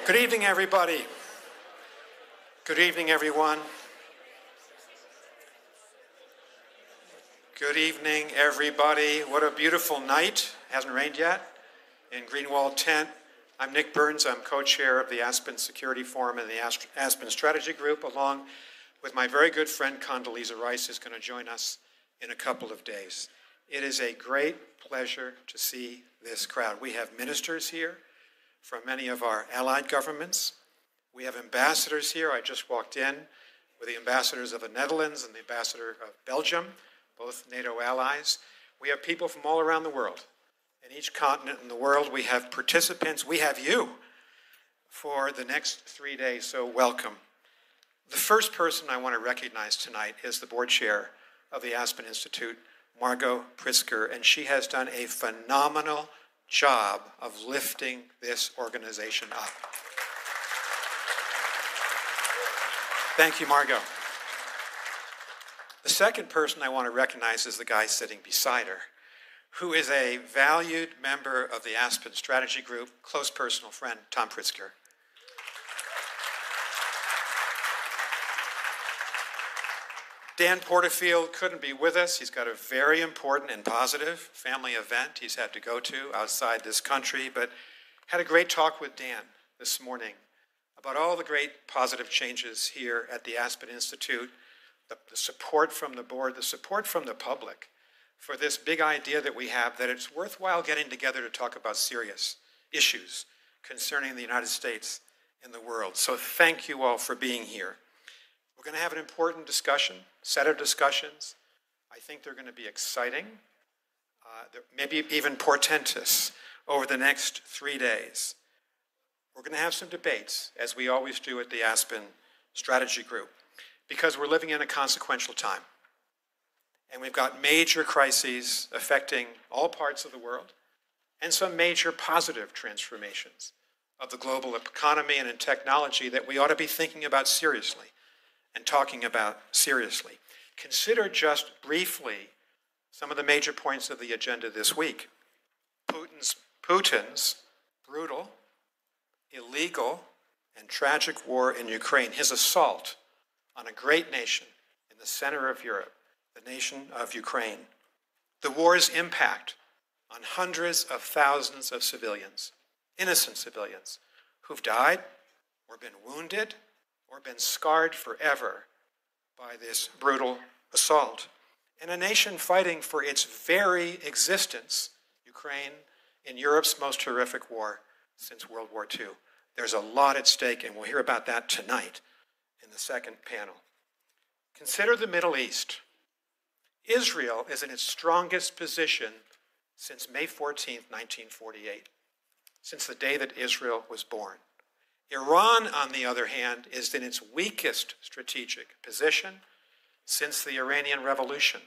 Good evening, everybody. Good evening, everyone. Good evening, everybody. What a beautiful night. Hasn't rained yet in Greenwald Tent. I'm Nick Burns. I'm co-chair of the Aspen Security Forum and the Aspen Strategy Group, along with my very good friend Condoleezza Rice, who's going to join us in a couple of days. It is a great pleasure to see this crowd. We have ministers here from many of our allied governments. We have ambassadors here. I just walked in with the ambassadors of the Netherlands and the ambassador of Belgium, both NATO allies. We have people from all around the world. In each continent in the world, we have participants. We have you for the next 3 days, so welcome. The first person I want to recognize tonight is the board chair of the Aspen Institute, Margot Pritzker, and she has done a phenomenal job of lifting this organization up. Thank you, Margot. The second person I want to recognize is the guy sitting beside her, who is a valued member of the Aspen Strategy Group, close personal friend, Tom Pritzker. Dan Porterfield couldn't be with us. He's got a very important and positive family event he's had to go to outside this country, but had a great talk with Dan this morning about all the great positive changes here at the Aspen Institute, the support from the board, the support from the public for this big idea that we have that it's worthwhile getting together to talk about serious issues concerning the United States and the world. So thank you all for being here. We're going to have an important set of discussions. I think they're going to be exciting, maybe even portentous over the next 3 days. We're going to have some debates, as we always do at the Aspen Strategy Group, because we're living in a consequential time. And we've got major crises affecting all parts of the world, and some major positive transformations of the global economy and in technology that we ought to be thinking about seriously and talking about seriously. Consider just briefly some of the major points of the agenda this week. Putin's brutal, illegal, and tragic war in Ukraine, his assault on a great nation in the center of Europe, the nation of Ukraine. The war's impact on hundreds of thousands of civilians, innocent civilians, who've died or been wounded or been scarred forever by this brutal assault. And a nation fighting for its very existence, Ukraine, in Europe's most horrific war since World War II. There's a lot at stake, and we'll hear about that tonight in the second panel. Consider the Middle East. Israel is in its strongest position since May 14, 1948, since the day that Israel was born. Iran, on the other hand, is in its weakest strategic position since the Iranian Revolution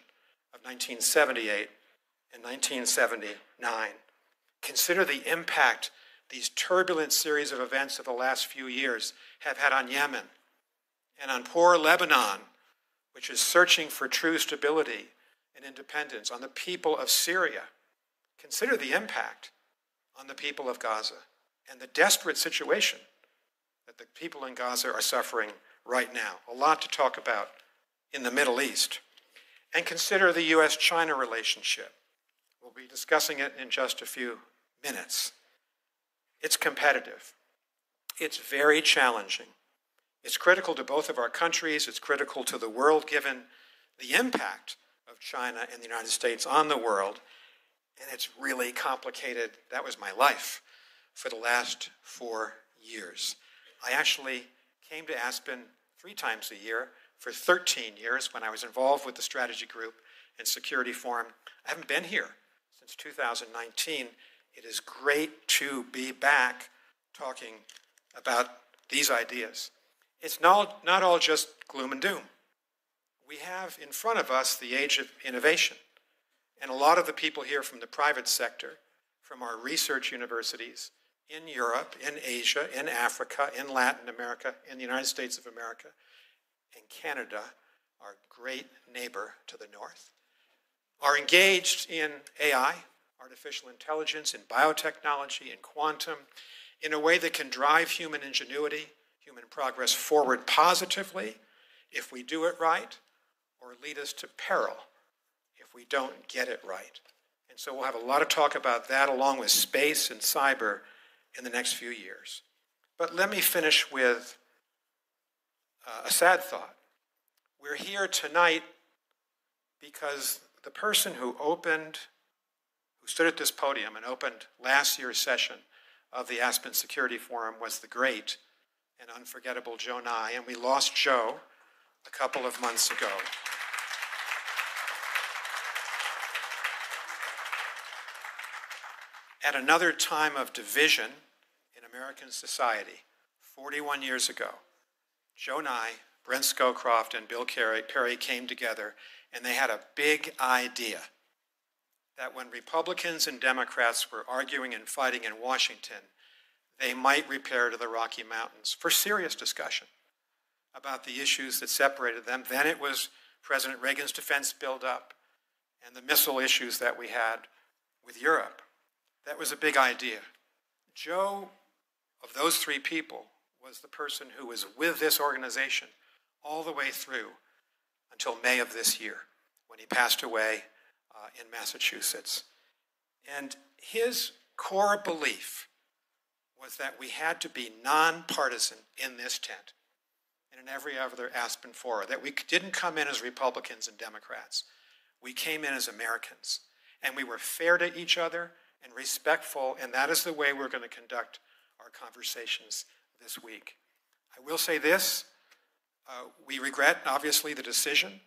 of 1978 and 1979. Consider the impact these turbulent series of events of the last few years have had on Yemen and on poor Lebanon, which is searching for true stability and independence, on the people of Syria. Consider the impact on the people of Gaza and the desperate situation that the people in Gaza are suffering right now. A lot to talk about in the Middle East. And consider the U.S.-China relationship. We'll be discussing it in just a few minutes. It's competitive. It's very challenging. It's critical to both of our countries. It's critical to the world, given the impact of China and the United States on the world. And it's really complicated. That was my life for the last 4 years. I actually came to Aspen 3 times a year for 13 years when I was involved with the Strategy Group and Security Forum. I haven't been here since 2019. It is great to be back talking about these ideas. It's not all just gloom and doom. We have in front of us the age of innovation. And a lot of the people here from the private sector, from our research universities, in Europe, in Asia, in Africa, in Latin America, in the United States of America, and Canada, our great neighbor to the north, are engaged in AI, artificial intelligence, in biotechnology, in quantum, in a way that can drive human ingenuity, human progress forward positively if we do it right, or lead us to peril if we don't get it right. And so we'll have a lot of talk about that along with space and cyber in the next few years. But let me finish with a sad thought. We're here tonight because the person who stood at this podium and opened last year's session of the Aspen Security Forum was the great and unforgettable Joe Nye, and we lost Joe a couple of months ago. At another time of division in American society, 41 years ago, Joe Nye, Brent Scowcroft, and Bill Perry came together, and they had a big idea that when Republicans and Democrats were arguing and fighting in Washington, they might repair to the Rocky Mountains for serious discussion about the issues that separated them. Then it was President Reagan's defense buildup and the missile issues that we had with Europe. That was a big idea. Joe, of those three people, was the person who was with this organization all the way through until May of this year, when he passed away in Massachusetts. And his core belief was that we had to be nonpartisan in this tent and in every other Aspen forum, that we didn't come in as Republicans and Democrats. We came in as Americans, and we were fair to each other and respectful, and that is the way we're going to conduct our conversations this week. I will say this, we regret, obviously, the decision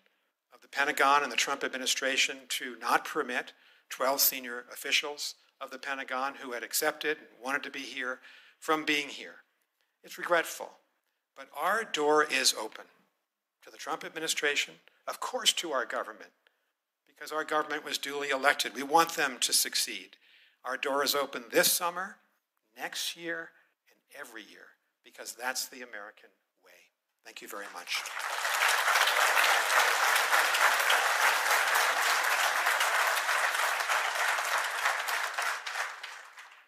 of the Pentagon and the Trump administration to not permit 12 senior officials of the Pentagon who had accepted and wanted to be here from being here. It's regretful, but our door is open to the Trump administration, of course to our government, because our government was duly elected. We want them to succeed. Our door is open this summer, next year, and every year, because that's the American way. Thank you very much.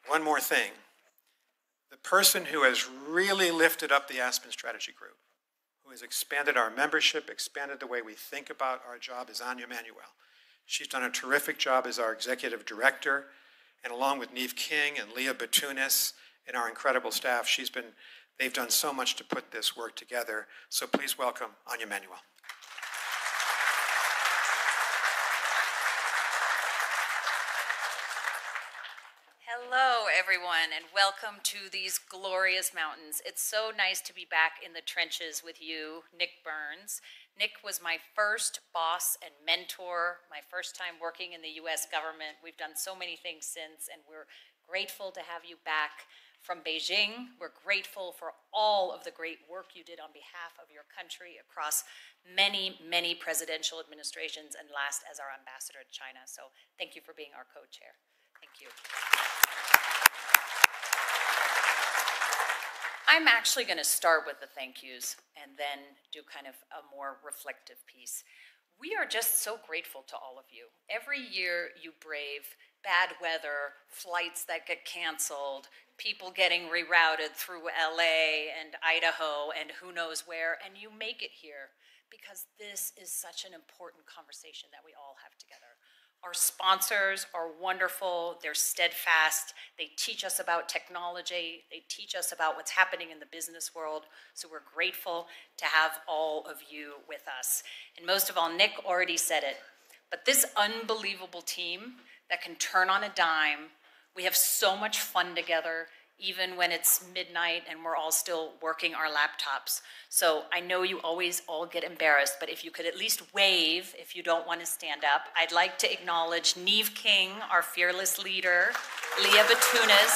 One more thing. The person who has really lifted up the Aspen Strategy Group, who has expanded our membership, expanded the way we think about our job, is Anya Manuel. She's done a terrific job as our executive director, and along with Neve King and Leah Batunis and our incredible staff, they've done so much to put this work together. So please welcome Anya Manuel. Hello, everyone, and welcome to these glorious mountains. It's so nice to be back in the trenches with you, Nick Burns. Nick was my first boss and mentor, my first time working in the U.S. government. We've done so many things since, and we're grateful to have you back from Beijing. We're grateful for all of the great work you did on behalf of your country across many, many presidential administrations, and last as our ambassador to China. So thank you for being our co-chair. Thank you. I'm actually going to start with the thank yous and then do kind of a more reflective piece. We are just so grateful to all of you. Every year you brave bad weather, flights that get canceled, people getting rerouted through LA and Idaho and who knows where, and you make it here because this is such an important conversation that we all have together. Our sponsors are wonderful, they're steadfast, they teach us about technology, they teach us about what's happening in the business world, so we're grateful to have all of you with us. And most of all, Nick already said it, but this unbelievable team that can turn on a dime, we have so much fun together, even when it's midnight and we're all still working our laptops. So I know you always all get embarrassed, but if you could at least wave if you don't want to stand up. I'd like to acknowledge Neve King, our fearless leader, Leah Batunis,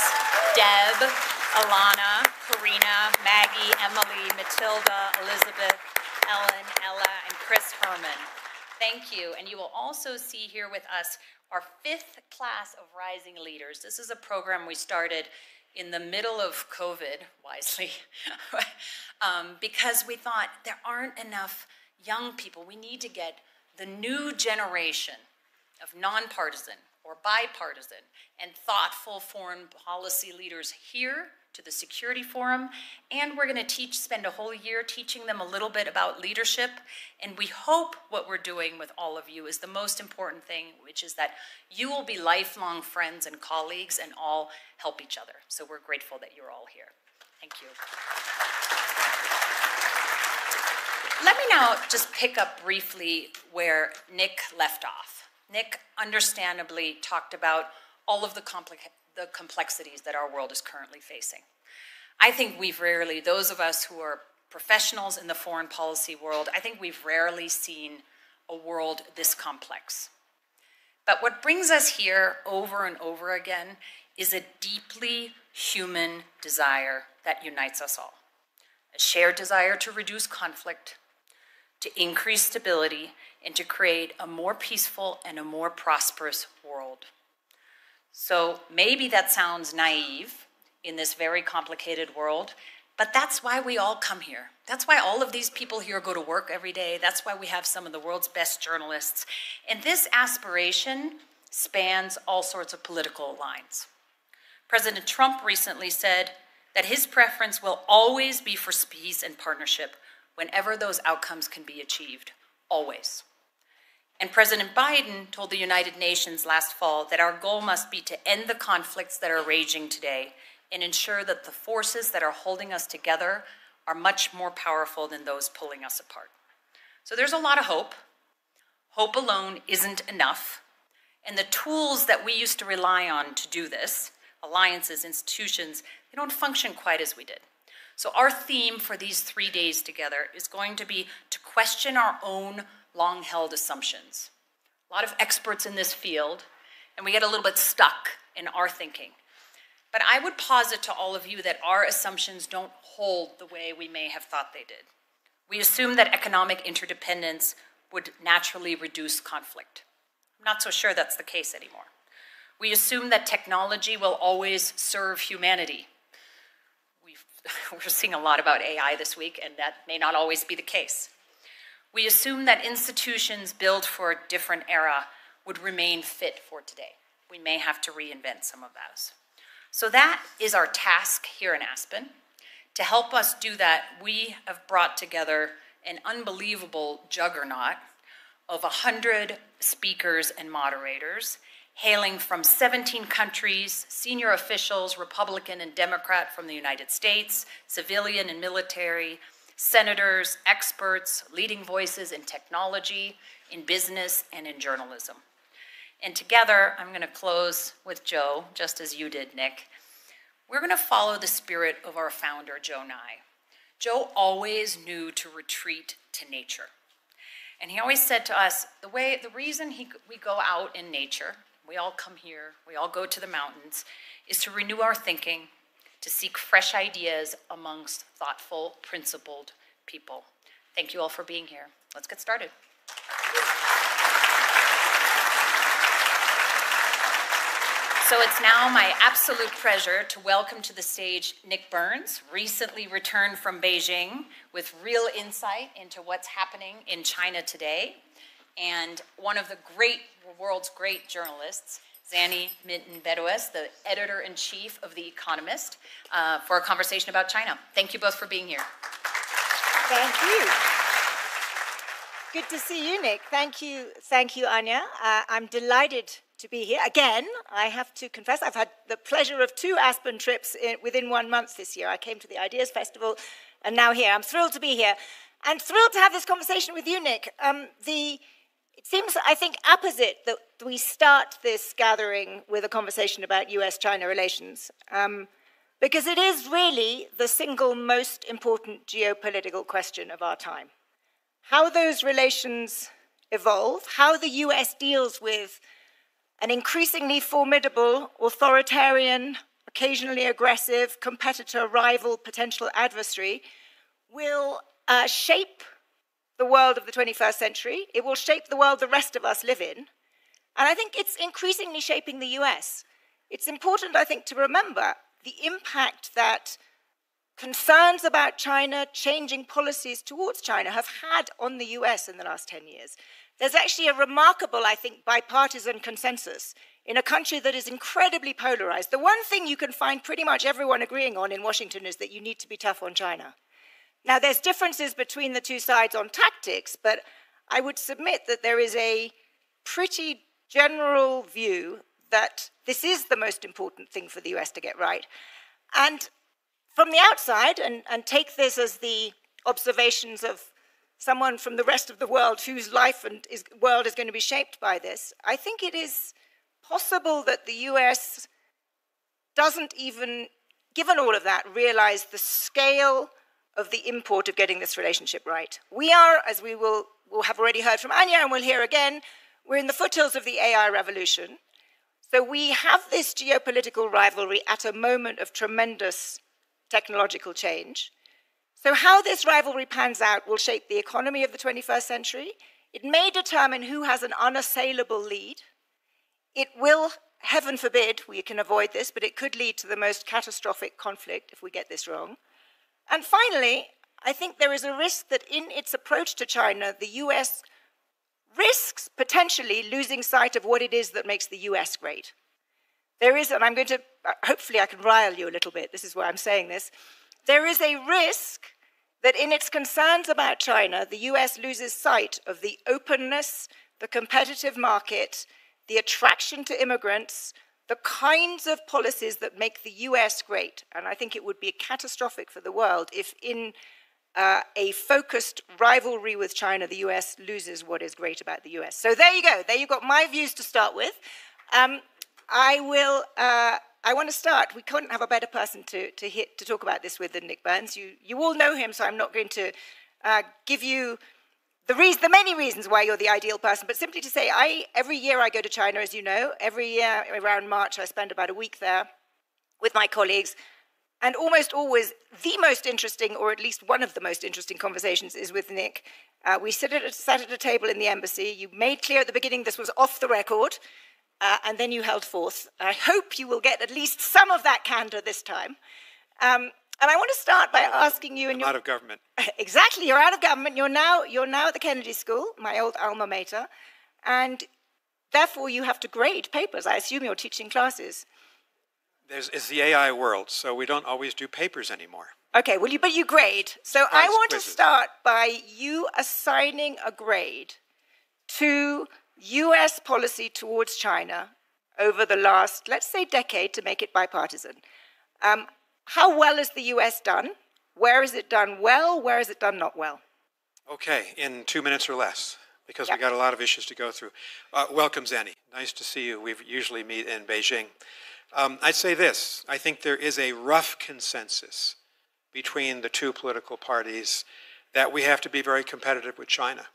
Deb, Alana, Karina, Maggie, Emily, Matilda, Elizabeth, Ellen, Ella, and Chris Herman. Thank you. And you will also see here with us our 5th class of Rising Leaders. This is a program we started in the middle of COVID, wisely, because we thought there aren't enough young people. We need to get the new generation of nonpartisan or bipartisan and thoughtful foreign policy leaders here to the Security Forum, and we're going to spend a whole year teaching them a little bit about leadership, and we hope what we're doing with all of you is the most important thing, which is that you will be lifelong friends and colleagues and all help each other. So we're grateful that you're all here. Thank you. Let me now just pick up briefly where Nick left off. Nick understandably talked about all of the complexities that our world is currently facing. I think those of us who are professionals in the foreign policy world, I think we've rarely seen a world this complex. But what brings us here over and over again is a deeply human desire that unites us all. A shared desire to reduce conflict, to increase stability, and to create a more peaceful and a more prosperous world. So maybe that sounds naive in this very complicated world, but that's why we all come here. That's why all of these people here go to work every day. That's why we have some of the world's best journalists. And this aspiration spans all sorts of political lines. President Trump recently said that his preference will always be for peace and partnership whenever those outcomes can be achieved, always. And President Biden told the United Nations last fall that our goal must be to end the conflicts that are raging today and ensure that the forces that are holding us together are much more powerful than those pulling us apart. So there's a lot of hope. Hope alone isn't enough. And the tools that we used to rely on to do this, alliances, institutions, they don't function quite as we did. So our theme for these 3 days together is going to be to question our own long-held assumptions. A lot of experts in this field, and we get a little bit stuck in our thinking. But I would posit to all of you that our assumptions don't hold the way we may have thought they did. We assume that economic interdependence would naturally reduce conflict. I'm not so sure that's the case anymore. We assume that technology will always serve humanity. We're seeing a lot about AI this week, and that may not always be the case. We assume that institutions built for a different era would remain fit for today. We may have to reinvent some of those. So that is our task here in Aspen. To help us do that, we have brought together an unbelievable juggernaut of 100 speakers and moderators, hailing from 17 countries, senior officials, Republican and Democrat from the United States, civilian and military, senators, experts, leading voices in technology, in business, and in journalism. And together, I'm going to close with Joe, just as you did, Nick. We're going to follow the spirit of our founder, Joe Nye. Joe always knew to retreat to nature. And he always said to us, the reason we go out in nature, we all come here, we all go to the mountains, is to renew our thinking, to seek fresh ideas amongst thoughtful, principled people. Thank you all for being here. Let's get started. So it's now my absolute pleasure to welcome to the stage Nick Burns, recently returned from Beijing with real insight into what's happening in China today, and one of the world's great journalists, Zanny Minton-Bedoues, the editor-in-chief of The Economist, for a conversation about China. Thank you both for being here. Thank you. Good to see you, Nick. Thank you, Anya. I'm delighted to be here. Again, I have to confess, I've had the pleasure of 2 Aspen trips within 1 month this year. I came to the Ideas Festival and now here. I'm thrilled to be here and thrilled to have this conversation with you, Nick. It seems, I think, apposite that we start this gathering with a conversation about US-China relations, because it is really the single most important geopolitical question of our time. How those relations evolve, how the US deals with an increasingly formidable, authoritarian, occasionally aggressive competitor, rival, potential adversary, will shape the world of the 21st century. It will shape the world the rest of us live in. And I think it's increasingly shaping the US. It's important, I think, to remember the impact that concerns about China, changing policies towards China have had on the US in the last 10 years. There's actually a remarkable, I think, bipartisan consensus in a country that is incredibly polarized. The one thing you can find pretty much everyone agreeing on in Washington is that you need to be tough on China. Now, there's differences between the two sides on tactics, but I would submit that there is a pretty general view that this is the most important thing for the US to get right. And from the outside, and take this as the observations of someone from the rest of the world whose life and world is going to be shaped by this, I think it is possible that the US doesn't even, given all of that, realize the scale of the import of getting this relationship right. We are, as we will have already heard from Anya and we'll hear again, we're in the foothills of the AI revolution. So we have this geopolitical rivalry at a moment of tremendous technological change. So how this rivalry pans out will shape the economy of the 21st century. It may determine who has an unassailable lead. It will, heaven forbid, we can avoid this, but it could lead to the most catastrophic conflict if we get this wrong. And finally, I think there is a risk that in its approach to China, the US risks potentially losing sight of what it is that makes the US great. There is, and I'm going to, hopefully I can rile you a little bit, this is why I'm saying this, there is a risk that in its concerns about China, the US loses sight of the openness, the competitive market, the attraction to immigrants, the kinds of policies that make the US great. And I think it would be catastrophic for the world if in a focused rivalry with China, the US loses what is great about the US. So there you go. There you've got my views to start with. I want to start. We couldn't have a better person to talk about this with than Nick Burns. You all know him, so I'm not going to give you the many reasons why you're the ideal person, but simply to say, every year I go to China, as you know. Every year around March, I spend about a week there with my colleagues. And almost always the most interesting, or at least one of the most interesting conversations is with Nick. We sat at a table in the embassy. You made clear at the beginning this was off the record, and then you held forth. I hope you will get at least some of that candor this time. And I want to start by asking you... I'm out of government. Exactly, you're out of government. You're now at the Kennedy School, my old alma mater, and therefore you have to grade papers. I assume you're teaching classes. It's the AI world, so we don't always do papers anymore. Okay, well, but you grade. So I want to start by you assigning a grade to US policy towards China over the last, let's say, decade, to make it bipartisan. How well has the US done? Where is it done well? Where is it done not well? Okay, in 2 minutes or less, because we got a lot of issues to go through. Welcome, Zenny. Nice to see you. We usually meet in Beijing. I'd say this. I think there is a rough consensus between the two political parties that we have to be very competitive with China.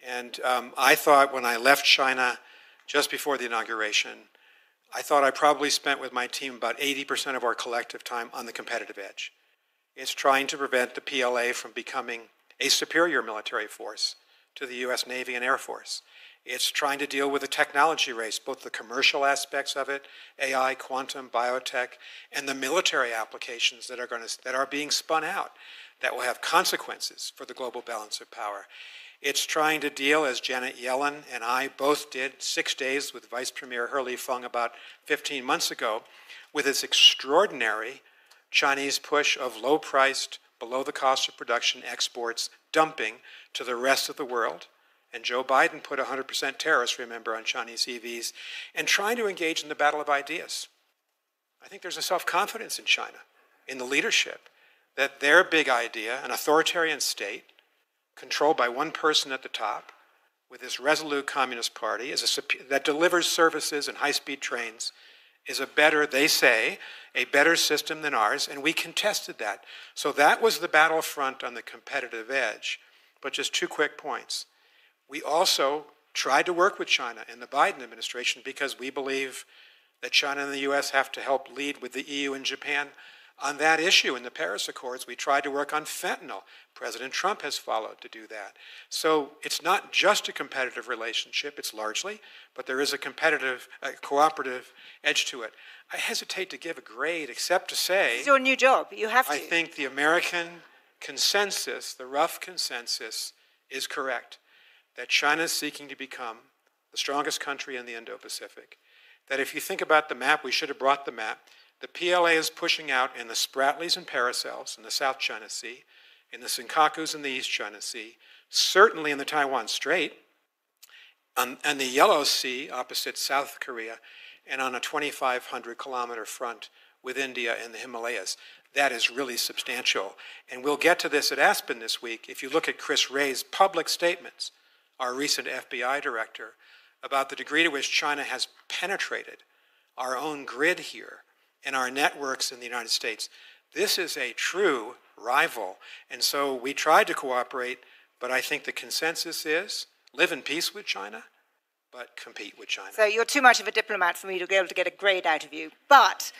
And I thought when I left China just before the inauguration, I thought I probably spent with my team about 80% of our collective time on the competitive edge. It's trying to prevent the PLA from becoming a superior military force to the US Navy and Air Force. It's trying to deal with the technology race, both the commercial aspects of it, AI, quantum, biotech, and the military applications that are being spun out that will have consequences for the global balance of power. It's trying to deal, as Janet Yellen and I both did 6 days with Vice Premier He Feng about 15 months ago, with this extraordinary Chinese push of low-priced, below the cost of production exports dumping to the rest of the world. And Joe Biden put 100% tariffs, remember, on Chinese EVs, and trying to engage in the battle of ideas. I think there's a self-confidence in China, in the leadership, that their big idea, an authoritarian state, controlled by one person at the top, with this resolute Communist Party, that delivers services and high-speed trains, is a better, they say, a better system than ours, and we contested that. So that was the battlefront on the competitive edge. But just 2 quick points. We also tried to work with China in the Biden administration because we believe that China and the US have to help lead with the EU and Japan on that issue. In the Paris Accords, we tried to work on fentanyl. President Trump has followed to do that. So it's not just a competitive relationship, it's largely, but there is a competitive, cooperative edge to it. I hesitate to give a grade except to say... It's your new job, you have to. I think the American consensus, the rough consensus, is correct. That China is seeking to become the strongest country in the Indo-Pacific, that if you think about the map, we should have brought the map. The PLA is pushing out in the Spratlys and Paracels in the South China Sea, in the Senkakus in the East China Sea, certainly in the Taiwan Strait, and the Yellow Sea opposite South Korea, and on a 2,500-kilometer front with India and the Himalayas. That is really substantial. And we'll get to this at Aspen this week. If you look at Chris Wray's public statements, our recent FBI director, about the degree to which China has penetrated our own grid here and our networks in the United States, this is a true rival. And so we tried to cooperate, but I think the consensus is live in peace with China, but compete with China. So you're too much of a diplomat for me to be able to get a grade out of you. But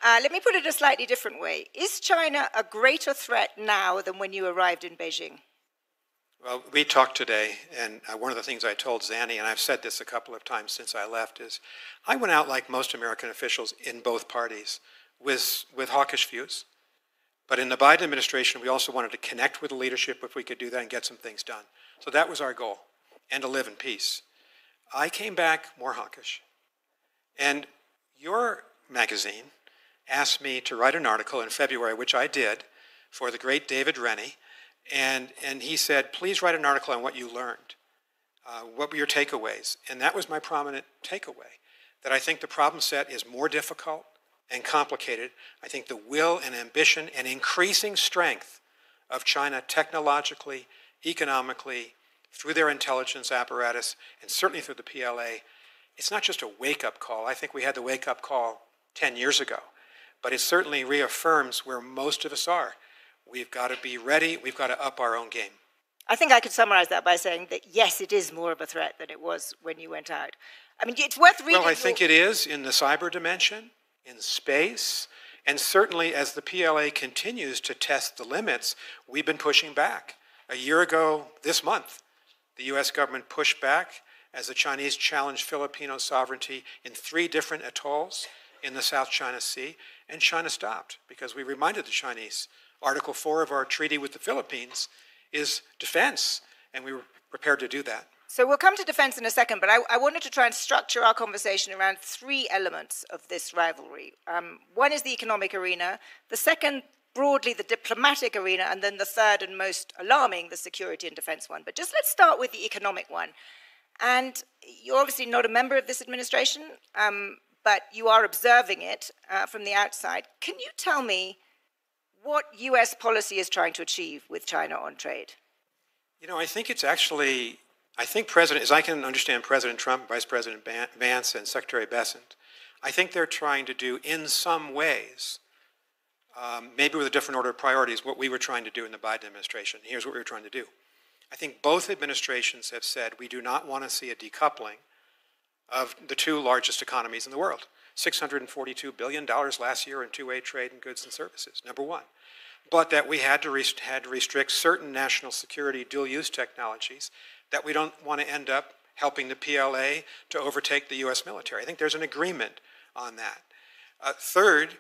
let me put it a slightly different way. Is China a greater threat now than when you arrived in Beijing? Well, we talked today, and one of the things I told Zanny, and I've said this a couple of times since I left, is I went out like most American officials in both parties with hawkish views. But in the Biden administration, we also wanted to connect with the leadership if we could do that and get some things done. So that was our goal, and to live in peace. I came back more hawkish. And your magazine asked me to write an article in February, which I did, for the great David Rennie. And he said, please write an article on what you learned. What were your takeaways? And that was my prominent takeaway, that I think the problem set is more difficult and complicated. I think the will and ambition and increasing strength of China technologically, economically, through their intelligence apparatus, and certainly through the PLA, it's not just a wake-up call. I think we had the wake-up call 10 years ago, but it certainly reaffirms where most of us are. We've got to be ready. We've got to up our own game. I think I could summarize that by saying that, yes, it is more of a threat than it was when you went out. I mean, it's worth reading. Well, I think it is in the cyber dimension, in space, and certainly as the PLA continues to test the limits, we've been pushing back. A year ago this month, the U.S. government pushed back as the Chinese challenged Filipino sovereignty in 3 different atolls in the South China Sea, and China stopped because we reminded the Chinese Article 4 of our treaty with the Philippines is defense, and we were prepared to do that. So we'll come to defense in a second, but I wanted to try and structure our conversation around 3 elements of this rivalry. One is the economic arena, the second, broadly, the diplomatic arena, and then the third and most alarming, the security and defense one. But just let's start with the economic one. And you're obviously not a member of this administration, but you are observing it from the outside. Can you tell me what U.S. policy is trying to achieve with China on trade? You know, I think it's actually, as I can understand President Trump, Vice President Vance, and Secretary Bessent, I think they're trying to do in some ways, maybe with a different order of priorities, what we were trying to do in the Biden administration. Here's what we were trying to do. I think both administrations have said we do not want to see a decoupling of the 2 largest economies in the world. $642 billion last year in two-way trade in goods and services, number one. But that we had to restrict certain national security dual-use technologies that we don't want to end up helping the PLA to overtake the U.S. military. I think there's an agreement on that. Third,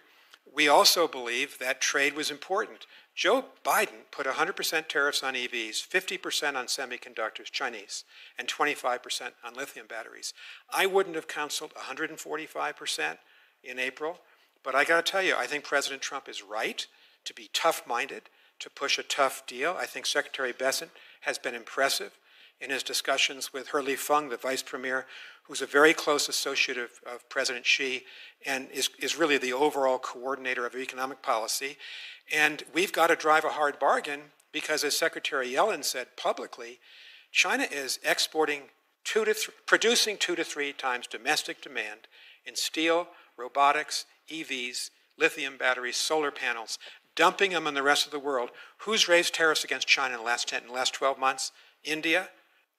we also believe that trade was important. Joe Biden put 100% tariffs on EVs, 50% on semiconductors, Chinese, and 25% on lithium batteries. I wouldn't have counseled 145% in April, but I got to tell you, I think President Trump is right to be tough-minded, to push a tough deal. I think Secretary Bessent has been impressive in his discussions with He Feng, the vice premier, who's a very close associate of President Xi and is really the overall coordinator of economic policy. And we've got to drive a hard bargain because, as Secretary Yellen said publicly, China is producing 2 to 3 times domestic demand in steel, robotics, EVs, lithium batteries, solar panels, dumping them on the rest of the world. Who's raised tariffs against China in the last 12 months? India,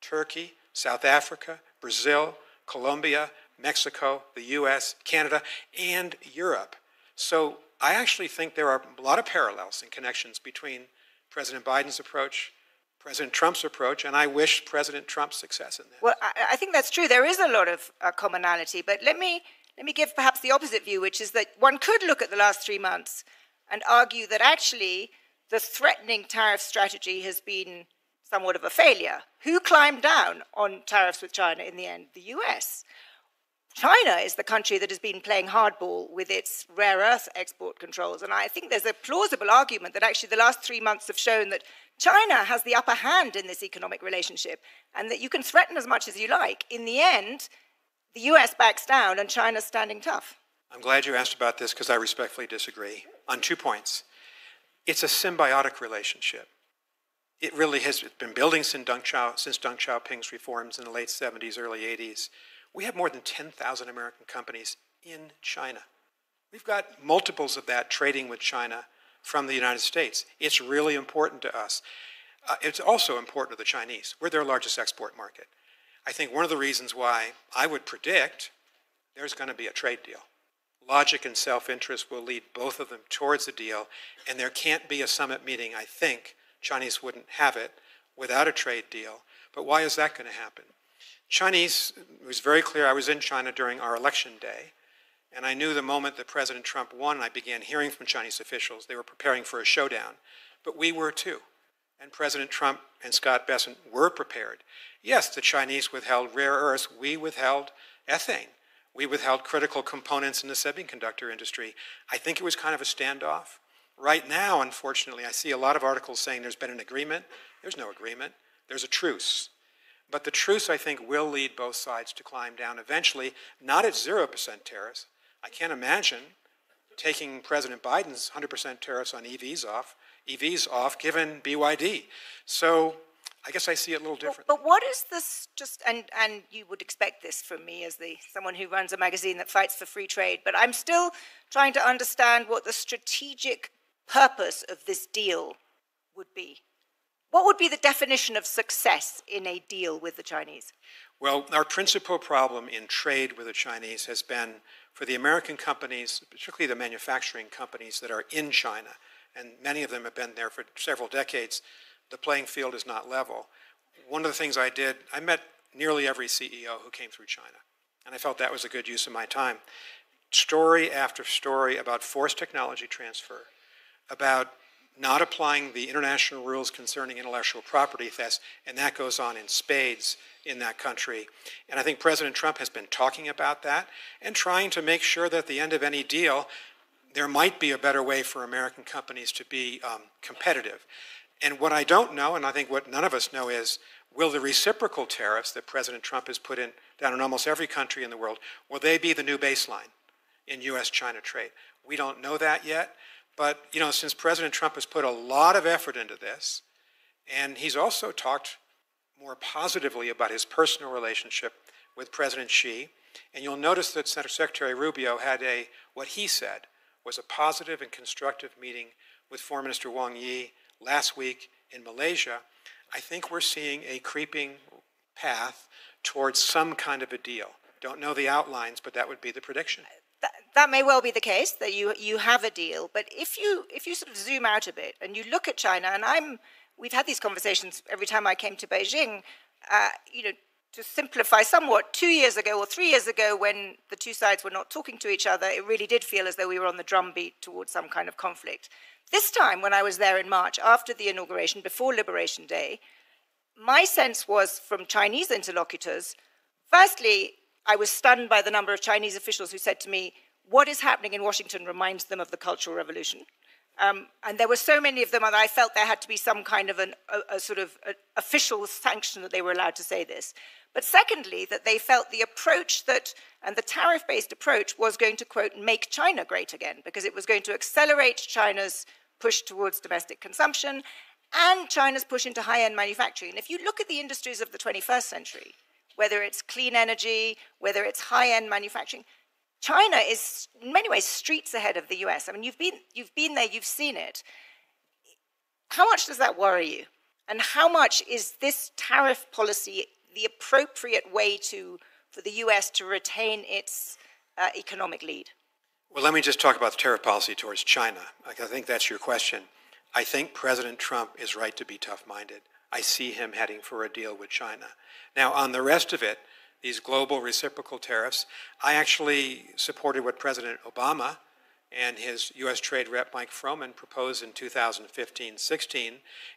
Turkey, South Africa, Brazil, Colombia, Mexico, the US, Canada, and Europe. So I actually think there are a lot of parallels and connections between President Biden's approach, President Trump's approach, and I wish President Trump success in that. Well, I think that's true. There is a lot of commonality, but let me give perhaps the opposite view, which is that one could look at the last 3 months and argue that actually the threatening tariff strategy has been somewhat of a failure. Who climbed down on tariffs with China in the end? The US. China is the country that has been playing hardball with its rare earth export controls. And I think there's a plausible argument that actually the last 3 months have shown that China has the upper hand in this economic relationship, and that you can threaten as much as you like. In the end, the US backs down and China's standing tough. I'm glad you asked about this because I respectfully disagree on 2 points. It's a symbiotic relationship. It really has been building since Deng Xiaoping's reforms in the late 70s, early 80s. We have more than 10,000 American companies in China. We've got multiples of that trading with China from the United States. It's really important to us. It's also important to the Chinese. We're their largest export market. I think one of the reasons why I would predict there's going to be a trade deal. Logic and self-interest will lead both of them towards a deal, and there can't be a summit meeting, I think, Chinese wouldn't have it, without a trade deal. But why is that going to happen? Chinese, it was very clear, I was in China during our election day, and I knew the moment that President Trump won, I began hearing from Chinese officials. They were preparing for a showdown, but we were too. And President Trump and Scott Bessent were prepared. Yes, the Chinese withheld rare earths. We withheld ethane. We withheld critical components in the semiconductor industry. I think it was kind of a standoff. Right now, unfortunately, I see a lot of articles saying there's been an agreement. There's no agreement. There's a truce. But the truce, I think, will lead both sides to climb down eventually, not at 0% tariffs. I can't imagine taking President Biden's 100% tariffs on EVs off, given BYD. So I guess I see it a little different. But what is this and you would expect this from me as someone who runs a magazine that fights for free trade, but I'm still trying to understand what the strategic purpose of this deal would be. What would be the definition of success in a deal with the Chinese? Well, our principal problem in trade with the Chinese has been for the American companies, particularly the manufacturing companies that are in China, and many of them have been there for several decades, the playing field is not level. One of the things I did, I met nearly every CEO who came through China, and I felt that was a good use of my time. Story after story about forced technology transfer, about not applying the international rules concerning intellectual property theft, and that goes on in spades in that country. And I think President Trump has been talking about that and trying to make sure that at the end of any deal, there might be a better way for American companies to be competitive. And what I don't know, and I think what none of us know, is will the reciprocal tariffs that President Trump has put down in almost every country in the world, will they be the new baseline in U.S.-China trade? We don't know that yet. But, you know, since President Trump has put a lot of effort into this, and he's also talked more positively about his personal relationship with President Xi, and you'll notice that Secretary Rubio had what he said was a positive and constructive meeting with Foreign Minister Wang Yi last week in Malaysia. I think we're seeing a creeping path towards some kind of a deal. Don't know the outlines, but that would be the prediction. That may well be the case, that you have a deal. But if you sort of zoom out a bit and you look at China, and we've had these conversations every time I came to Beijing, you know, to simplify somewhat, 2 years ago or 3 years ago when the two sides were not talking to each other, it really did feel as though we were on the drumbeat towards some kind of conflict. This time, when I was there in March, after the inauguration, before Liberation Day, my sense was from Chinese interlocutors, firstly, I was stunned by the number of Chinese officials who said to me, what is happening in Washington reminds them of the Cultural Revolution. And there were so many of them, and I felt there had to be some kind of a sort of official sanction that they were allowed to say this. But secondly, that they felt the approach and the tariff-based approach was going to, quote, make China great again, because it was going to accelerate China's push towards domestic consumption and China's push into high-end manufacturing. And if you look at the industries of the 21st century, whether it's clean energy, whether it's high-end manufacturing, China is, in many ways, streets ahead of the US. I mean, you've been there, you've seen it. How much does that worry you? And how much is this tariff policy the appropriate way for the US to retain its economic lead? Well, let me just talk about the tariff policy towards China. I think that's your question. I think President Trump is right to be tough-minded. I see him heading for a deal with China. Now, on the rest of it, these global reciprocal tariffs, I actually supported what President Obama and his U.S. Trade Rep Mike Froman proposed in 2015-16,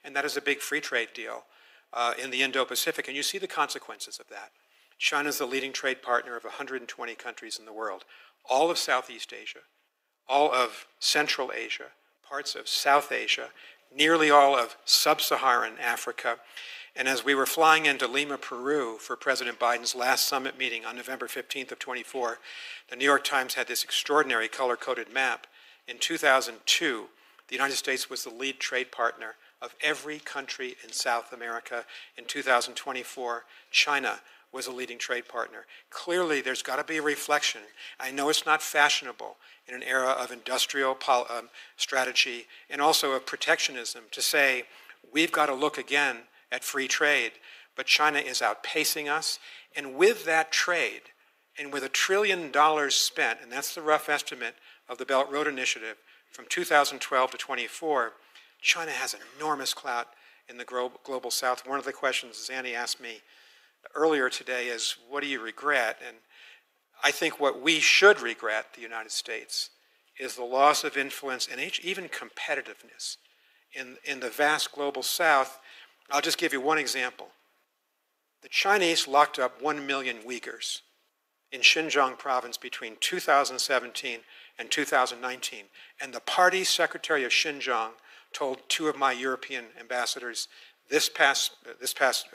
and that is a big free trade deal in the Indo-Pacific, and you see the consequences of that. China is the leading trade partner of 120 countries in the world. All of Southeast Asia, all of Central Asia, parts of South Asia, nearly all of sub-Saharan Africa. And as we were flying into Lima, Peru for President Biden's last summit meeting on November 15th of 24, the New York Times had this extraordinary color-coded map. In 2002, the United States was the lead trade partner of every country in South America. In 2024, China was a leading trade partner. Clearly, there's got to be a reflection. I know it's not fashionable in an era of industrial strategy and also of protectionism to say, we've got to look again at free trade, but China is outpacing us. And with that trade, and with $1 trillion spent, and that's the rough estimate of the Belt Road Initiative from 2012 to 24, China has enormous clout in the global south. One of the questions Zanny asked me earlier today is, what do you regret? And I think what we should regret, the United States, is the loss of influence and even competitiveness in the vast global south. I'll just give you one example. The Chinese locked up 1 million Uyghurs in Xinjiang province between 2017 and 2019. And the party secretary of Xinjiang told 2 of my European ambassadors this past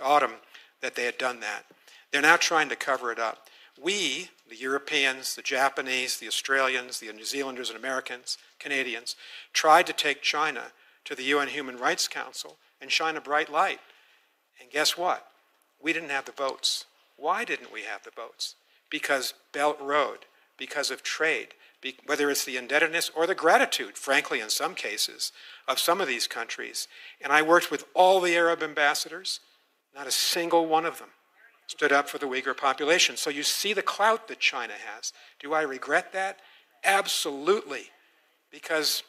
autumn that they had done that. They're now trying to cover it up. We, the Europeans, the Japanese, the Australians, the New Zealanders and Americans, Canadians, tried to take China to the UN Human Rights Council and shine a bright light. And guess what? We didn't have the votes. Why didn't we have the votes? Because Belt Road, because of trade, whether it's the indebtedness or the gratitude, frankly, in some cases, of some of these countries. And I worked with all the Arab ambassadors. Not a single one of them stood up for the Uyghur population. So you see the clout that China has. Do I regret that? Absolutely. Because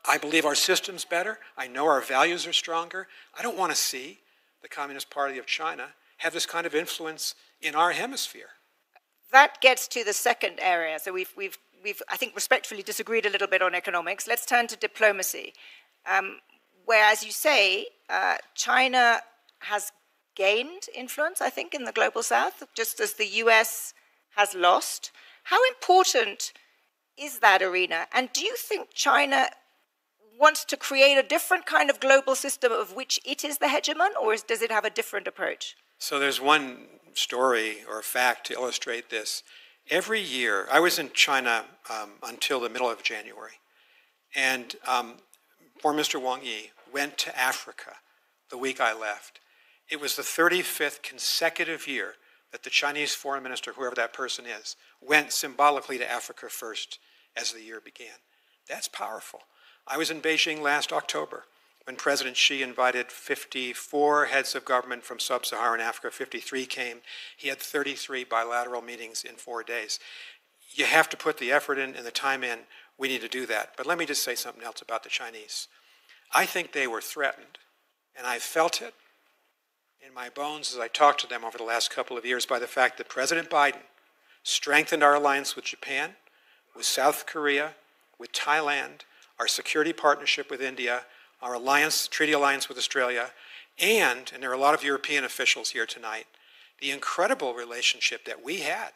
I believe our system's better. I know our values are stronger. I don't want to see the Communist Party of China have this kind of influence in our hemisphere. That gets to the second area. So we've I think, respectfully disagreed a little bit on economics. Let's turn to diplomacy, where, as you say, China has gained influence, I think, in the global south, just as the US has lost. How important is that arena? And do you think China wants to create a different kind of global system of which it is the hegemon, or does it have a different approach? So there's one story or fact to illustrate this. Every year, I was in China until the middle of January, and Foreign Minister Wang Yi went to Africa the week I left. It was the 35th consecutive year that the Chinese foreign minister, whoever that person is, went symbolically to Africa first as the year began. That's powerful. I was in Beijing last October when President Xi invited 54 heads of government from sub-Saharan Africa. 53 came. He had 33 bilateral meetings in 4 days. You have to put the effort in and the time in. We need to do that. But let me just say something else about the Chinese. I think they were threatened, and I felt it in my bones as I talked to them over the last couple of years by the fact that President Biden strengthened our alliance with Japan, with South Korea, with Thailand, our security partnership with India, our treaty alliance with Australia, and there are a lot of European officials here tonight, the incredible relationship that we had,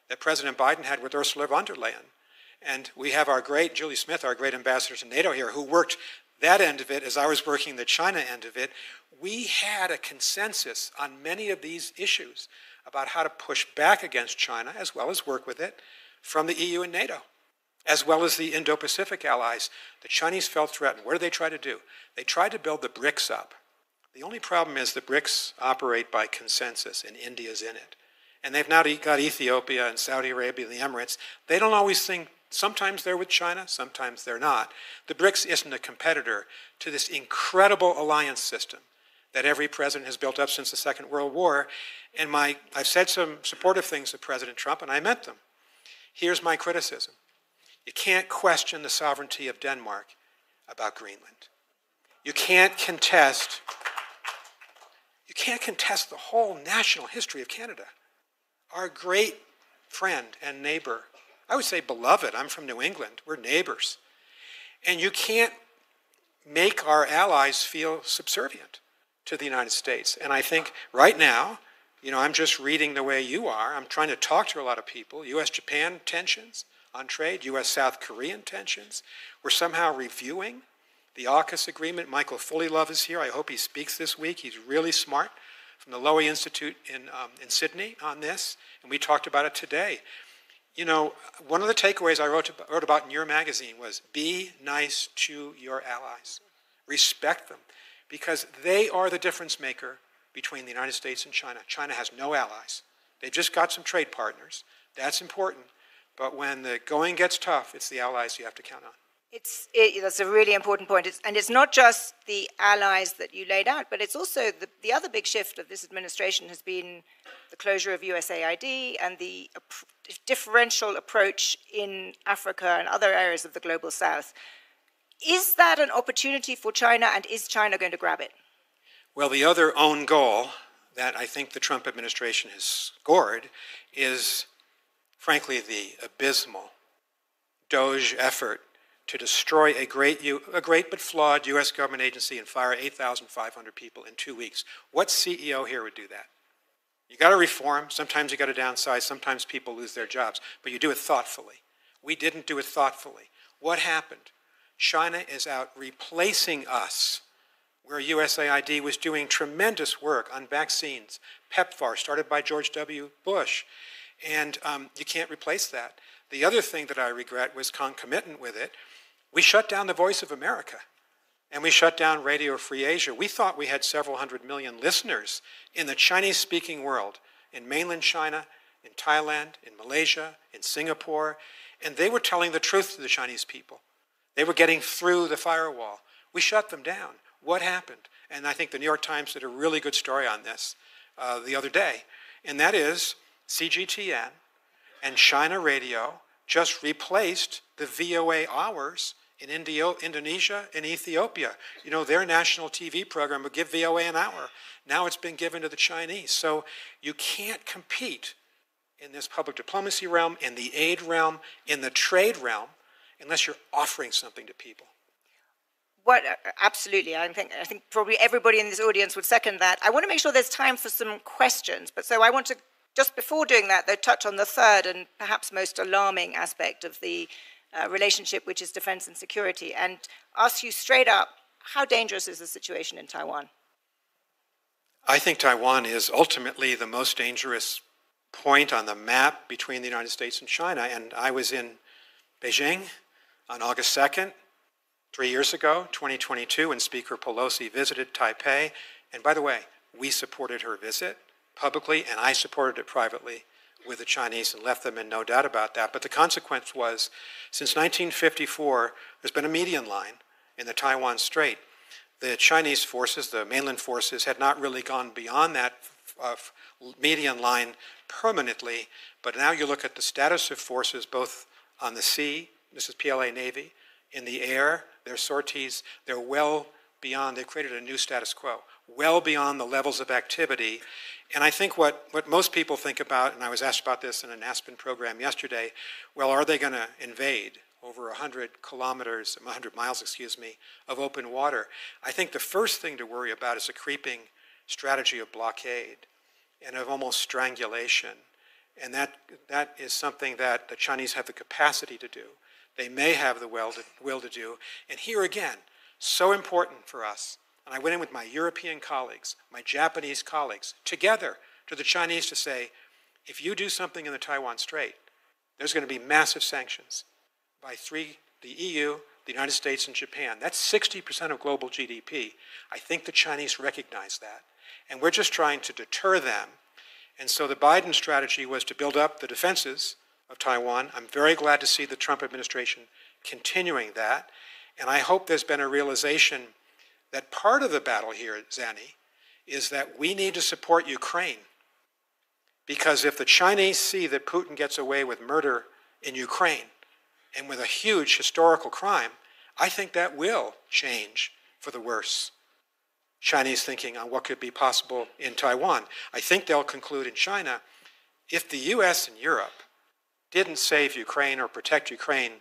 that President Biden had with Ursula von der Leyen. And we have our great, Julie Smith, our great ambassador to NATO here, who worked that end of it as I was working the China end of it. We had a consensus on many of these issues about how to push back against China, as well as work with it, from the EU and NATO, as well as the Indo-Pacific allies. The Chinese felt threatened. What did they try to do? They tried to build the BRICS up. The only problem is the BRICS operate by consensus, and India's in it. And they've now got Ethiopia and Saudi Arabia and the Emirates. They don't always think, sometimes they're with China, sometimes they're not. The BRICS isn't a competitor to this incredible alliance system that every president has built up since the Second World War. And I've said some supportive things to President Trump, and I meant them. Here's my criticism. You can't question the sovereignty of Denmark about Greenland. You can't contest the whole national history of Canada. Our great friend and neighbor, I would say beloved, I'm from New England, we're neighbors. And you can't make our allies feel subservient to the United States. And I think right now, You know, I'm just reading the way you are. I'm trying to talk to a lot of people. U.S.-Japan tensions on trade, U.S.-South Korean tensions. We're somehow reviewing the AUKUS agreement. Michael Fullilove is here. I hope he speaks this week. He's really smart, from the Lowy Institute in Sydney on this, and we talked about it today. You know, one of the takeaways I wrote about in your magazine was be nice to your allies. Respect them, because they are the difference maker between the United States and China. China has no allies. They've just got some trade partners. That's important. But when the going gets tough, it's the allies you have to count on. That's a really important point. And it's not just the allies that you laid out, but it's also the other big shift of this administration has been the closure of USAID and the differential approach in Africa and other areas of the global south. Is that an opportunity for China, and is China going to grab it? Well, the other own goal that I think the Trump administration has scored is, frankly, the abysmal DOGE effort to destroy a great but flawed U.S. government agency and fire 8,500 people in 2 weeks. What CEO here would do that? You got to reform. Sometimes you got to downsize. Sometimes people lose their jobs. But you do it thoughtfully. We didn't do it thoughtfully. What happened? China is out replacing us, where USAID was doing tremendous work on vaccines. PEPFAR, started by George W. Bush. And you can't replace that. The other thing that I regret was concomitant with it. We shut down the Voice of America, and we shut down Radio Free Asia. We thought we had several hundred million listeners in the Chinese-speaking world, in mainland China, in Thailand, in Malaysia, in Singapore, and they were telling the truth to the Chinese people. They were getting through the firewall. We shut them down. What happened? And I think the New York Times did a really good story on this the other day, and that is CGTN and China Radio just replaced the VOA hours in Indonesia and Ethiopia. You know, their national TV program would give VOA an hour. Now it's been given to the Chinese. So you can't compete in this public diplomacy realm, in the aid realm, in the trade realm, unless you're offering something to people. Absolutely. I think probably everybody in this audience would second that. I want to make sure there's time for some questions. But so I want to, just before doing that, though, touch on the third and perhaps most alarming aspect of the relationship, which is defense and security, and ask you straight up, how dangerous is the situation in Taiwan? I think Taiwan is ultimately the most dangerous point on the map between the United States and China. And I was in Beijing on August 2nd, 3 years ago, 2022, when Speaker Pelosi visited Taipei. And by the way, we supported her visit publicly, and I supported it privately with the Chinese and left them in no doubt about that. But the consequence was, since 1954, there's been a median line in the Taiwan Strait. The Chinese forces, the mainland forces, had not really gone beyond that median line permanently. But now you look at the status of forces both on the sea, this is PLA Navy, in the air, their sorties, they're well beyond, they've created a new status quo, well beyond the levels of activity. And I think what most people think about, and I was asked about this in an Aspen program yesterday, well, are they going to invade over 100 miles, of open water? I think the first thing to worry about is a creeping strategy of blockade and of almost strangulation. And that is something that the Chinese have the capacity to do. They may have the will to do. And here again, so important for us. And I went in with my European colleagues, my Japanese colleagues, together to the Chinese to say, if you do something in the Taiwan Strait, there's going to be massive sanctions by the EU, the United States, and Japan. That's 60% of global GDP. I think the Chinese recognize that. And we're just trying to deter them. And so the Biden strategy was to build up the defenses of Taiwan. I'm very glad to see the Trump administration continuing that. And I hope there's been a realization that part of the battle here, Zanny, is that we need to support Ukraine. Because if the Chinese see that Putin gets away with murder in Ukraine and with a huge historical crime, I think that will change for the worse Chinese thinking on what could be possible in Taiwan. I think they'll conclude in China, if the US and Europe didn't save Ukraine or protect Ukraine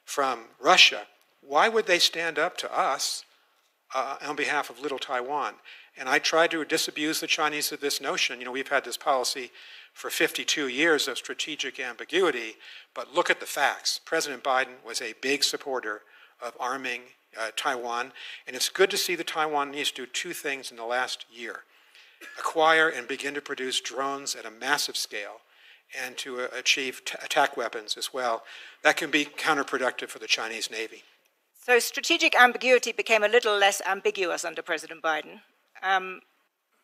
from Russia, why would they stand up to us on behalf of Little Taiwan. And I tried to disabuse the Chinese of this notion. We've had this policy for 52 years of strategic ambiguity, but look at the facts. President Biden was a big supporter of arming Taiwan, and it's good to see the Taiwanese do two things in the last year: acquire and begin to produce drones at a massive scale, and to achieve attack weapons as well. That can be counterproductive for the Chinese Navy. So strategic ambiguity became a little less ambiguous under President Biden.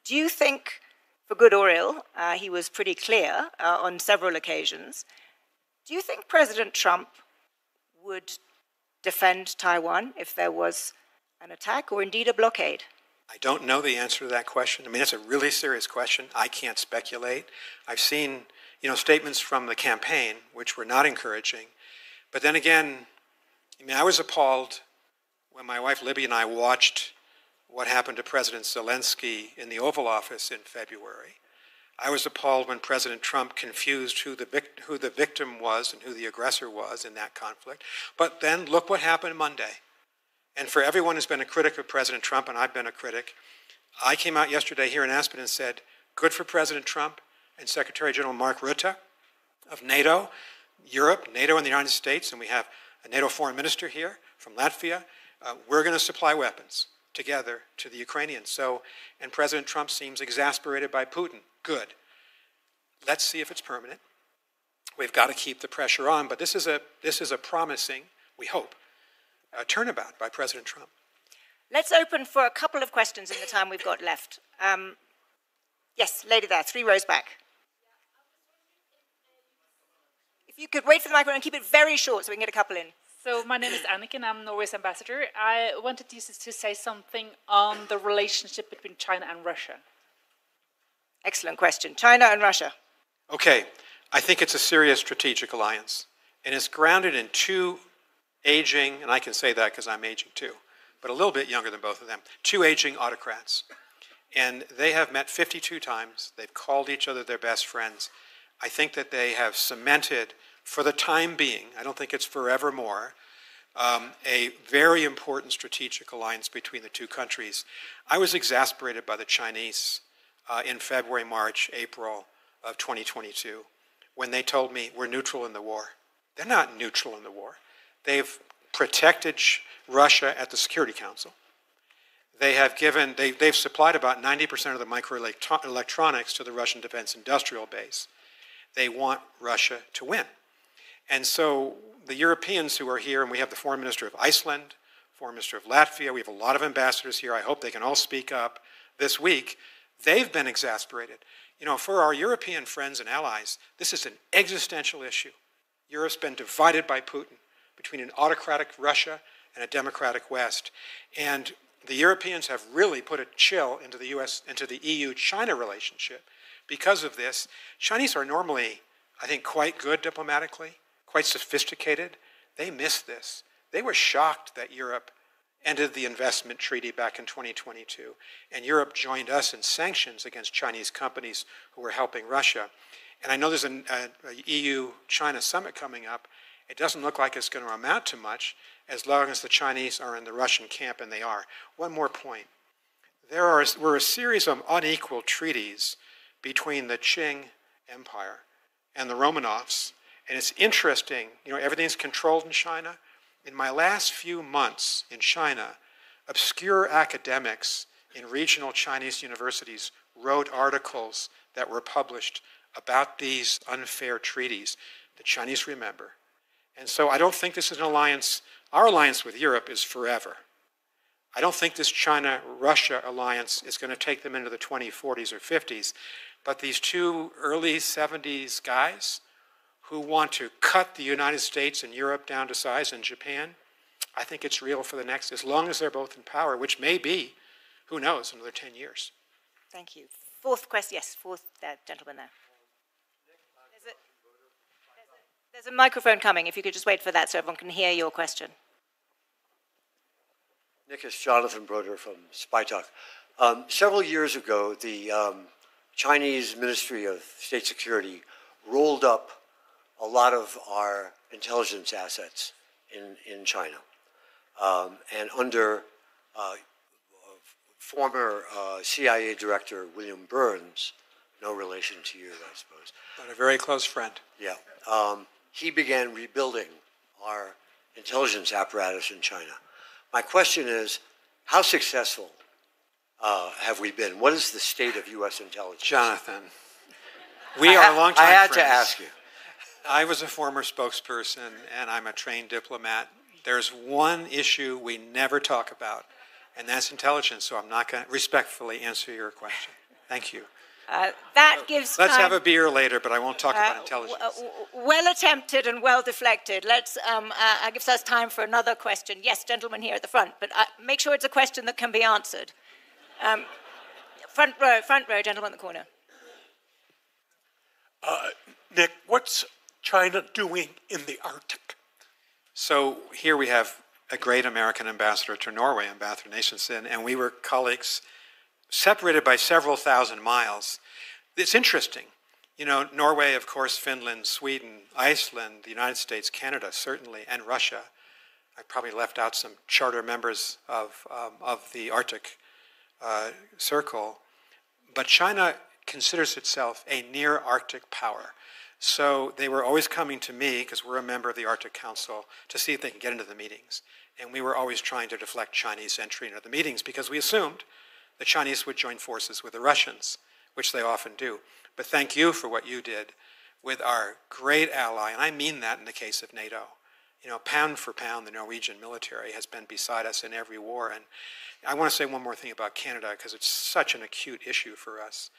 Do you think, for good or ill, he was pretty clear on several occasions, do you think President Trump would defend Taiwan if there was an attack or indeed a blockade? I don't know the answer to that question. I mean, it's a really serious question. I can't speculate. I've seen, statements from the campaign which were not encouraging. But then again, I was appalled when my wife Libby and I watched what happened to President Zelensky in the Oval Office in February. I was appalled when President Trump confused who the victim was and who the aggressor was in that conflict. But then look what happened Monday. And for everyone who's been a critic of President Trump, and I've been a critic, I came out yesterday here in Aspen and said, good for President Trump and Secretary General Mark Rutte of NATO, Europe, NATO and the United States, and we have a NATO foreign minister here from Latvia. We're going to supply weapons together to the Ukrainians. And President Trump seems exasperated by Putin. Good. Let's see if it's permanent. We've got to keep the pressure on, but this is a promising, we hope, turnabout by President Trump. Let's open for a couple of questions in the time we've got left. Yes, lady there, 3 rows back. If you could wait for the microphone and keep it very short so we can get a couple in. So my name is Anniken, I'm Norway's ambassador. I wanted you to say something on the relationship between China and Russia. Excellent question. China and Russia. Okay, I think it's a serious strategic alliance. And it's grounded in two aging, and I can say that because I'm aging too, but a little bit younger than both of them, two aging autocrats. And they have met 52 times. They've called each other their best friends. I think that they have cemented, for the time being, I don't think it's forevermore, a very important strategic alliance between the two countries. I was exasperated by the Chinese in February, March, April of 2022 when they told me we're neutral in the war. They're not neutral in the war. They've protected Russia at the Security Council. They've supplied about 90% of the microelectronics to the Russian Defense Industrial Base. They want Russia to win. And so the Europeans who are here, and we have the Foreign Minister of Iceland, Foreign Minister of Latvia, we have a lot of ambassadors here. I hope they can all speak up this week. They've been exasperated. For our European friends and allies, this is an existential issue. Europe's been divided by Putin between an autocratic Russia and a democratic West. And the Europeans have really put a chill into the EU-China relationship because of this. Chinese are normally, I think, quite good diplomatically, quite sophisticated. They missed this. They were shocked that Europe ended the investment treaty back in 2022, and Europe joined us in sanctions against Chinese companies who were helping Russia. And I know there's an EU-China summit coming up. It doesn't look like it's going to amount to much as long as the Chinese are in the Russian camp, and they are. One more point. There were a series of unequal treaties between the Qing Empire and the Romanovs, and it's interesting, everything's controlled in China. In my last few months in China, obscure academics in regional Chinese universities wrote articles that were published about these unfair treaties. The Chinese remember. And so I don't think this is an alliance. Our alliance with Europe is forever. I don't think this China-Russia alliance is going to take them into the 2040s or 50s. But these two early 70s guys who want to cut the United States and Europe down to size, and Japan, I think it's real for the next, as long as they're both in power, which may be, who knows, another 10 years. Thank you. Fourth question, yes, gentleman there. There's a microphone coming, if you could just wait for that so everyone can hear your question. Nick, it's Jonathan Broder from Spy Talk. Several years ago, the Chinese Ministry of State Security rolled up a lot of our intelligence assets in China. And under former CIA Director William Burns, no relation to you, I suppose. But a very close friend. Yeah. He began rebuilding our intelligence apparatus in China. My question is, how successful have we been? What is the state of U.S. intelligence? Jonathan, we are longtime friends. I had to ask you. I was a former spokesperson, and I'm a trained diplomat. There's one issue we never talk about, and that's intelligence, so I'm not going to respectfully answer your question. Thank you. That gives Let's time. have a beer later, but I won't talk about intelligence. Well attempted and well deflected. Let's gives us time for another question. Yes, gentleman here at the front, but make sure it's a question that can be answered. Front row, gentleman in the corner. Nick, what's China doing in the Arctic? So here we have a great American ambassador to Norway, Ambassador Nationson, and we were colleagues separated by several thousand miles. It's interesting. You know, Norway, of course, Finland, Sweden, Iceland, the United States, Canada, certainly, and Russia. I probably left out some charter members of the Arctic Circle. But China considers itself a near Arctic power. So they were always coming to me, because we're a member of the Arctic Council, to see if they can get into the meetings. And we were always trying to deflect Chinese entry into the meetings because we assumed the Chinese would join forces with the Russians, which they often do. But thank you for what you did with our great ally, and I mean that in the case of NATO. You know, pound for pound, the Norwegian military has been beside us in every war. And I want to say one more thing about Canada, because it's such an acute issue for us.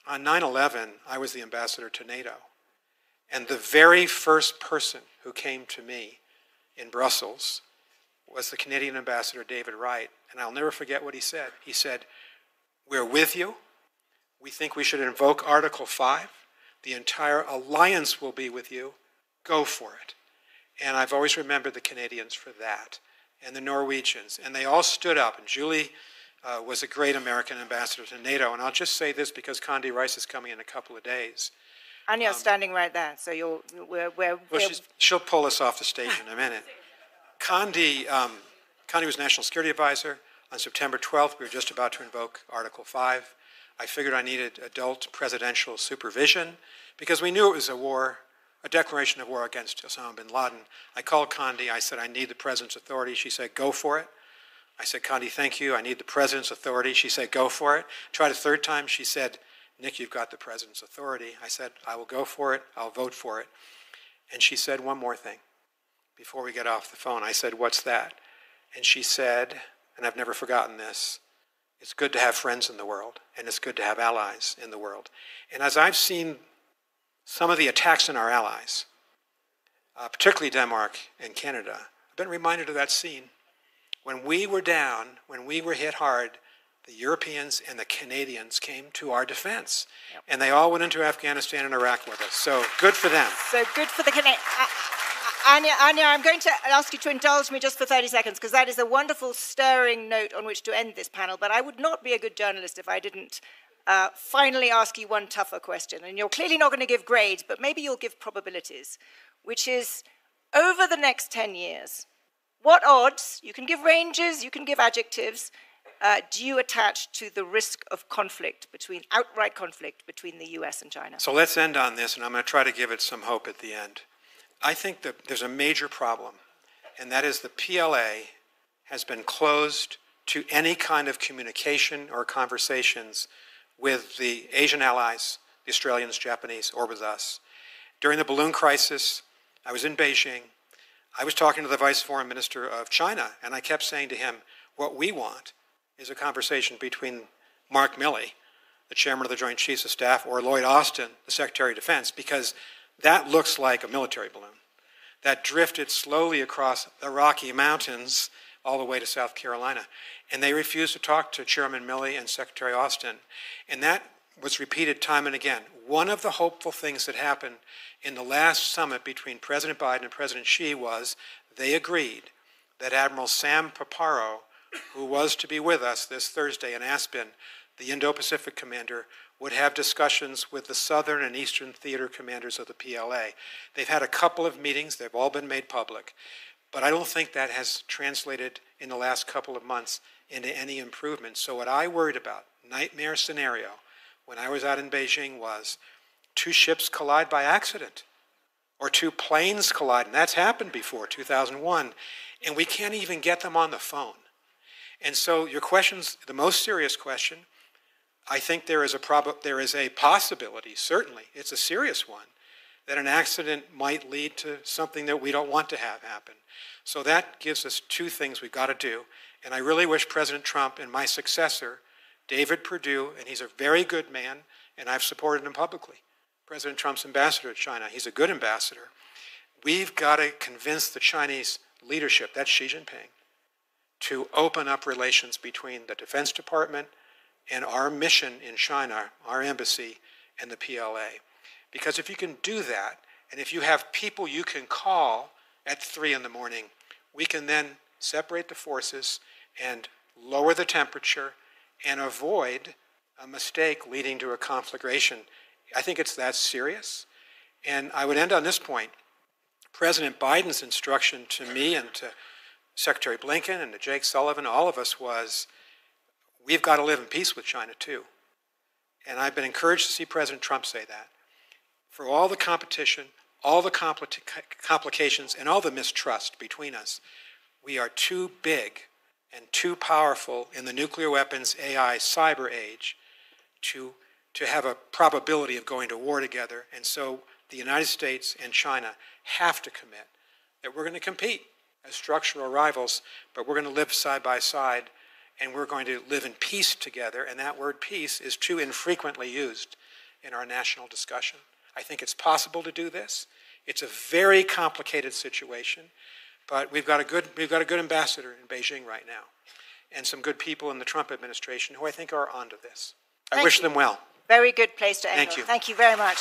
On 9/11, I was the ambassador to NATO. And the very first person who came to me in Brussels was the Canadian ambassador, David Wright. And I'll never forget what he said. He said, "We're with you. We think we should invoke Article 5. The entire alliance will be with you. Go for it." And I've always remembered the Canadians for that, and the Norwegians. And they all stood up. And Julie was a great American ambassador to NATO. And I'll just say this because Condi Rice is coming in a couple of days. Anya's standing right there, so She'll pull us off the stage in a minute. Condi was National Security Advisor. On September 12th, we were just about to invoke Article 5. I figured I needed adult presidential supervision because we knew it was a war, a declaration of war against Osama bin Laden. I called Condi. I said, "I need the president's authority." She said, "Go for it." I said, "Condi, thank you. I need the president's authority." She said, "Go for it." Tried a third time. She said, "Nick, you've got the president's authority." I said, "I will go for it. I'll vote for it." And she said one more thing before we get off the phone. I said, "What's that?" And she said, and I've never forgotten this, "It's good to have friends in the world, and it's good to have allies in the world." And as I've seen some of the attacks on our allies, particularly Denmark and Canada, I've been reminded of that scene. When we were down, when we were hit hard, the Europeans and the Canadians came to our defense. Yep. And they all went into Afghanistan and Iraq with us. So good for them. So good for the Canadians. Anya, I'm going to ask you to indulge me just for 30 seconds, because that is a wonderful, stirring note on which to end this panel. But I would not be a good journalist if I didn't finally ask you one tougher question. And you're clearly not going to give grades, but maybe you'll give probabilities, which is, over the next 10 years, what odds, you can give ranges, you can give adjectives, do you attach to the risk of outright conflict between the US and China? So let's end on this, and I'm going to try to give it some hope at the end. I think that there's a major problem, and that is the PLA has been closed to any kind of communication or conversations with the Asian allies, the Australians, Japanese, or with us. During the balloon crisis, I was in Beijing. I was talking to the Vice Foreign Minister of China, and I kept saying to him, what we want is a conversation between Mark Milley, the chairman of the Joint Chiefs of Staff, or Lloyd Austin, the Secretary of Defense, because that looks like a military balloon that drifted slowly across the Rocky Mountains all the way to South Carolina. And they refused to talk to Chairman Milley and Secretary Austin. And that was repeated time and again. One of the hopeful things that happened in the last summit between President Biden and President Xi was they agreed that Admiral Sam Paparo, who was to be with us this Thursday in Aspen, the Indo-Pacific commander, would have discussions with the Southern and Eastern Theater commanders of the PLA. They've had a couple of meetings. They've all been made public. But I don't think that has translated in the last couple of months into any improvement. So what I worried about, nightmare scenario, when I was out in Beijing was 2 ships collide by accident or 2 planes collide, and that's happened before, 2001, and we can't even get them on the phone. And so your question's the most serious question. I think there is a possibility, certainly, it's a serious one, that an accident might lead to something that we don't want to have happen. So that gives us 2 things we've got to do. And I really wish President Trump and my successor, David Perdue, and he's a very good man, and I've supported him publicly, President Trump's ambassador to China. He's a good ambassador. We've got to convince the Chinese leadership, that's Xi Jinping, to open up relations between the Defense Department and our mission in China, our embassy, and the PLA. Because if you can do that, and if you have people you can call at 3 in the morning, we can then separate the forces and lower the temperature and avoid a mistake leading to a conflagration. I think it's that serious. And I would end on this point. President Biden's instruction to me and to Secretary Blinken and to Jake Sullivan, all of us, was we've got to live in peace with China too. And I've been encouraged to see President Trump say that. For all the competition, all the complications, and all the mistrust between us, we are too big and too powerful in the nuclear weapons, AI, cyber age to have a probability of going to war together. And so the United States and China have to commit that we're going to compete as structural rivals, but we're going to live side by side, and we're going to live in peace together. And that word peace is too infrequently used in our national discussion. I think it's possible to do this. It's a very complicated situation, but we've got a good ambassador in Beijing right now, and some good people in the Trump administration who I think are onto this. I wish them well. Very good place to end. Thank you. Thank you very much.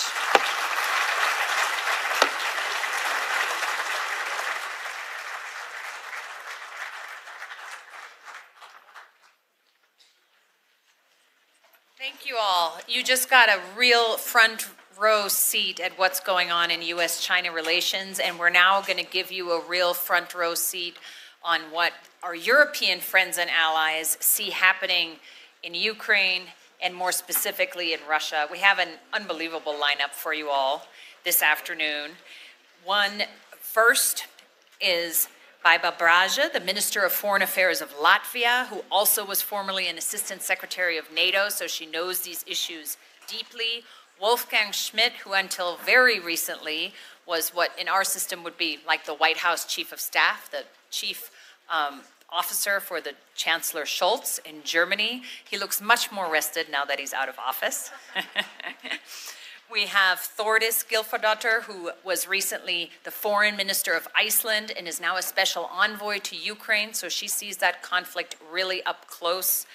Thank you all. You just got a real front row seat at what's going on in U.S.-China relations, and we're now going to give you a real front row seat on what our European friends and allies see happening in Ukraine and more specifically in Russia. We have an unbelievable lineup for you all this afternoon. One first is Baiba Braja, the Minister of Foreign Affairs of Latvia, who also was formerly an Assistant Secretary of NATO, so she knows these issues deeply. Wolfgang Schmidt, who until very recently was what in our system would be like the White House Chief of Staff, the chief officer for the Chancellor Scholz in Germany. He looks much more rested now that he's out of office. We have Thordis Gylfadóttir, who was recently the foreign minister of Iceland and is now a special envoy to Ukraine, so she sees that conflict really up close.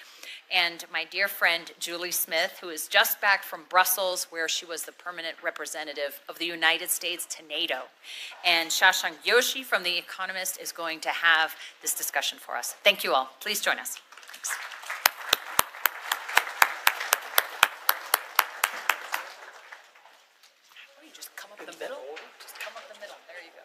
And my dear friend Julie Smith, who is just back from Brussels, where she was the permanent representative of the United States to NATO. And Shashank Joshi from The Economist is going to have this discussion for us. Thank you all. Please join us. Thanks. You just come up the middle? Just come up the middle. There you go.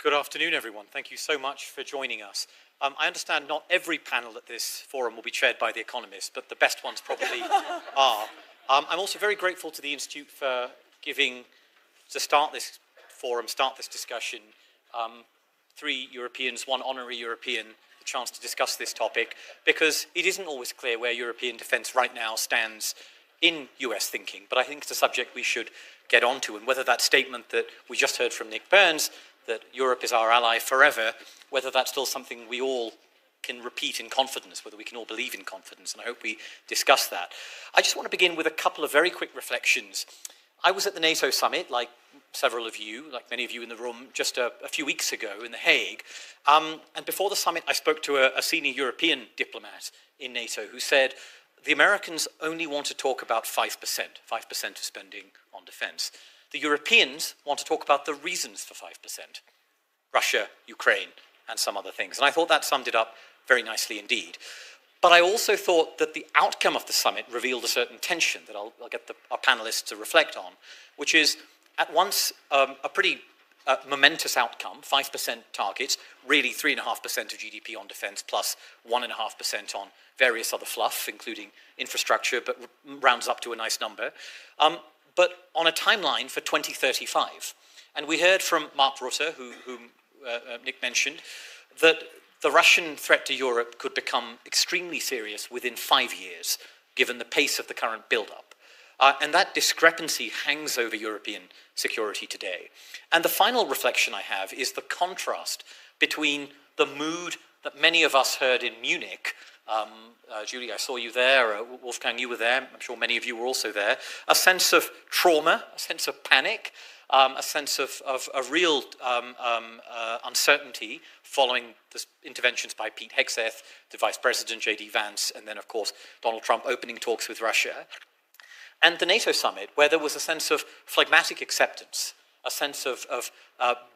Good afternoon, everyone. Thank you so much for joining us. I understand not every panel at this forum will be chaired by The Economist, but the best ones probably are. I'm also very grateful to the Institute for giving, to start this forum, start this discussion, 3 Europeans, 1 honorary European, the chance to discuss this topic, because it isn't always clear where European defence right now stands in US thinking, but I think it's a subject we should get onto, and whether that statement that we just heard from Nick Burns, that Europe is our ally forever, whether that's still something we all can repeat in confidence, whether we can all believe in confidence, and I hope we discuss that. I just want to begin with a couple of very quick reflections. I was at the NATO summit, like several of you, like many of you in the room, just a few weeks ago in The Hague, and before the summit I spoke to a senior European diplomat in NATO who said the Americans only want to talk about 5% of spending on defence. The Europeans want to talk about the reasons for 5%. Russia, Ukraine, and some other things. And I thought that summed it up very nicely indeed. But I also thought that the outcome of the summit revealed a certain tension that I'll get our panelists to reflect on, which is at once a pretty momentous outcome, 5% targets, really 3.5% of GDP on defense plus 1.5% on various other fluff, including infrastructure, but rounds up to a nice number. But on a timeline for 2035. And we heard from Mark Rutte, whom Nick mentioned, that the Russian threat to Europe could become extremely serious within 5 years, given the pace of the current build-up. And that discrepancy hangs over European security today. And the final reflection I have is the contrast between the mood that many of us heard in Munich. Julie, I saw you there. Wolfgang, you were there. I'm sure many of you were also there. A sense of trauma, a sense of panic, a sense of real uncertainty following the interventions by Pete Hegseth, the Vice President, J.D. Vance, and then, of course, Donald Trump opening talks with Russia. And the NATO summit, where there was a sense of phlegmatic acceptance, a sense of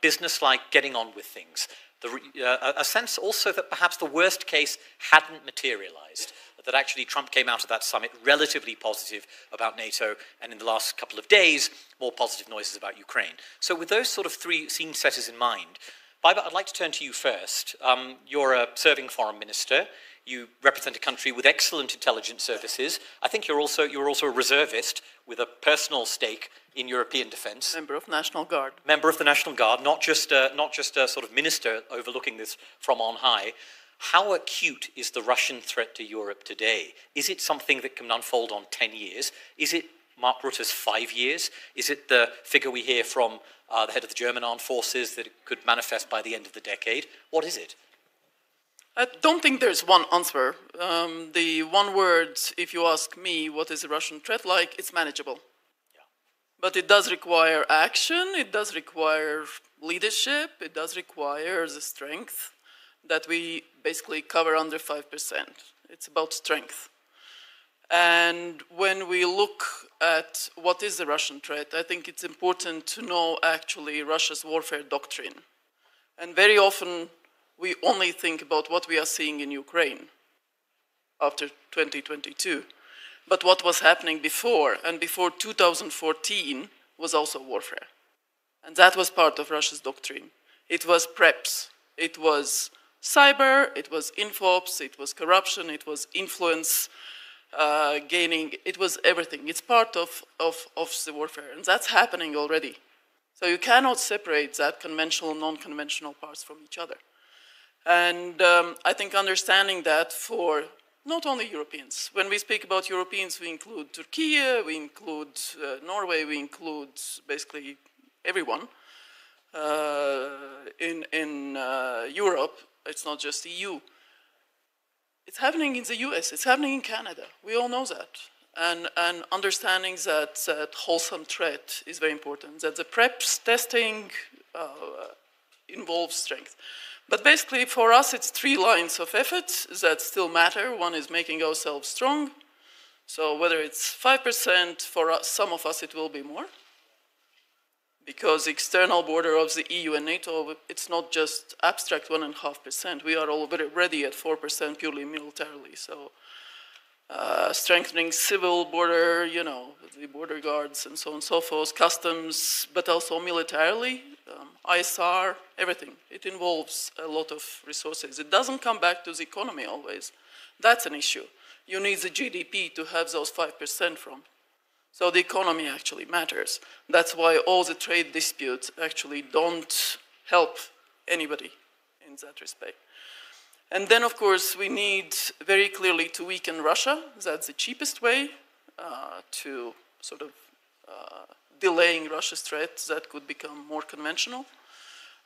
business-like getting on with things, a sense also that perhaps the worst case hadn't materialized, that actually Trump came out of that summit relatively positive about NATO, and in the last couple of days, more positive noises about Ukraine. So with those sort of three scene setters in mind, Baiba, I'd like to turn to you first. You're a serving foreign minister. You represent a country with excellent intelligence services. I think you're also a reservist with a personal stake in European defence. Member of National Guard. Member of the National Guard, not just a sort of minister overlooking this from on high. How acute is the Russian threat to Europe today? Is it something that can unfold on 10 years? Is it Mark Rutte's 5 years? Is it the figure we hear from the head of the German armed forces that it could manifest by the end of the decade? What is it? I don't think there's one answer. The one word, if you ask me, what is a Russian threat like, it's manageable. Yeah. But it does require action, it does require leadership, it does require the strength that we basically cover under 5%. It's about strength. And when we look at what is the Russian threat, I think it's important to know actually Russia's warfare doctrine. And very often, we only think about what we are seeing in Ukraine after 2022. But what was happening before, and before 2014, was also warfare. And that was part of Russia's doctrine. It was preps. It was cyber, it was infops, it was corruption, it was influence gaining, it was everything. It's part of the warfare, and that's happening already. So you cannot separate that conventional and non-conventional parts from each other. And I think understanding that for not only Europeans. When we speak about Europeans, we include Turkey, we include Norway, we include basically everyone. In Europe, it's not just EU. It's happening in the US, it's happening in Canada. We all know that. And understanding that wholesome threat is very important, that the preps testing involves strength. But basically, for us, it's 3 lines of effort that still matter. One is making ourselves strong. So whether it's 5%, for us, some of us, it will be more. Because the external border of the EU and NATO, it's not just abstract 1.5%. We are already at 4% purely militarily. So strengthening civil border, you know, the border guards and so on and so forth, customs, but also militarily, ISR, everything. It involves a lot of resources. It doesn't come back to the economy always. That's an issue. You need the GDP to have those 5% from. So the economy actually matters. That's why all the trade disputes actually don't help anybody in that respect. And then, of course, we need very clearly to weaken Russia. That's the cheapest way to sort of delaying Russia's threat that could become more conventional.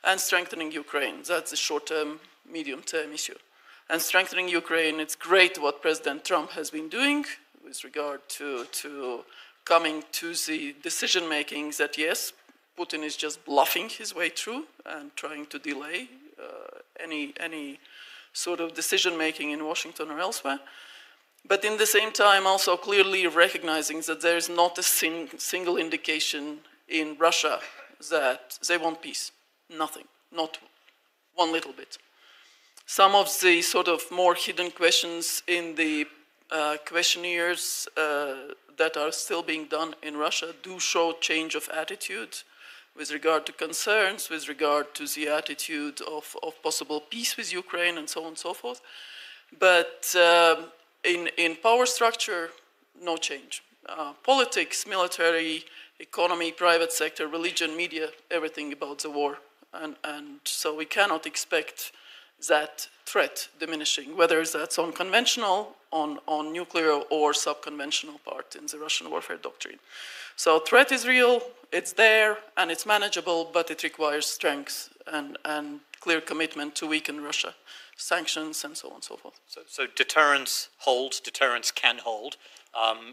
And strengthening Ukraine. That's the short-term, medium-term issue. And strengthening Ukraine, it's great what President Trump has been doing with regard to coming to the decision-making that, yes, Putin is just bluffing his way through and trying to delay any sort of decision-making in Washington or elsewhere. But in the same time, also clearly recognizing that there is not a single indication in Russia that they want peace. Nothing, not one little bit. Some of the sort of more hidden questions in the questionnaires that are still being done in Russia do show change of attitude with regard to concerns, with regard to the attitude of possible peace with Ukraine and so on and so forth. But in power structure, no change. Politics, military, economy, private sector, religion, media, everything about the war. And so we cannot expect that threat diminishing, whether that's on conventional, on nuclear, or sub-conventional part in the Russian warfare doctrine. So threat is real, it's there, and it's manageable, but it requires strength and clear commitment to weaken Russia, sanctions, and so on and so forth. So deterrence holds, deterrence can hold,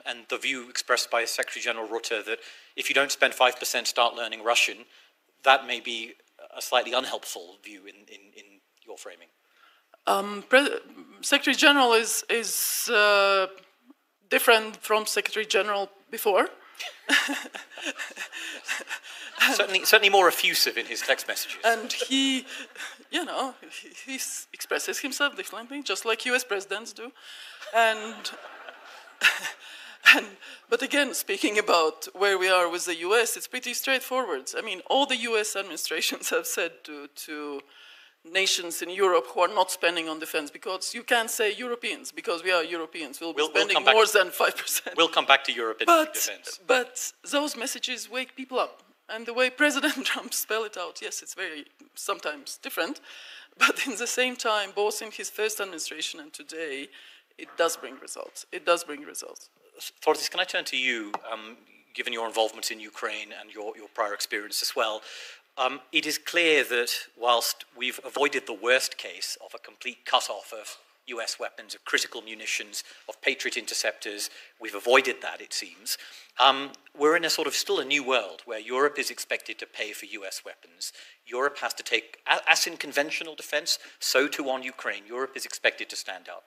and the view expressed by Secretary General Rutte that if you don't spend 5%, start learning Russian, that may be a slightly unhelpful view in your framing. Secretary General is different from Secretary General before. certainly more effusive in his text messages. And he, you know, he expresses himself differently, just like US presidents do. But again, speaking about where we are with the US, it's pretty straightforward. I mean, all the US administrations have said to nations in Europe who are not spending on defense, because you can't say Europeans, because we are Europeans, we'll be spending more than 5%. We'll come back to Europe in defense. But those messages wake people up. And the way President Trump spelled it out, yes, it's very sometimes different, but in the same time, both in his first administration and today, it does bring results. It does bring results. Thoris, can I turn to you, given your involvement in Ukraine and your prior experience as well? It is clear that whilst we've avoided the worst case of a complete cut-off of US weapons, of critical munitions, of Patriot interceptors, we've avoided that, it seems. We're in a sort of still a new world where Europe is expected to pay for US weapons. Europe has to take, as in conventional defense, so too on Ukraine, Europe is expected to stand up.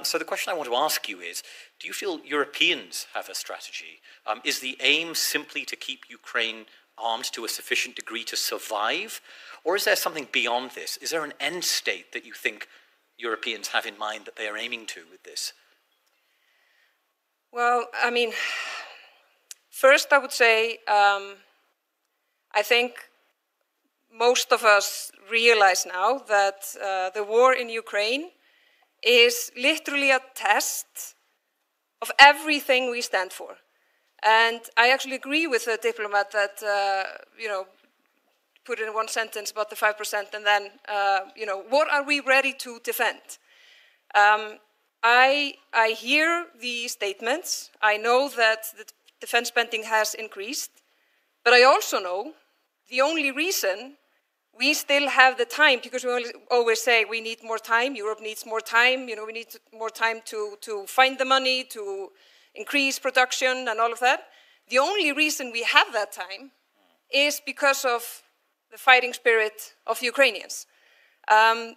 So the question I want to ask you is, do you feel Europeans have a strategy? Is the aim simply to keep Ukraine armed to a sufficient degree to survive? Or is there something beyond this? Is there an end state that you think Europeans have in mind that they are aiming to with this? Well, I mean, first I would say, I think most of us realize now that the war in Ukraine is literally a test of everything we stand for. And I actually agree with the diplomat that, you know, put in one sentence about the 5% and then, you know, what are we ready to defend? I hear the statements. I know that the defense spending has increased, but I also know the only reason we still have the time, because we always say we need more time, Europe needs more time, you know, we need more time to find the money, to increase production and all of that. The only reason we have that time is because of the fighting spirit of Ukrainians.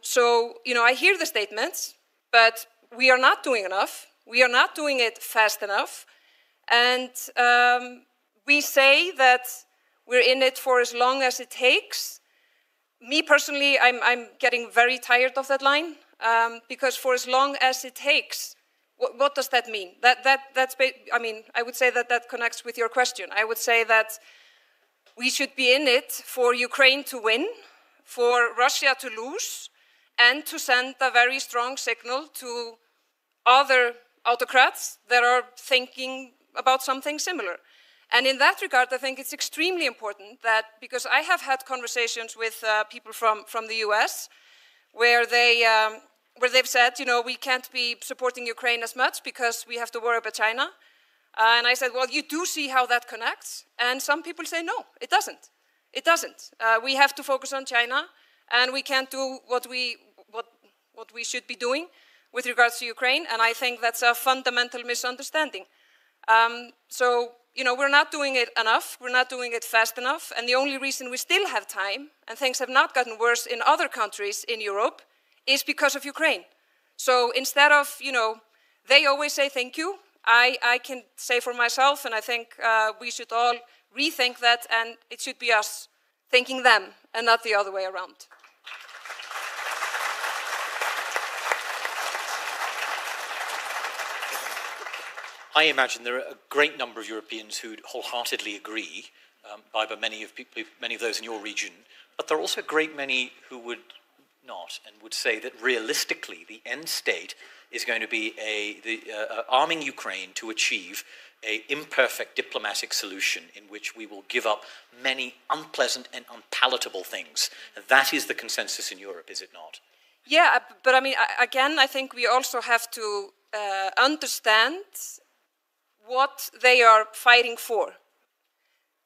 So, you know, I hear the statements, but we are not doing enough. We are not doing it fast enough. And we say that we're in it for as long as it takes. Me personally, I'm getting very tired of that line, because for as long as it takes, what does that mean? I mean, I would say that connects with your question. I would say that we should be in it for Ukraine to win, for Russia to lose, and to send a very strong signal to other autocrats that are thinking about something similar. And in that regard, I think it's extremely important that, because I have had conversations with people from the US, where they've said, you know, we can't be supporting Ukraine as much because we have to worry about China. And I said, well, you do see how that connects. And some people say, no, it doesn't. It doesn't. We have to focus on China, and we can't do what we should be doing with regards to Ukraine. And I think that's a fundamental misunderstanding. So, you know, we're not doing it enough. We're not doing it fast enough. And the only reason we still have time, and things have not gotten worse in other countries in Europe, is because of Ukraine. So instead of, you know, they always say thank you. I can say for myself, and I think we should all rethink that, and it should be us thinking them and not the other way around. I imagine there are a great number of Europeans who'd wholeheartedly agree, by many of those in your region, but there are also a great many who would not, and would say that realistically the end state is going to be arming Ukraine to achieve an imperfect diplomatic solution in which we will give up many unpleasant and unpalatable things. That is the consensus in Europe, is it not? Yeah, but I mean, again, I think we also have to understand what they are fighting for.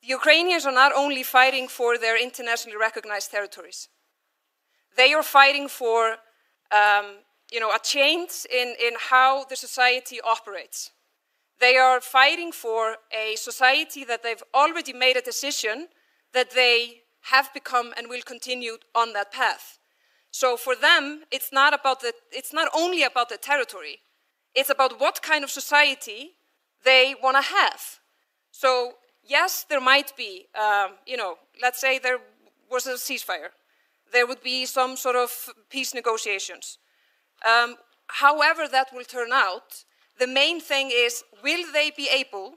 The Ukrainians are not only fighting for their internationally recognized territories. They are fighting for a change in how the society operates. They are fighting for a society that they've already made a decision that they have become and will continue on that path. So for them, it's not only about the territory. It's about what kind of society they want to have. So yes, there might be, let's say there was a ceasefire. There would be some sort of peace negotiations. However that will turn out, the main thing is, will they be able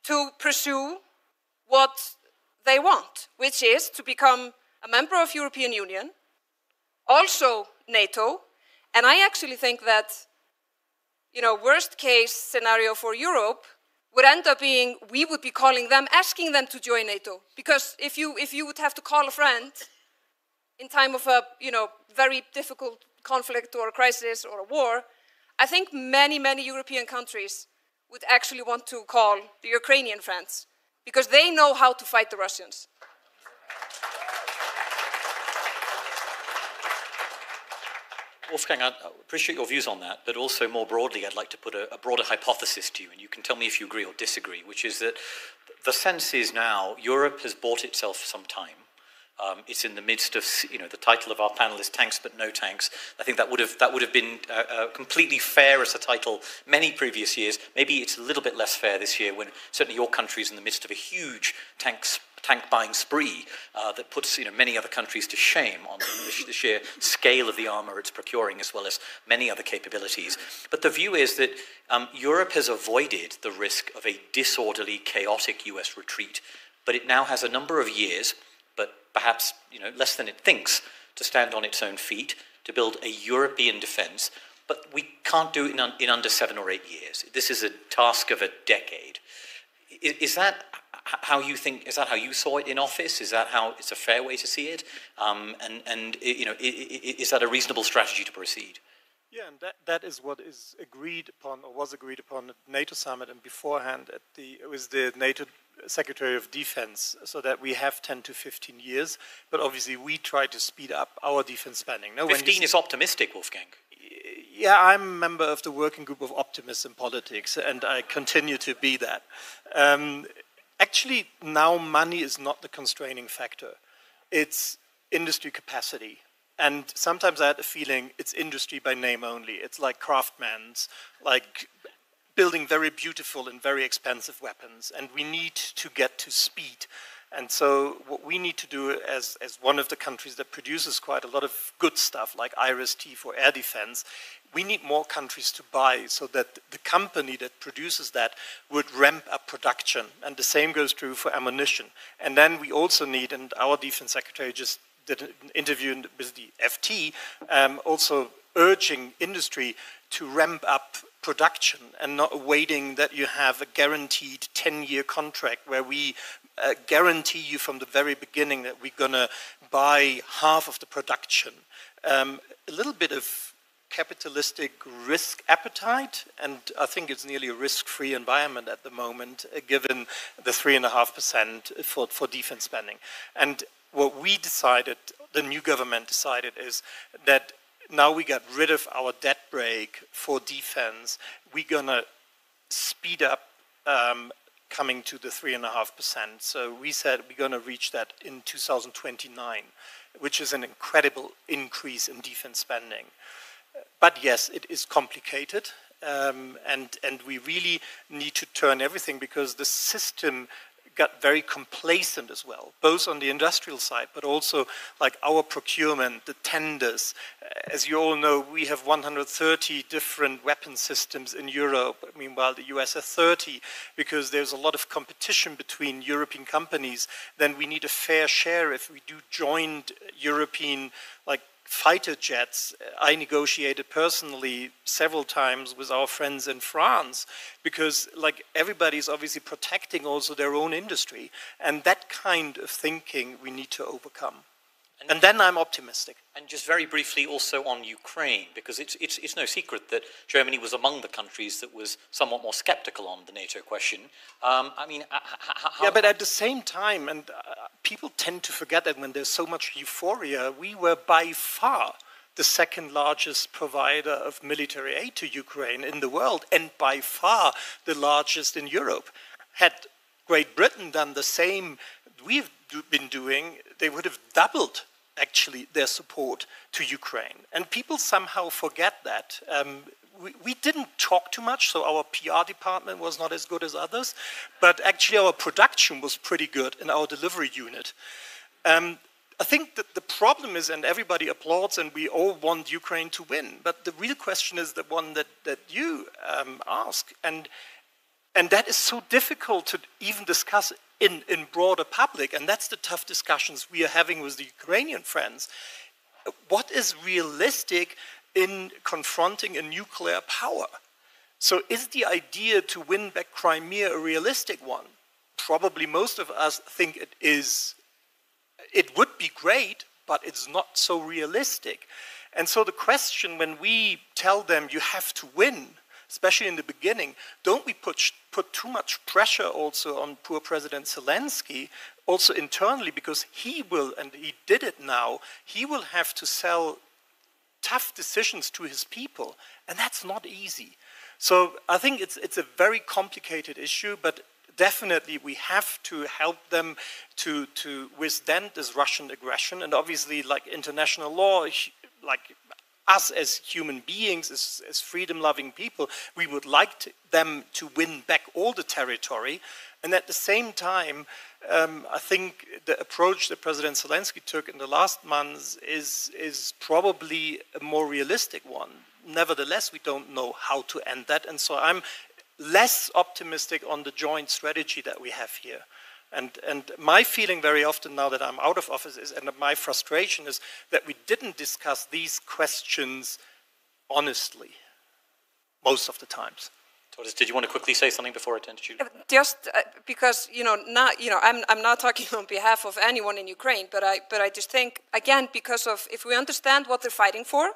to pursue what they want, which is to become a member of European Union, also NATO, and I actually think that, worst case scenario for Europe would end up being, we would be calling them, asking them to join NATO, because if you would have to call a friend in time of a, very difficult conflict or a crisis or a war, I think many, many European countries would actually want to call the Ukrainian friends because they know how to fight the Russians. Wolfgang, I appreciate your views on that, but also more broadly, I'd like to put a broader hypothesis to you, and you can tell me if you agree or disagree, which is that the sense is now Europe has bought itself some time. It's in the midst of, the title of our panel is Tanks But No Tanks. I think that would have been completely fair as a title many previous years. Maybe it's a little bit less fair this year when certainly your country is in the midst of a huge tank buying spree that puts many other countries to shame on the sheer scale of the armour it's procuring, as well as many other capabilities. But the view is that Europe has avoided the risk of a disorderly, chaotic US retreat, but it now has a number of years, but perhaps less than it thinks, to stand on its own feet, to build a European defence, but we can't do it in under 7 or 8 years. This is a task of a decade. Is that how you think? Is that how you saw it in office? Is that how it's a fair way to see it? Is that a reasonable strategy to proceed? Yeah, and that is what is agreed upon, or was agreed upon at the NATO summit and beforehand with the NATO Secretary of Defense, so that we have 10 to 15 years. But obviously, we try to speed up our defense spending. 15 is optimistic, Wolfgang. Yeah, I'm a member of the working group of optimists in politics, and I continue to be that. Actually, now money is not the constraining factor. It's industry capacity. And sometimes I had the feeling it's industry by name only. It's like craftsmen's, like building very beautiful and very expensive weapons. And we need to get to speed. And so what we need to do as one of the countries that produces quite a lot of good stuff, like IRIS-T for air defense, we need more countries to buy so that the company that produces that would ramp up production. And the same goes true for ammunition. And then we also need, and our defense secretary just did an interview with the FT, also urging industry to ramp up production and not waiting that you have a guaranteed 10-year contract where we guarantee you from the very beginning that we're going to buy half of the production. A little bit of capitalistic risk appetite, and I think it's nearly a risk-free environment at the moment, given the 3.5% for defense spending. And what we decided, the new government decided, is that now we got rid of our debt brake for defense. We're going to speed up coming to the 3.5%. So we said we're going to reach that in 2029, which is an incredible increase in defense spending. But yes, it is complicated, and we really need to turn everything, because the system got very complacent as well, both on the industrial side, but also like our procurement, the tenders. As you all know, we have 130 different weapon systems in Europe. Meanwhile, the US has 30, because there's a lot of competition between European companies. Then we need a fair share if we do joint European like fighter jets. I negotiated personally several times with our friends in France, because like everybody's obviously protecting also their own industry, and that kind of thinking we need to overcome. And then I'm optimistic. And just very briefly also on Ukraine, because it's no secret that Germany was among the countries that was somewhat more skeptical on the NATO question. I mean, yeah, but at the same time, and people tend to forget that when there's so much euphoria, we were by far the second largest provider of military aid to Ukraine in the world, and by far the largest in Europe. Had Great Britain done the same we've been doing, they would have doubled actually their support to Ukraine. And people somehow forget that. We didn't talk too much, so our PR department was not as good as others, but actually our production was pretty good in our delivery unit. I think that the problem is, and everybody applauds, and we all want Ukraine to win, but the real question is the one that you ask, and that is so difficult to even discuss in broader public, and that's the tough discussions we are having with the Ukrainian friends. What is realistic in confronting a nuclear power? So is the idea to win back Crimea a realistic one? Probably most of us think it is. It would be great, but it's not so realistic. And so the question, when we tell them you have to win, especially in the beginning, don't we put too much pressure also on poor President Zelensky, also internally, because he will, and he did it now, he will have to sell tough decisions to his people, and that's not easy. So I think it's a very complicated issue, but definitely we have to help them to withstand this Russian aggression, and obviously like international law, like us as human beings, as freedom-loving people, we would like them to win back all the territory. And at the same time, I think the approach that President Zelensky took in the last months is probably a more realistic one. Nevertheless, we don't know how to end that. And so I'm less optimistic on the joint strategy that we have here. And my feeling very often now that I'm out of office is, and my frustration is, that we didn't discuss these questions honestly most of the times. Torres, did you want to quickly say something before I turn to Julie? Just because I'm not talking on behalf of anyone in Ukraine, but I just think, again, because of, if we understand what they're fighting for,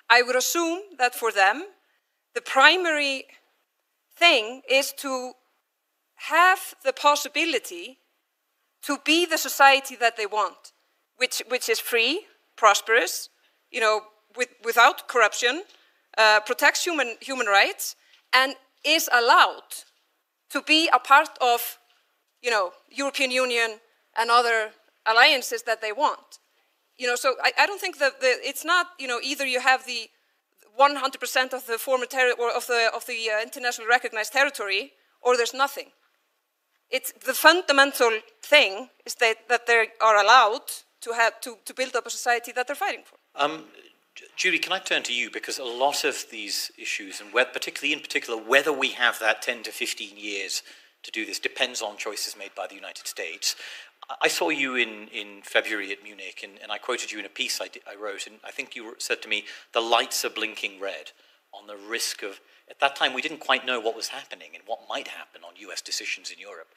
I would assume that for them the primary thing is to have the possibility to be the society that they want, which is free, prosperous, without corruption, protects human rights, and is allowed to be a part of, European Union and other alliances that they want. So I don't think that it's not, either you have the 100% of the former of the internationally recognized territory, or there's nothing. It's the fundamental thing is that they are allowed to have to build up a society that they're fighting for. Julie, can I turn to you, because a lot of these issues, and particularly whether we have that 10 to 15 years to do this, depends on choices made by the United States. I saw you in February at Munich, and I quoted you in a piece I wrote, and I think you said to me, the lights are blinking red on the risk of. At that time, we didn't quite know what was happening and what might happen on US decisions in Europe.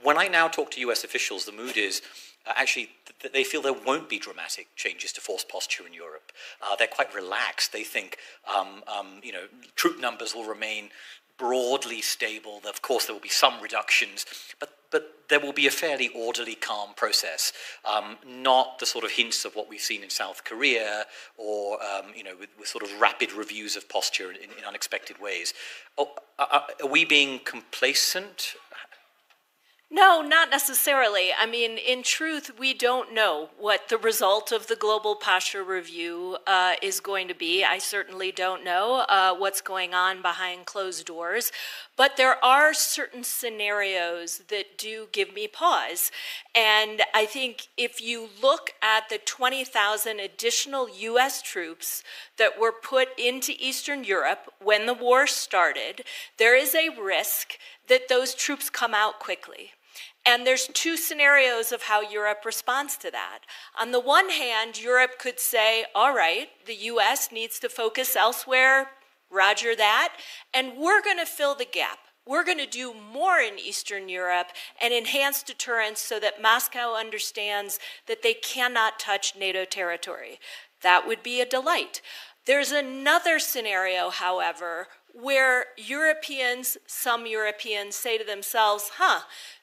When I now talk to US officials, the mood is actually they feel there won't be dramatic changes to force posture in Europe. They're quite relaxed. They think troop numbers will remain broadly stable. Of course, there will be some reductions, but there will be a fairly orderly, calm process, not the sort of hints of what we've seen in South Korea, or with sort of rapid reviews of posture in unexpected ways. Are we being complacent? No, not necessarily. I mean, in truth, we don't know what the result of the Global Posture Review is going to be. I certainly don't know what's going on behind closed doors. But there are certain scenarios that do give me pause. And I think if you look at the 20,000 additional U.S. troops that were put into Eastern Europe when the war started, there is a risk that those troops come out quickly. And there's two scenarios of how Europe responds to that. On the one hand, Europe could say, all right, the US needs to focus elsewhere, roger that, and we're going to fill the gap. We're going to do more in Eastern Europe and enhance deterrence so that Moscow understands that they cannot touch NATO territory. That would be a delight. There's another scenario, however, where Europeans, some Europeans say to themselves,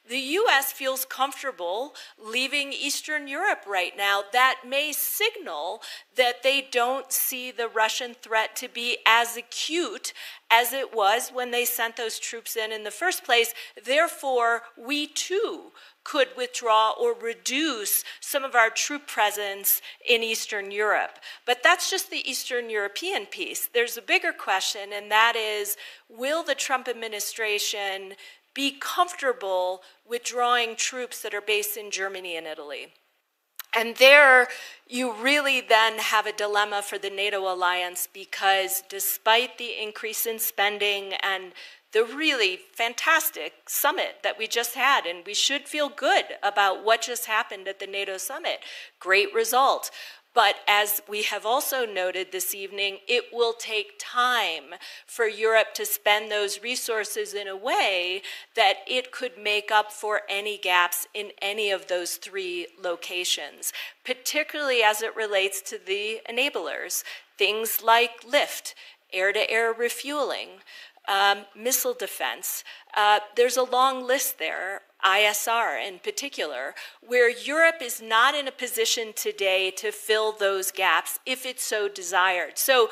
the U.S. feels comfortable leaving Eastern Europe right now. That may signal that they don't see the Russian threat to be as acute as it was when they sent those troops in the first place. Therefore, we too could withdraw or reduce some of our troop presence in Eastern Europe. But that's just the Eastern European piece. There's a bigger question, and that is, will the Trump administration be comfortable withdrawing troops that are based in Germany and Italy? And there, you really then have a dilemma for the NATO alliance, because despite the increase in spending and the really fantastic summit that we just had, and we should feel good about what just happened at the NATO summit, great result. But as we have also noted this evening, it will take time for Europe to spend those resources in a way that it could make up for any gaps in any of those three locations, particularly as it relates to the enablers, things like lift, air-to-air refueling, missile defense. There's a long list there, ISR in particular, where Europe is not in a position today to fill those gaps if it so desired. So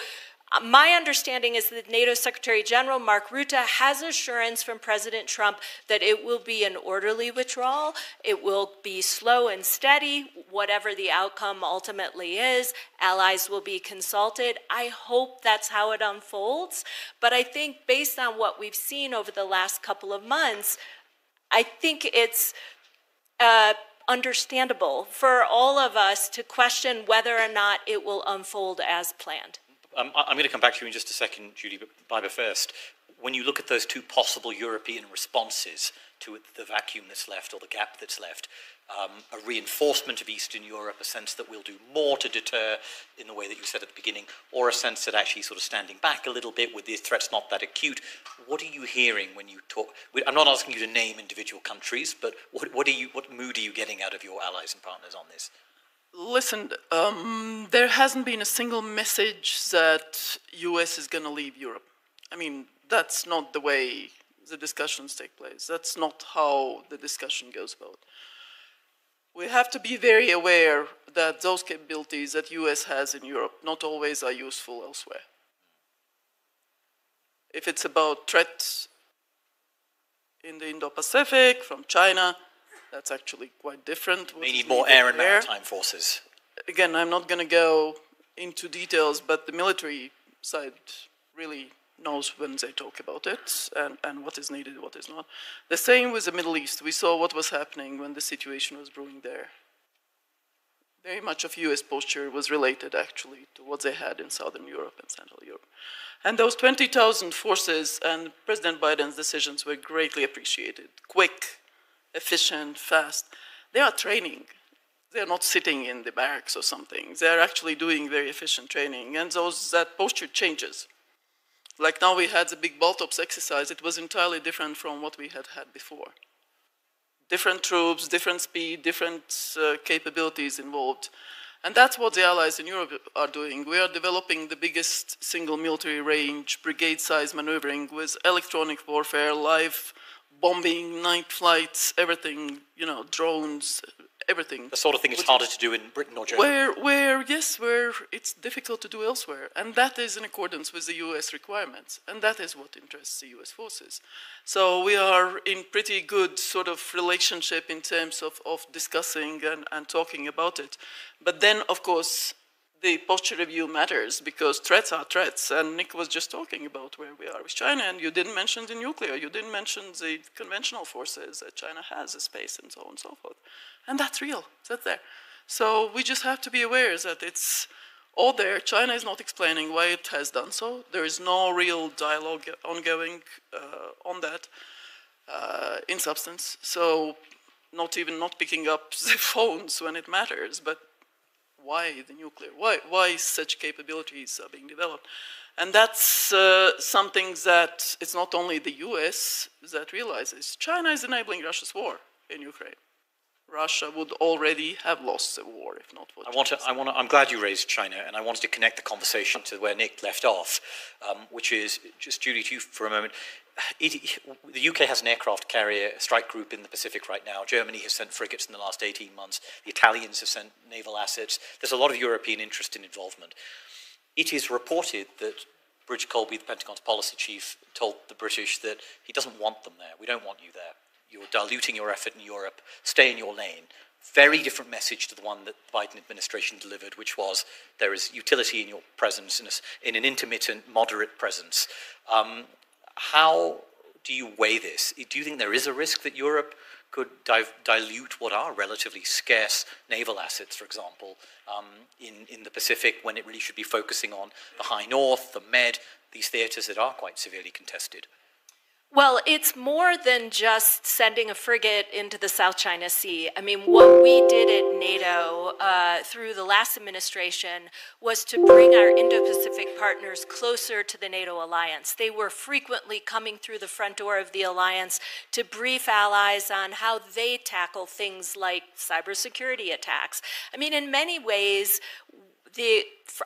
my understanding is that NATO Secretary General Mark Rutte has assurance from President Trump that it will be an orderly withdrawal. It will be slow and steady, whatever the outcome ultimately is. Allies will be consulted. I hope that's how it unfolds. But I think based on what we've seen over the last couple of months, I think it's understandable for all of us to question whether or not it will unfold as planned. I'm going to come back to you in just a second, Julie, but Biber first. When you look at those two possible European responses to the vacuum that's left, or the gap that's left, a reinforcement of Eastern Europe, a sense that we'll do more to deter in the way that you said at the beginning, or a sense that actually sort of standing back a little bit with these threats not that acute. What are you hearing when you talk? I'm not asking you to name individual countries, but what mood are you getting out of your allies and partners on this? Listen, there hasn't been a single message that US is going to leave Europe. I mean, that's not the way the discussions take place. That's not how the discussion goes about. We have to be very aware that those capabilities that US has in Europe not always are useful elsewhere. If it's about threats in the Indo-Pacific from China, that's actually quite different. We need more air and maritime forces. Again, I'm not going to go into details, but the military side really knows when they talk about it and what is needed, what is not. The same with the Middle East. We saw what was happening when the situation was brewing there. Very much of US posture was related, actually, to what they had in Southern Europe and Central Europe. And those 20,000 forces and President Biden's decisions were greatly appreciated. Quick, efficient, fast. They are training. They're not sitting in the barracks or something. They're actually doing very efficient training. And that posture changes. Like now we had the big Baltops exercise. It was entirely different from what we had had before. Different troops, different speed, different capabilities involved. And that's what the allies in Europe are doing. We are developing the biggest single military range, brigade-size maneuvering with electronic warfare, live bombing, night flights, everything, drones, everything. The sort of thing it's harder to do in Britain or Germany. Where it's difficult to do elsewhere. And that is in accordance with the US requirements. And that is what interests the US forces. So we are in pretty good sort of relationship in terms of discussing and talking about it. But then, of course, the posture review matters because threats are threats. And Nick was just talking about where we are with China, and you didn't mention the nuclear, you didn't mention the conventional forces that China has, the space, and so on and so forth. And that's real, that's there. So we just have to be aware that it's all there. China is not explaining why it has done so. There is no real dialogue ongoing on that in substance. So not picking up the phones when it matters, but why the nuclear? Why such capabilities are being developed? And that's something that it's not only the US that realizes. China is enabling Russia's war in Ukraine. Russia would already have lost the war if not for China. I'm glad you raised China, and I wanted to connect the conversation to where Nick left off, which is, just Judy, to you for a moment. The UK has an aircraft carrier strike group in the Pacific right now. Germany has sent frigates in the last 18 months. The Italians have sent naval assets. There's a lot of European interest in involvement. It is reported that Bridge Colby, the Pentagon's policy chief, told the British that he doesn't want them there. We don't want you there. You're diluting your effort in Europe. Stay in your lane. Very different message to the one that the Biden administration delivered, which was there is utility in your presence, in an intermittent, moderate presence. How do you weigh this? Do you think there is a risk that Europe could dilute what are relatively scarce naval assets, for example, in the Pacific, when it really should be focusing on the High North, the Med, these theaters that are quite severely contested? Well, it's more than just sending a frigate into the South China Sea. I mean, what we did at NATO through the last administration was to bring our Indo-Pacific partners closer to the NATO alliance. They were frequently coming through the front door of the alliance to brief allies on how they tackle things like cybersecurity attacks. I mean, in many ways,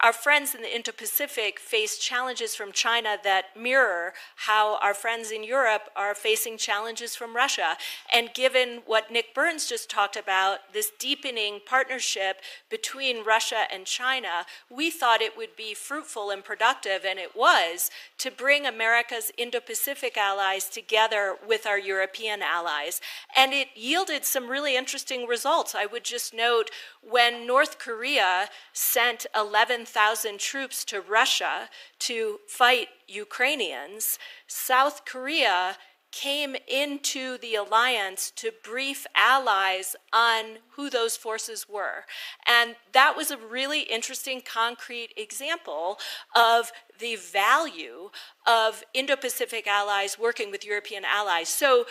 our friends in the Indo-Pacific face challenges from China that mirror how our friends in Europe are facing challenges from Russia. And given what Nick Burns just talked about, this deepening partnership between Russia and China, we thought it would be fruitful and productive, and it was, to bring America's Indo-Pacific allies together with our European allies. And it yielded some really interesting results. I would just note when North Korea sent 11,000 troops to Russia to fight Ukrainians, South Korea came into the alliance to brief allies on who those forces were. And that was a really interesting, concrete example of the value of Indo-Pacific allies working with European allies. So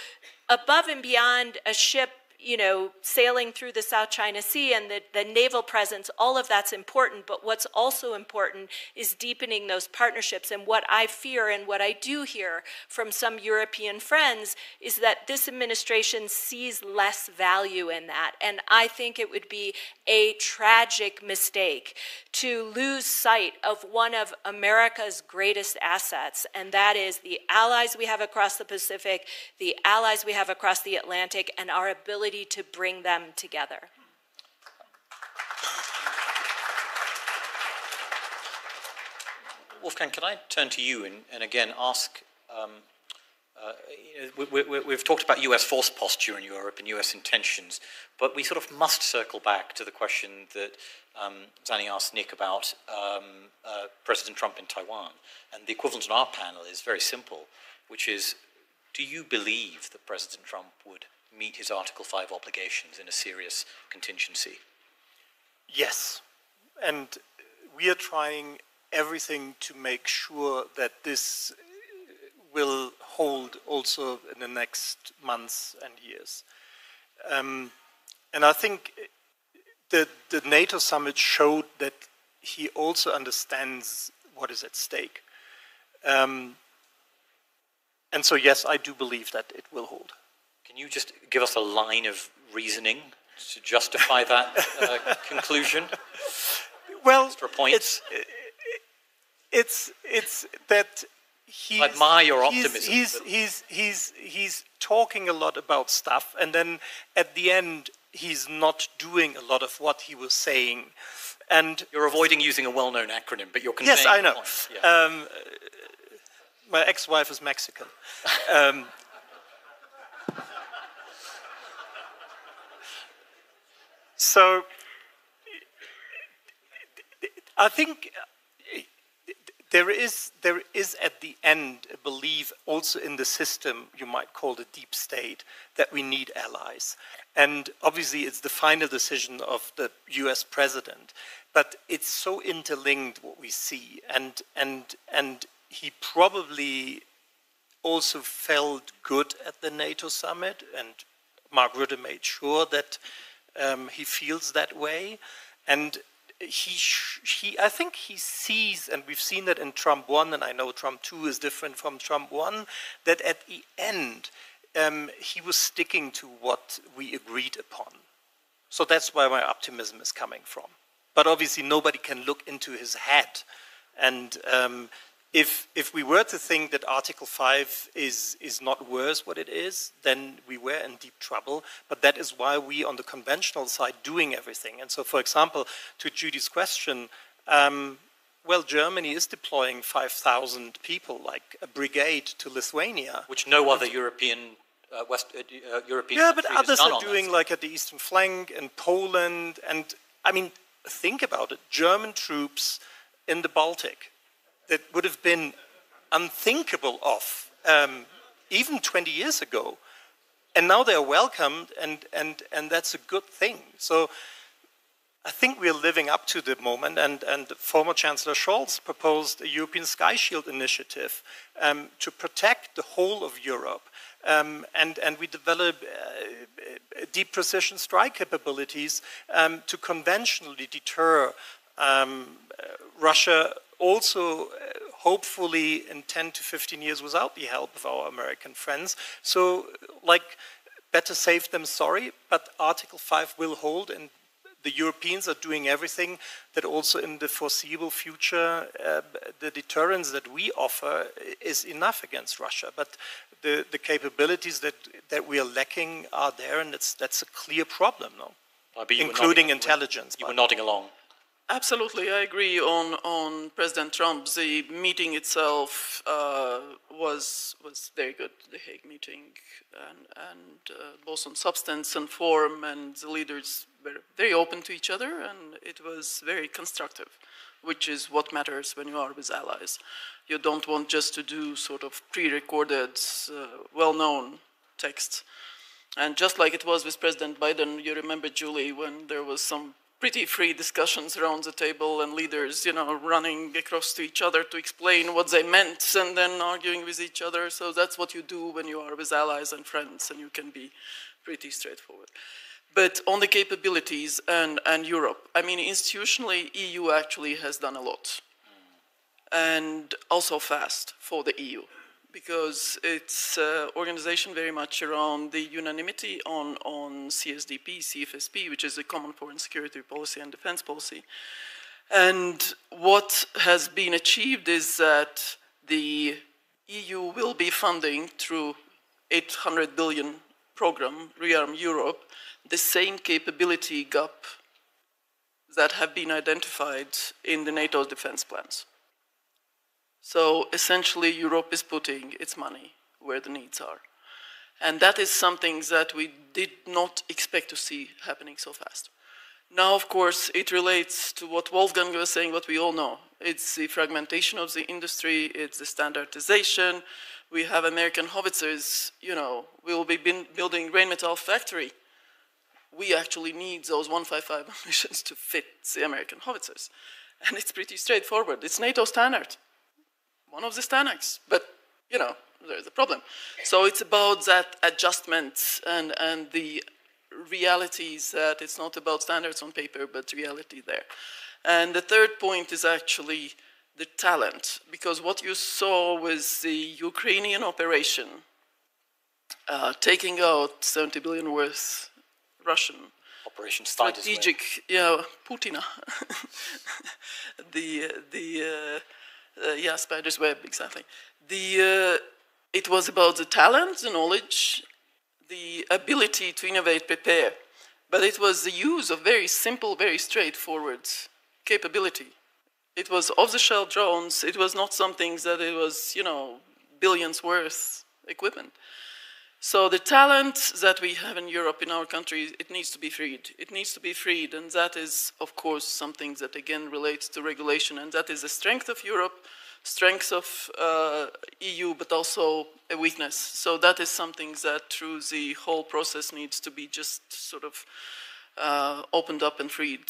above and beyond a ship sailing through the South China Sea and the naval presence, all of that's important, but what's also important is deepening those partnerships. And what I fear and what I do hear from some European friends is that this administration sees less value in that. And I think it would be a tragic mistake to lose sight of one of America's greatest assets, and that is the allies we have across the Pacific, the allies we have across the Atlantic, and our ability to bring them together. Wolfgang, can I turn to you and again ask, we've talked about US force posture in Europe and US intentions, but we sort of must circle back to the question that Zanny asked Nick about President Trump in Taiwan. And the equivalent on our panel is very simple, which is, do you believe that President Trump would meet his Article 5 obligations in a serious contingency? Yes. And we are trying everything to make sure that this will hold also in the next months and years. And I think the NATO summit showed that he also understands what is at stake. And so, yes, I do believe that it will hold. Can you just give us a line of reasoning to justify that conclusion? Well, it's that I admire your optimism. He's talking a lot about stuff, and then at the end he's not doing a lot of what he was saying. And you're avoiding using a well-known acronym, but you're conveying yes, I know. the point. Yeah. My ex-wife is Mexican. So I think there is at the end a belief also in the system, you might call the deep state, that we need allies. And obviously it's the final decision of the US president, but it's so interlinked what we see. And he probably also felt good at the NATO summit, and Mark Rutte made sure that he feels that way. And I think he sees, and we've seen that in Trump 1, and I know Trump 2 is different from Trump 1, that at the end he was sticking to what we agreed upon. So that's where my optimism is coming from. But obviously nobody can look into his head. And if we were to think that Article 5 is not worth what it is, then we were in deep trouble. But that is why we, on the conventional side, doing everything. And so, for example, to Judy's question, well, Germany is deploying 5,000 people, like a brigade, to Lithuania. Which no other European European yeah, but country others has done are doing, like at the eastern flank, in Poland. And, I mean, think about it. German troops in the Baltic that would have been unthinkable of even 20 years ago. And now they're welcomed, and that's a good thing. So I think we're living up to the moment, and former Chancellor Scholz proposed a European Sky Shield initiative to protect the whole of Europe. And we develop deep precision strike capabilities to conventionally deter Russia, also hopefully in 10 to 15 years without the help of our American friends. So, like, better safe than sorry, but Article 5 will hold, and the Europeans are doing everything that also in the foreseeable future, the deterrence that we offer is enough against Russia. But the capabilities that we are lacking are there, and that's a clear problem, no? Including intelligence. You were nodding along. Absolutely, I agree on President Trump. The meeting itself was very good, the Hague meeting, and both on substance and form, and the leaders were very open to each other, and it was very constructive, which is what matters when you are with allies. You don't want just to do sort of pre-recorded, well-known texts. And just like it was with President Biden, you remember, Julie, when there was some pretty free discussions around the table and leaders, you know, running across to each other to explain what they meant and then arguing with each other. So that's what you do when you are with allies and friends, and you can be pretty straightforward. But on the capabilities and Europe, I mean, institutionally, EU actually has done a lot. And also fast for the EU, because it's an organization very much around the unanimity on CSDP, CFSP, which is the Common Foreign Security Policy and Defense Policy. And what has been achieved is that the EU will be funding through 800 billion program, Rearm Europe, the same capability gap that have been identified in the NATO defense plans. So essentially, Europe is putting its money where the needs are. And that is something that we did not expect to see happening so fast. Now, of course, it relates to what Wolfgang was saying, what we all know. It's the fragmentation of the industry, it's the standardization. We have American howitzers, you know, we will be building Rheinmetall factory. We actually need those 155 ammunitions to fit the American howitzers. And it's pretty straightforward. It's NATO standard. One of the standards, but, you know, there's a problem. So it's about that adjustment and the realities that it's not about standards on paper, but reality there. And the third point is actually the talent, because what you saw was the Ukrainian operation taking out 70 billion worth Russian Operation Spider's strategic, yeah, Putina. Yeah, spider's web, exactly. It was about the talent, the knowledge, the ability to innovate, prepare, But it was the use of very simple, very straightforward capability. It was off-the-shelf drones. It was not something that it was, you know, billions worth equipment. So the talent that we have in Europe, in our country, it needs to be freed. It needs to be freed, and that is, of course, something that, again, relates to regulation, and that is the strength of Europe, strength of EU, but also a weakness. So that is something that, through the whole process, needs to be just sort of opened up and freed.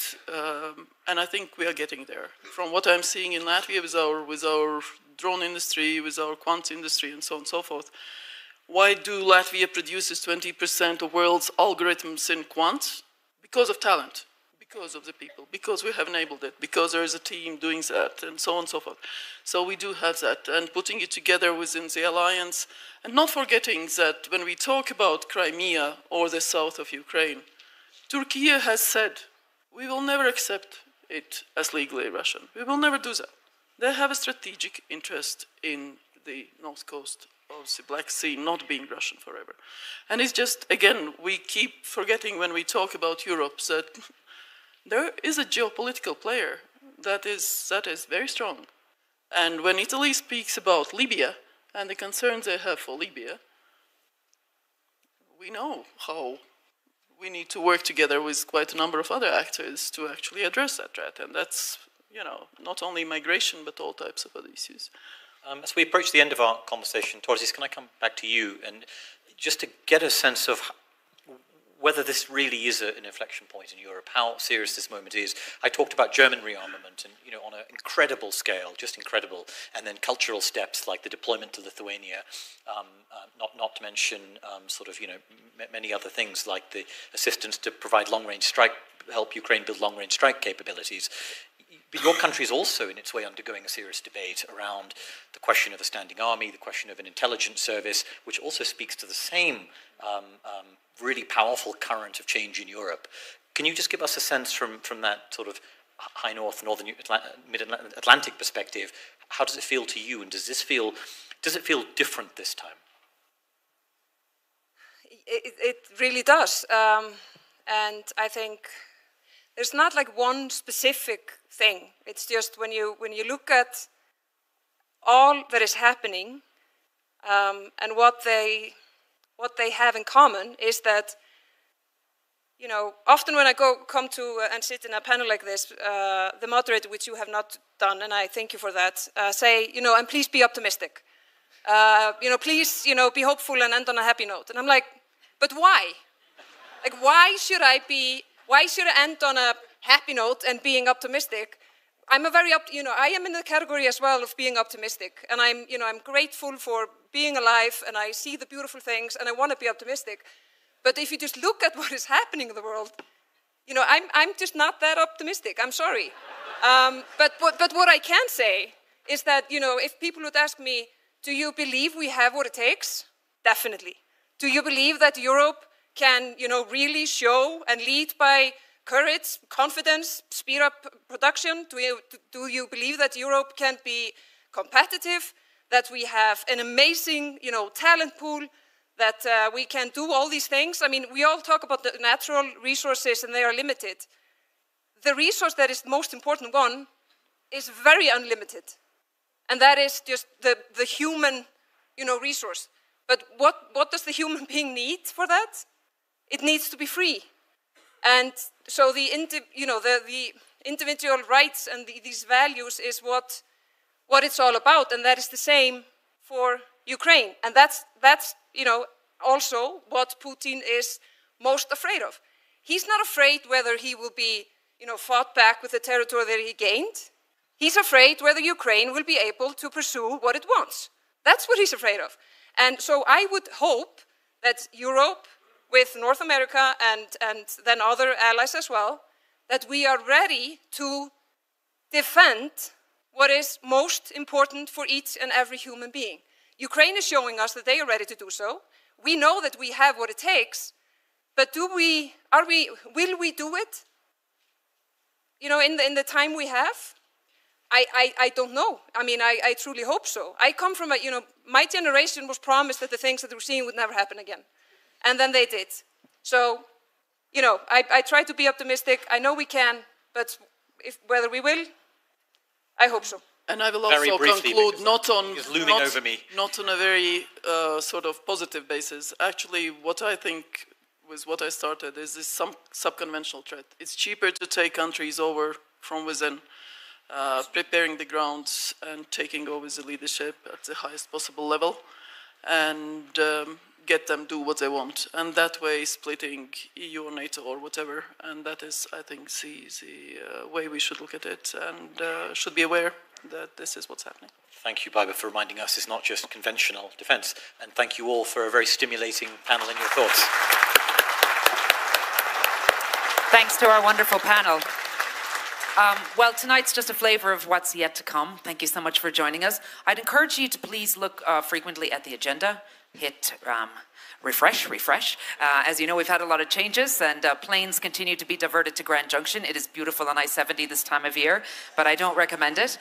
And I think we are getting there. From what I'm seeing in Latvia with our drone industry, with our quant industry, and so on and so forth, why do Latvia produces 20% of world's algorithms in quant? Because of talent, because of the people, because we have enabled it, because there is a team doing that, and so on and so forth. So we do have that, and putting it together within the alliance, and not forgetting that when we talk about Crimea or the south of Ukraine, Turkey has said, we will never accept it as legally Russian. We will never do that. They have a strategic interest in the north coast of the Black Sea not being Russian forever. And it's just, again, we keep forgetting when we talk about Europe that there is a geopolitical player that is very strong. And when Italy speaks about Libya and the concerns they have for Libya, we know how we need to work together with quite a number of other actors to actually address that threat. And that's, you know, not only migration, but all types of other issues. As we approach the end of our conversation, Torsis, can I come back to you and just to get a sense of whether this really is an inflection point in Europe, how serious this moment is. I talked about German rearmament and, you know, on an incredible scale, just incredible, and then cultural steps like the deployment to Lithuania, not to mention sort of, you know, many other things like the assistance to provide long-range strike, help Ukraine build long-range strike capabilities. But your country is also in its way undergoing a serious debate around the question of a standing army, the question of an intelligence service, which also speaks to the same really powerful current of change in Europe. Can you just give us a sense from that sort of high north, northern mid-Atlantic perspective, how does it feel to you, and does it feel different this time? It really does, and I think there's not like one specific thing. It's just when you look at all that is happening, and what they have in common is that, you know, often when I come to and sit in a panel like this, the moderator, which you have not done, and I thank you for that, say, you know, and please be optimistic. You know, please, you know, be hopeful and end on a happy note. And I'm like, but why? Like, why should I end on a happy note and being optimistic? I'm I am in the category as well of being optimistic, and I'm grateful for being alive, and I see the beautiful things, and I want to be optimistic. But if you just look at what is happening in the world, you know, I'm just not that optimistic. I'm sorry. But what I can say is that, you know, if people would ask me, do you believe we have what it takes? Definitely. Do you believe that Europe can, you know, really show and lead by courage, confidence, speed up production? Do you believe that Europe can be competitive, that we have an amazing, you know, talent pool, that we can do all these things? I mean, we all talk about the natural resources and they are limited. The resource that is the most important one is very unlimited. And that is just the human, you know, resource. But what does the human being need for that? It needs to be free. And so the individual rights and these values is what it's all about, and that is the same for Ukraine. And that's you know, also what Putin is most afraid of. He's not afraid whether he will be, you know, fought back with the territory that he gained. He's afraid whether Ukraine will be able to pursue what it wants. That's what he's afraid of. And so I would hope that Europe, with North America and then other allies as well, that we are ready to defend what is most important for each and every human being. Ukraine is showing us that they are ready to do so. We know that we have what it takes, but will we do it? You know, in the time we have? I don't know. I mean, I truly hope so. I come from you know, my generation was promised that the things that we're seeing would never happen again. And then they did. So you know, I try to be optimistic. I know we can, but whether we will, I hope so. And I will also conclude not on a very sort of positive basis. Actually, what I think with what I started is this some subconventional threat. It's cheaper to take countries over from within, preparing the grounds and taking over the leadership at the highest possible level, and get them do what they want. And that way, splitting EU or NATO or whatever. And that is, I think, the way we should look at it, and should be aware that this is what's happening. Thank you, Barbara, for reminding us it's not just conventional defence. And thank you all for a very stimulating panel and your thoughts. Thanks to our wonderful panel. Well, tonight's just a flavour of what's yet to come. Thank you so much for joining us. I'd encourage you to please look frequently at the agenda. Hit refresh. As you know, we've had a lot of changes, and planes continue to be diverted to Grand Junction. It is beautiful on I-70 this time of year, but I don't recommend it.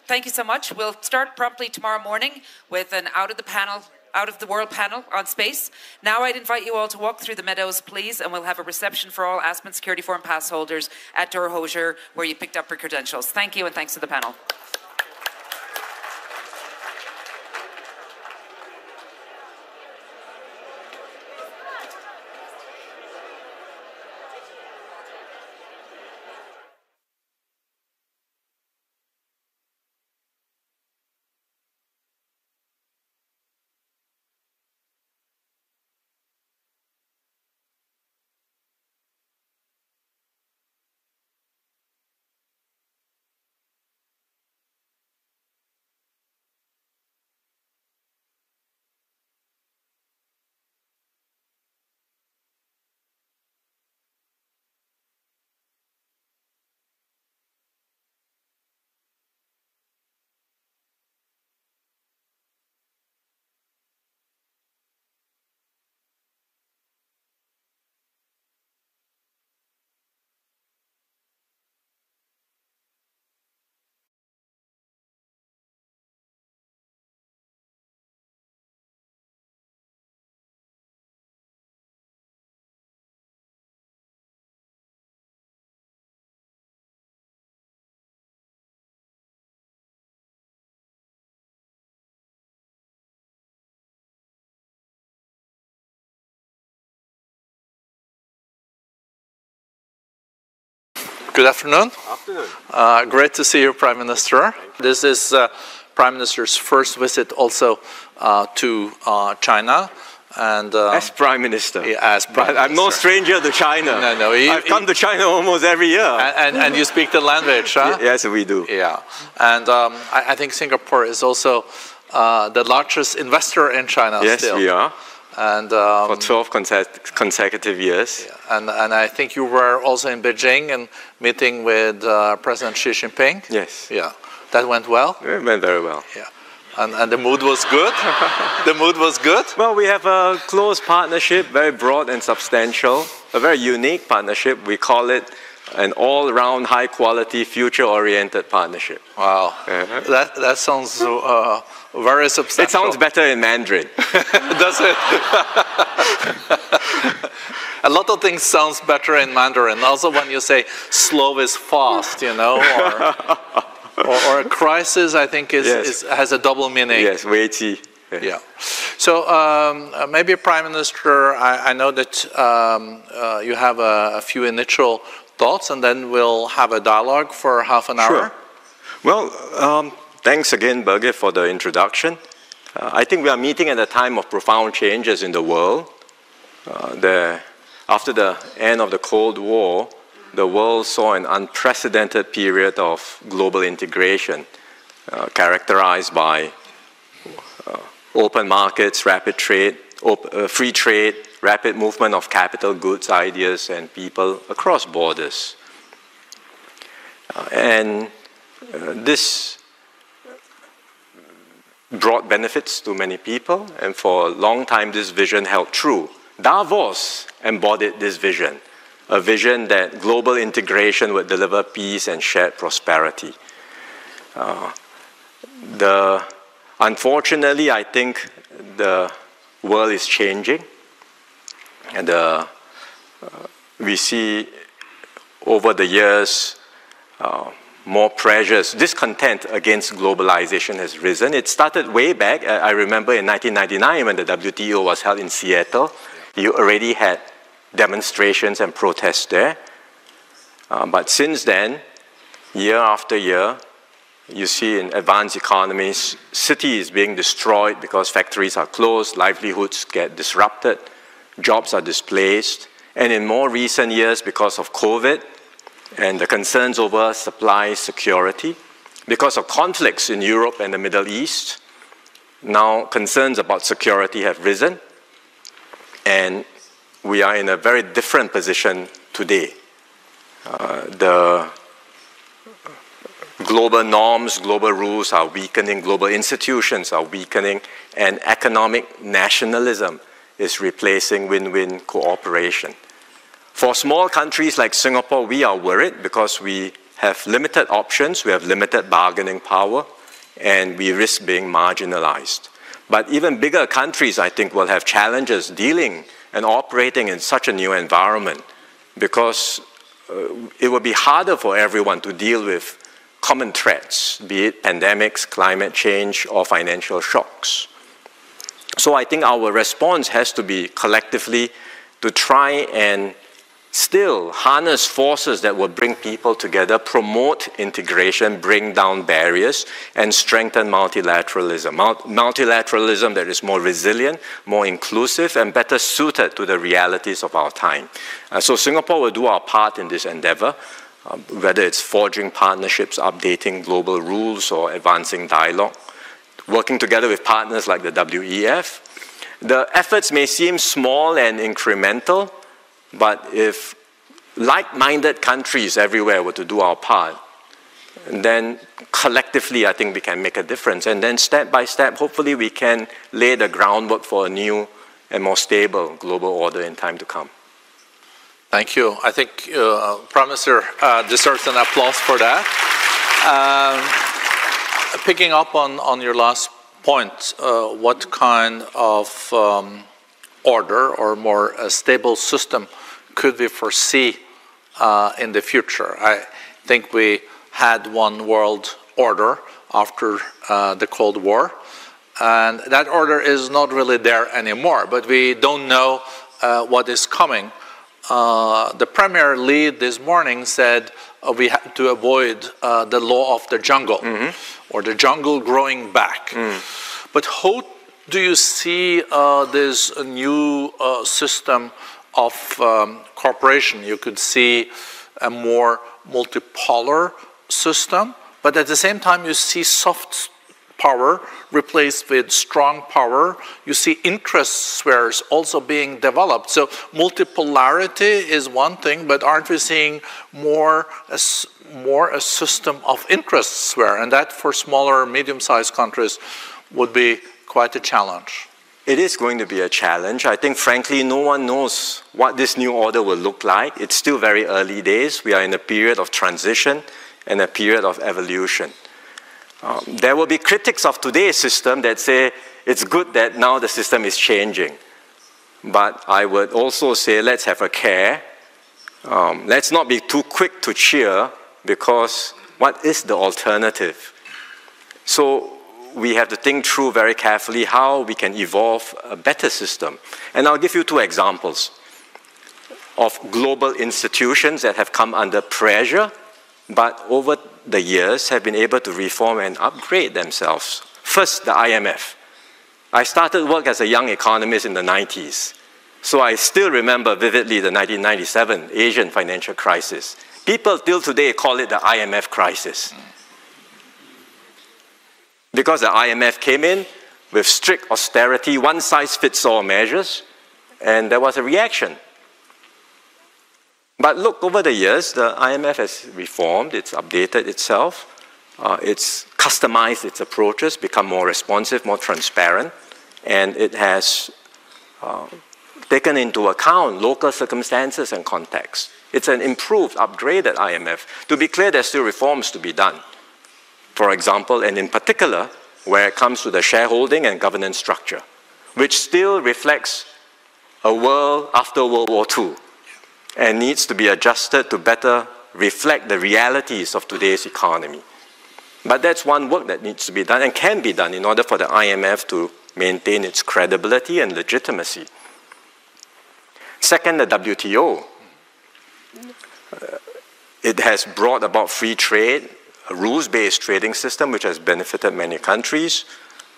Thank you so much. We'll start promptly tomorrow morning with an out of the world panel on space. Now I'd invite you all to walk through the meadows, please, and we'll have a reception for all Aspen Security Forum pass holders at Dor Hosier, where you picked up your credentials. Thank you, and thanks to the panel. Good afternoon. Great to see you, Prime Minister. This is Prime Minister's first visit also to China. And as Prime Minister. Yeah, as Prime Minister. I'm no stranger to China. No. I've come to China almost every year. And you speak the language, huh? Yes, we do. Yeah. And I think Singapore is also the largest investor in China yes, still. Yes, we are. And for 12 consecutive years. Yeah. And I think you were also in Beijing and meeting with President Xi Jinping. Yes. Yeah. That went well? It went very well. Yeah. And the mood was good? The mood was good? Well, we have a close partnership, very broad and substantial, a very unique partnership. We call it an all-round, high-quality, future-oriented partnership. Wow. That sounds very substantial. It sounds better in Mandarin. Does it? A lot of things sounds better in Mandarin. Also when you say slow is fast, you know, or a crisis, I think has a double meaning. Yes, 危机. Yeah. So maybe Prime Minister, I know that you have a few initial thoughts, and then we'll have a dialogue for half an hour. Sure. Well, thanks again, Birgit, for the introduction. I think we are meeting at a time of profound changes in the world. After the end of the Cold War, the world saw an unprecedented period of global integration, characterized by open markets, rapid trade, free trade, rapid movement of capital, goods, ideas, and people across borders. This brought benefits to many people, and for a long time this vision held true. Davos embodied this vision, a vision that global integration would deliver peace and shared prosperity. Unfortunately, I think the world is changing, and the we see over the years more pressures. Discontent against globalization has risen. It started way back. I remember in 1999 when the WTO was held in Seattle, you already had demonstrations and protests there. But since then, year after year, you see in advanced economies, cities being destroyed because factories are closed, livelihoods get disrupted, jobs are displaced. And in more recent years, because of COVID and the concerns over supply security, because of conflicts in Europe and the Middle East, now concerns about security have risen. And we are in a very different position today. The global norms, global rules are weakening, global institutions are weakening, and economic nationalism is replacing win-win cooperation. For small countries like Singapore, we are worried because we have limited options, we have limited bargaining power, and we risk being marginalized. But even bigger countries, I think, will have challenges dealing and operating in such a new environment because it will be harder for everyone to deal with common threats, be it pandemics, climate change, or financial shocks. So I think our response has to be collectively to try and still harness forces that will bring people together, promote integration, bring down barriers, and strengthen multilateralism. Multilateralism that is more resilient, more inclusive, and better suited to the realities of our time. So Singapore will do our part in this endeavor, whether it's forging partnerships, updating global rules, or advancing dialogue, working together with partners like the WEF. The efforts may seem small and incremental, but if like-minded countries everywhere were to do our part, then collectively I think we can make a difference. And then step by step, hopefully we can lay the groundwork for a new and more stable global order in time to come. Thank you. I think Prime Minister deserves an applause for that. Picking up on your last point, what kind of order or more stable system could we foresee in the future? I think we had one world order after the Cold War, and that order is not really there anymore, but we don't know what is coming. The Premier lead this morning said we have to avoid the law of the jungle, or the jungle growing back. But how do you see this new system of cooperation? You could see a more multipolar system, but at the same time you see soft power replaced with strong power. You see interest spheres also being developed. So multipolarity is one thing, but aren't we seeing more a system of interest sphere? And that for smaller, medium-sized countries would be quite a challenge. It is going to be a challenge. I think, frankly, no one knows what this new order will look like. It's still very early days. We are in a period of transition and a period of evolution. There will be critics of today's system that say it's good that now the system is changing. But I would also say let's have a care. Let's not be too quick to cheer, because what is the alternative? So we have to think through very carefully how we can evolve a better system. And I'll give you two examples of global institutions that have come under pressure, but over the years have been able to reform and upgrade themselves. First, the IMF. I started work as a young economist in the 90s, so I still remember vividly the 1997 Asian financial crisis. People till today call it the IMF crisis. Because the IMF came in with strict austerity, one-size-fits-all measures, and there was a reaction. But look, over the years, the IMF has reformed, it's updated itself, it's customized its approaches, become more responsive, more transparent, and it has taken into account local circumstances and context. It's an improved, upgraded IMF. To be clear, there's still reforms to be done. For example, and in particular, where it comes to the shareholding and governance structure, which still reflects a world after World War II. and needs to be adjusted to better reflect the realities of today's economy. But that's one work that needs to be done and can be done in order for the IMF to maintain its credibility and legitimacy. Second, the WTO. It has brought about free trade, a rules-based trading system which has benefited many countries,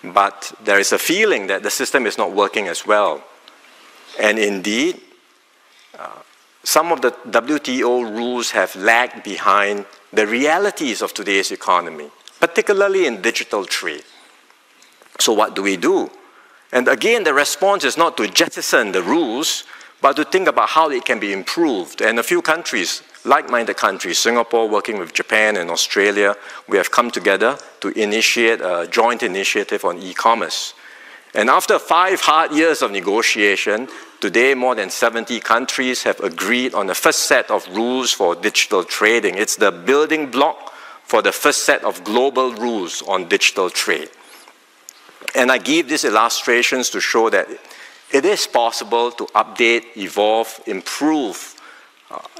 but there is a feeling that the system is not working as well. And indeed, some of the WTO rules have lagged behind the realities of today's economy, particularly in digital trade. So what do? And again, the response is not to jettison the rules, but to think about how it can be improved. And a few countries, like-minded countries, Singapore working with Japan and Australia, we have come together to initiate a joint initiative on e-commerce. And after 5 hard years of negotiation, today more than 70 countries have agreed on the first set of rules for digital trading. It's the building block for the first set of global rules on digital trade. And I give these illustrations to show that it is possible to update, evolve, improve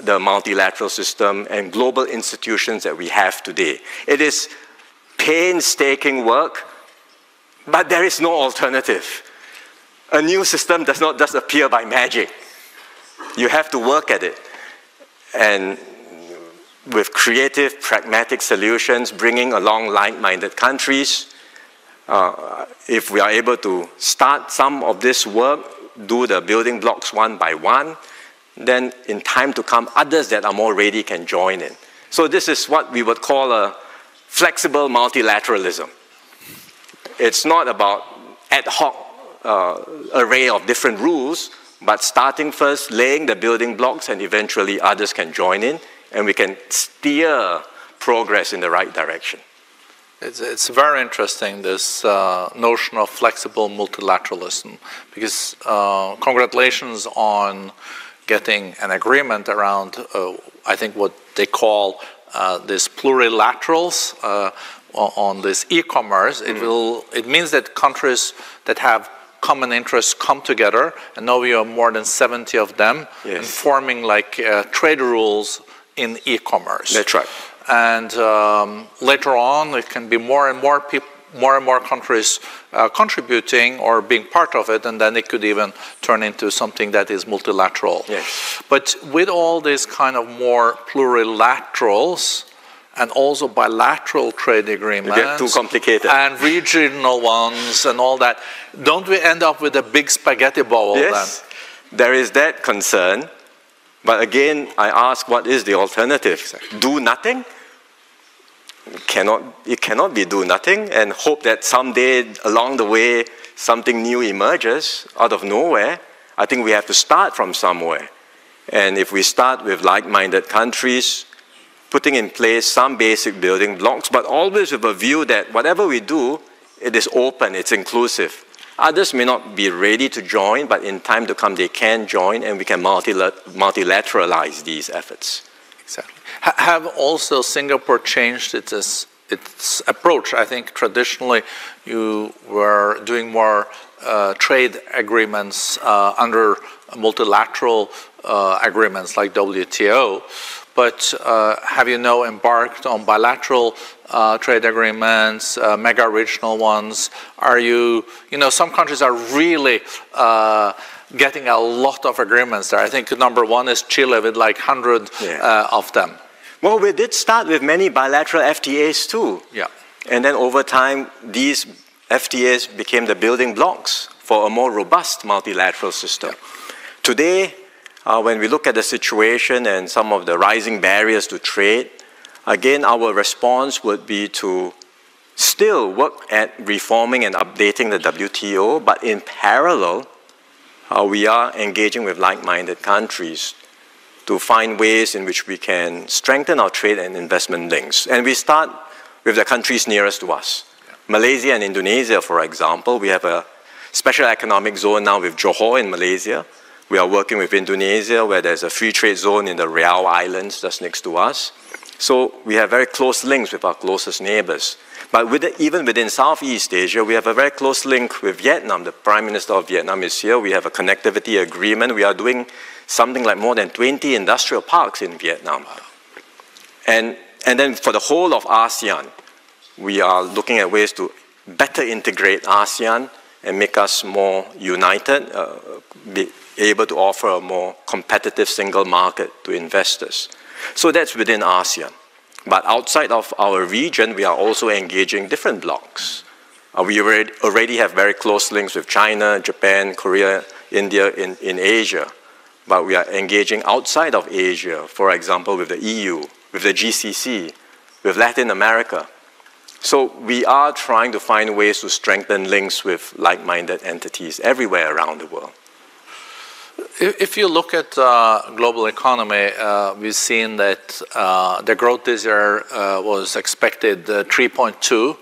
the multilateral system and global institutions that we have today. It is painstaking work, but there is no alternative. A new system does not just appear by magic. You have to work at it. And with creative, pragmatic solutions, bringing along like-minded countries, if we are able to start some of this work, do the building blocks one by one, then in time to come, others that are more ready can join in. So this is what we would call a flexible multilateralism. It's not about ad hoc array of different rules, but starting first, laying the building blocks, and eventually others can join in, and we can steer progress in the right direction. It's very interesting, this notion of flexible multilateralism, because congratulations on getting an agreement around, I think, what they call these plurilaterals on this e-commerce. It means that countries that have common interests come together, and now we have more than 70 of them, and forming like trade rules in e-commerce. That's right. And later on, it can be more and more people, more and more countries contributing or being part of it, and then it could even turn into something that is multilateral. Yes. But with all these kind of more plurilaterals and also bilateral trade agreements, they get too complicated, and regional ones and all that, don't we end up with a big spaghetti bowl then? Yes, there is that concern. But again, I ask, what is the alternative? Do nothing? It cannot be do nothing and hope that someday along the way something new emerges out of nowhere. I think we have to start from somewhere. And if we start with like-minded countries, putting in place some basic building blocks, but always with a view that whatever we do, it is open, it's inclusive. Others may not be ready to join, but in time to come they can join, and we can multilateralize these efforts. Exactly. Have also Singapore changed its approach? I think traditionally you were doing more trade agreements under multilateral agreements like WTO, but have you now embarked on bilateral trade agreements, mega regional ones? Are you know, some countries are really getting a lot of agreements there. I think number one is Chile with like 100 of them. Well, we did start with many bilateral FTAs too. Yeah. And then over time, these FTAs became the building blocks for a more robust multilateral system. Yeah. Today, when we look at the situation and some of the rising barriers to trade, again, our response would be to still work at reforming and updating the WTO, but in parallel, we are engaging with like-minded countries to find ways in which we can strengthen our trade and investment links. And we start with the countries nearest to us. Yeah. Malaysia and Indonesia, for example, we have a special economic zone now with Johor in Malaysia. We are working with Indonesia, where there's a free trade zone in the Riau Islands just next to us. So we have very close links with our closest neighbors. But even within Southeast Asia, we have a very close link with Vietnam. The Prime Minister of Vietnam is here. We have a connectivity agreement. We are doing something like more than 20 industrial parks in Vietnam. And then for the whole of ASEAN, we are looking at ways to better integrate ASEAN and make us more united, be able to offer a more competitive single market to investors. So that's within ASEAN. But outside of our region, we are also engaging different blocs. We already have very close links with China, Japan, Korea, India in Asia. But we are engaging outside of Asia, for example, with the EU, with the GCC, with Latin America. So we are trying to find ways to strengthen links with like-minded entities everywhere around the world. If you look at global economy, we've seen that the growth this year was expected 3.2,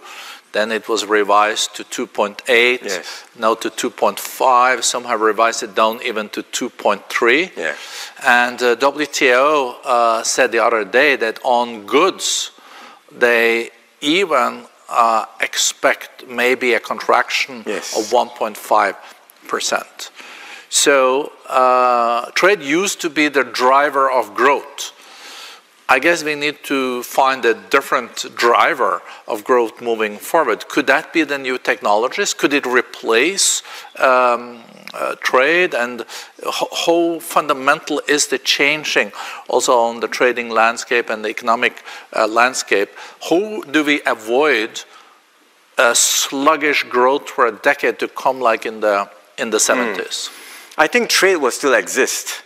then it was revised to 2.8, yes. Now to 2.5. Some have revised it down even to 2.3. Yeah. And WTO said the other day that on goods, they even expect maybe a contraction yes. of 1.5%. So trade used to be the driver of growth. I guess we need to find a different driver of growth moving forward. Could that be the new technologies? Could it replace trade? And how fundamental is the changing also on the trading landscape and the economic landscape? How do we avoid a sluggish growth for a decade to come like in the 70s? I think trade will still exist.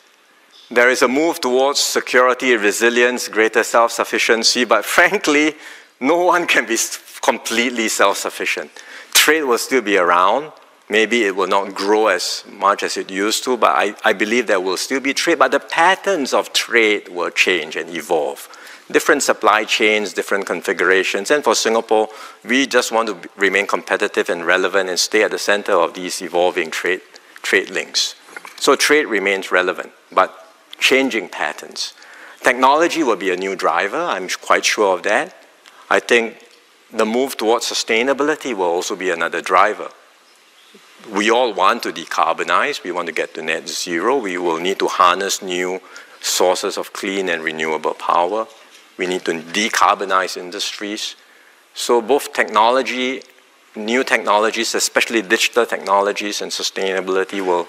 There is a move towards security, resilience, greater self-sufficiency, but frankly, no one can be completely self-sufficient. Trade will still be around. Maybe it will not grow as much as it used to, but I believe there will still be trade, but the patterns of trade will change and evolve. Different supply chains, different configurations, and for Singapore, we just want to remain competitive and relevant and stay at the center of these evolving trade links. So trade remains relevant, but changing patterns. Technology will be a new driver, I'm quite sure of that. I think the move towards sustainability will also be another driver. We all want to decarbonize, we want to get to net zero, we will need to harness new sources of clean and renewable power. We need to decarbonize industries. So both technology, new technologies, especially digital technologies and sustainability will,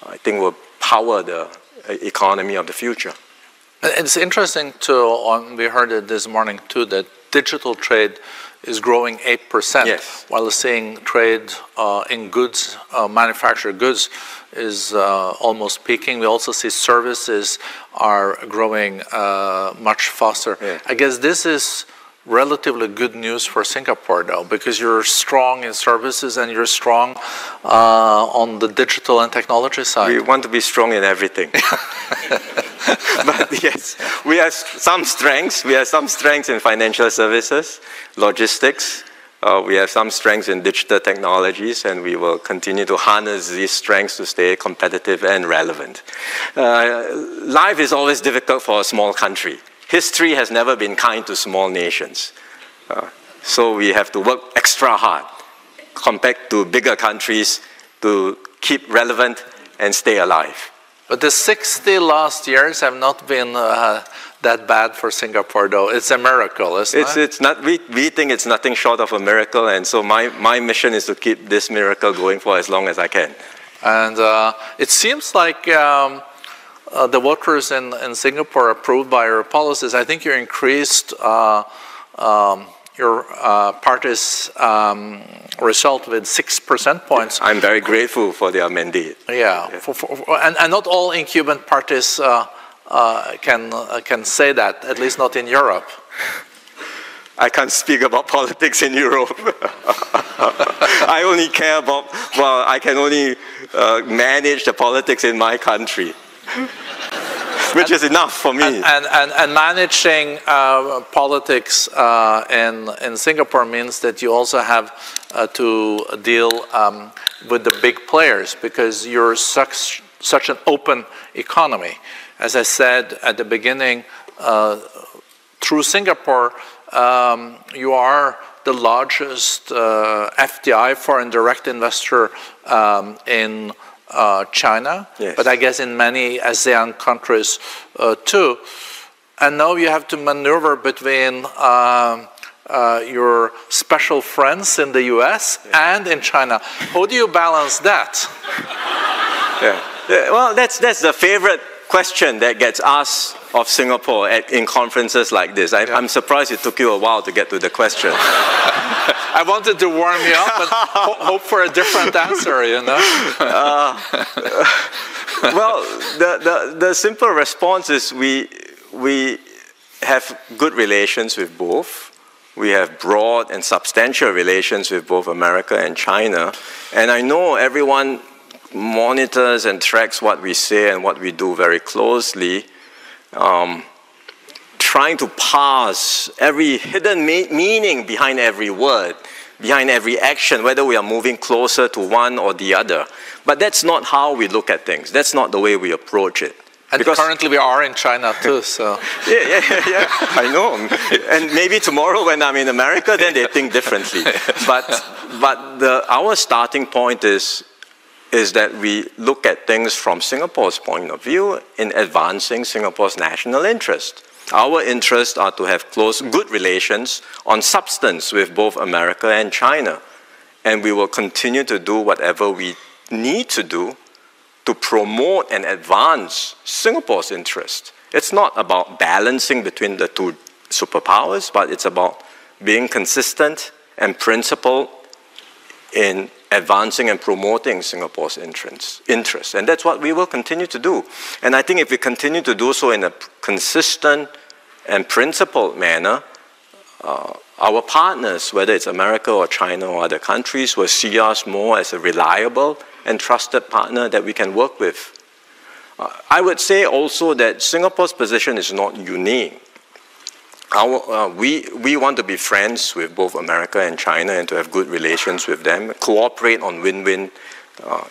I think, will power the economy of the future. It's interesting too, we heard it this morning too, that digital trade is growing 8%, yes. While seeing trade in goods, manufactured goods, is almost peaking. We also see services are growing much faster. Yeah. I guess this is relatively good news for Singapore, though, because you're strong in services and you're strong on the digital and technology side. We want to be strong in everything. But yes, we have some strengths. We have some strengths in financial services, logistics. We have some strengths in digital technologies, and we will continue to harness these strengths to stay competitive and relevant. Life is always difficult for a small country. History has never been kind to small nations. So we have to work extra hard compared to bigger countries to keep relevant and stay alive. But the 60 last years have not been that bad for Singapore, though. It's a miracle, isn't it? It's not, we think it's nothing short of a miracle, and so my mission is to keep this miracle going for as long as I can. And it seems like the voters in Singapore approved by your policies. I think you increased your party's result with 6 percentage points. I'm very grateful for their mandate. Yeah, and not all incumbent parties can say that, at least not in Europe. I can't speak about politics in Europe. I only care about, well, I can only manage the politics in my country. Which is enough for me. And managing politics in Singapore means that you also have to deal with the big players, because you're such an open economy. As I said at the beginning, through Singapore, you are the largest FDI, foreign direct investor, in China, Yes. but I guess in many ASEAN countries too. And now you have to maneuver between your special friends in the US and in China. How do you balance that? Well, that's the favorite question that gets asked of Singapore in conferences like this. I'm surprised it took you a while to get to the question. I wanted to warm you up, but hope for a different answer, you know? Well, the simple response is we have good relations with both. We have broad and substantial relations with both America and China. And I know everyone monitors and tracks what we say and what we do very closely, trying to parse every hidden meaning behind every word, behind every action, whether we are moving closer to one or the other. But that's not how we look at things. That's not the way we approach it. And because currently we are in China too, so. Yeah, I know. And maybe tomorrow when I'm in America, then they think differently. But our starting point is that we look at things from Singapore's point of view in advancing Singapore's national interest. Our interests are to have close, good relations on substance with both America and China. And we will continue to do whatever we need to do to promote and advance Singapore's interest. It's not about balancing between the two superpowers, but it's about being consistent and principled in advancing and promoting Singapore's interests. And that's what we will continue to do. And I think if we continue to do so in a consistent and principled manner, our partners, whether it's America or China or other countries, will see us more as a reliable and trusted partner that we can work with. I would say also that Singapore's position is not unique. We want to be friends with both America and China and to have good relations with them, cooperate on win-win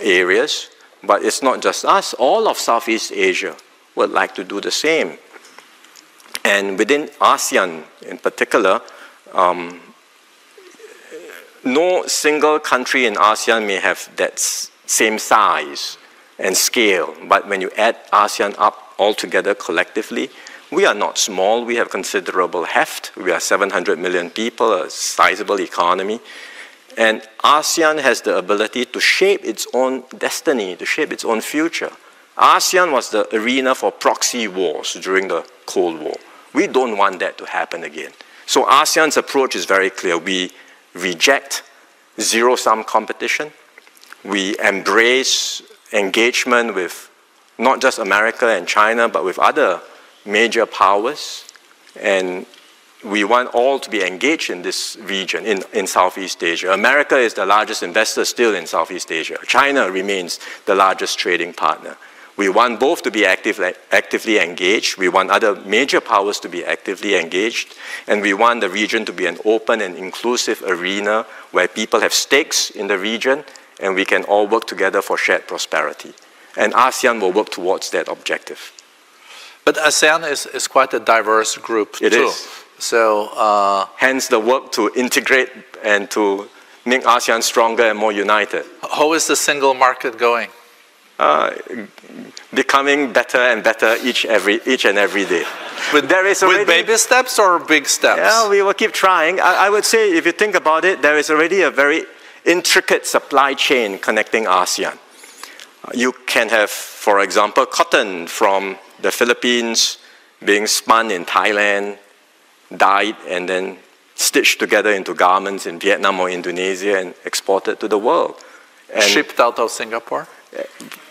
areas. But it's not just us. All of Southeast Asia would like to do the same. And within ASEAN in particular, no single country in ASEAN may have that same size and scale. But when you add ASEAN up altogether collectively, we are not small. We have considerable heft. We are 700 million people, a sizable economy. And ASEAN has the ability to shape its own destiny, to shape its own future. ASEAN was the arena for proxy wars during the Cold War. We don't want that to happen again. So ASEAN's approach is very clear. We reject zero-sum competition. We embrace engagement with not just America and China, but with other major powers. And we want all to be engaged in this region, in Southeast Asia. America is the largest investor still in Southeast Asia. China remains the largest trading partner. We want both to be actively engaged. We want other major powers to be actively engaged. And we want the region to be an open and inclusive arena where people have stakes in the region and we can all work together for shared prosperity. And ASEAN will work towards that objective. But ASEAN is quite a diverse group too. It is. So, hence the work to integrate and to make ASEAN stronger and more united. How is the single market going? Becoming better and better each and every day. With baby steps or big steps? Yeah, we will keep trying. I would say, if you think about it, there is already a very intricate supply chain connecting ASEAN. You can have, for example, cotton from the Philippines being spun in Thailand, dyed, and then stitched together into garments in Vietnam or Indonesia and exported to the world. And shipped out of Singapore?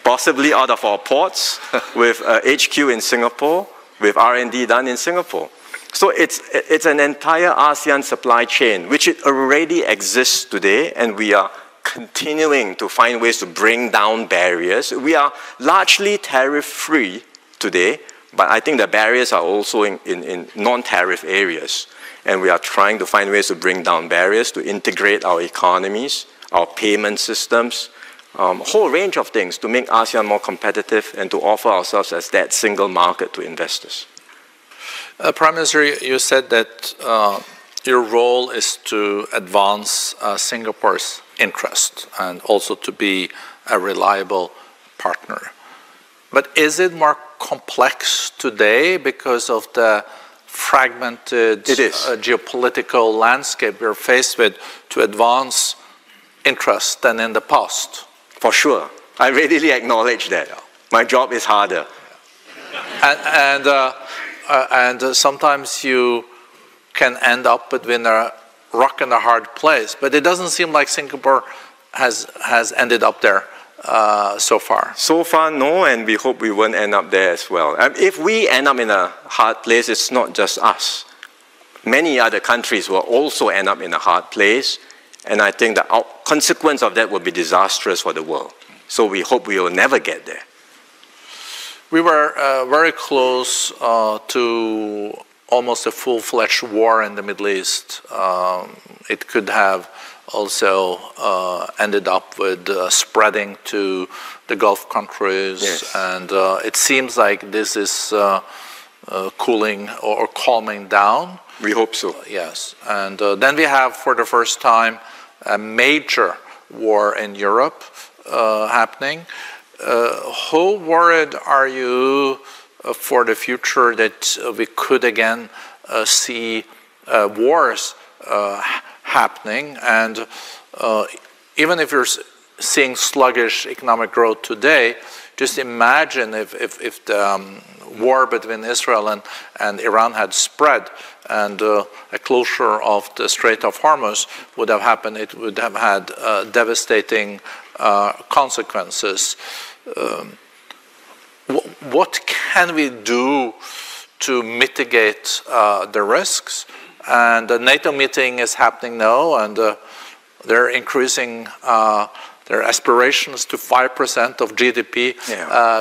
Possibly out of our ports, with HQ in Singapore, with R&D done in Singapore. So it's an entire ASEAN supply chain, which it already exists today, and we are continuing to find ways to bring down barriers. We are largely tariff-free today, but I think the barriers are also in non-tariff areas. And we are trying to find ways to bring down barriers, to integrate our economies, our payment systems, a whole range of things to make ASEAN more competitive and to offer ourselves as that single market to investors. Prime Minister, you said that your role is to advance Singapore's interest and also to be a reliable partner. But is it more complex today because of the fragmented geopolitical landscape we're faced with to advance interest than in the past? For sure. I readily acknowledge that. My job is harder. And sometimes you can end up between a rock and a hard place. But it doesn't seem like Singapore has ended up there so far. So far, no, and we hope we won't end up there as well. If we end up in a hard place, it's not just us. Many other countries will also end up in a hard place, and I think the consequence of that will be disastrous for the world. So we hope we will never get there. We were very close to almost a full-fledged war in the Middle East. It could have also ended up with spreading to the Gulf countries. Yes. And it seems like this is cooling or calming down. We hope so. Yes. And then we have, for the first time, a major war in Europe happening. How worried are you for the future that we could again see wars happening? And even if you're seeing sluggish economic growth today, just imagine if the war between Israel and Iran had spread and a closure of the Strait of Hormuz would have happened. It would have had devastating consequences. What can we do to mitigate the risks? And the NATO meeting is happening now, and they're increasing their aspirations to 5% of GDP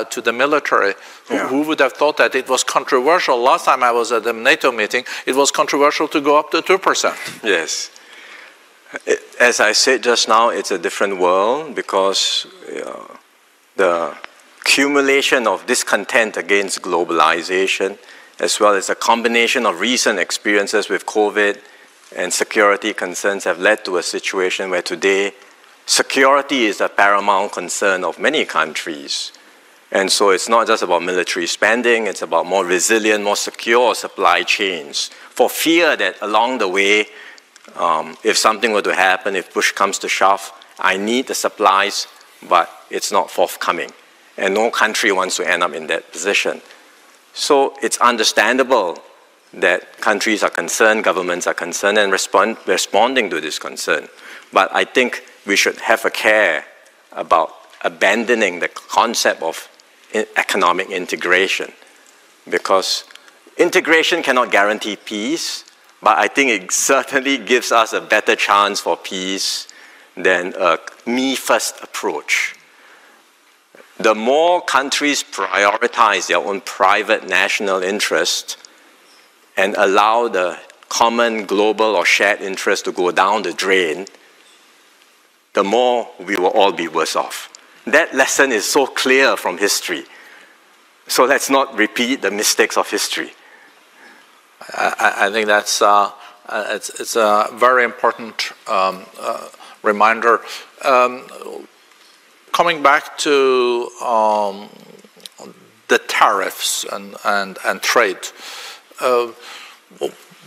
to the military. Yeah. Who would have thought that? It was controversial. Last time I was at the NATO meeting, it was controversial to go up to 2%. Yes. As I said just now, it's a different world because the accumulation of discontent against globalization, as well as a combination of recent experiences with COVID and security concerns have led to a situation where today security is a paramount concern of many countries. And so it's not just about military spending, it's about more resilient, more secure supply chains, for fear that along the way, if something were to happen, if push comes to shove, I need the supplies, but it's not forthcoming. And no country wants to end up in that position. So it's understandable that countries are concerned, governments are concerned, and responding to this concern. But I think we should have a care about abandoning the concept of economic integration, because integration cannot guarantee peace, but I think it certainly gives us a better chance for peace than a me-first approach. The more countries prioritize their own private national interest and allow the common global or shared interest to go down the drain, the more we will all be worse off. That lesson is so clear from history. So let's not repeat the mistakes of history. I think that's it's a very important reminder. Coming back to the tariffs and trade,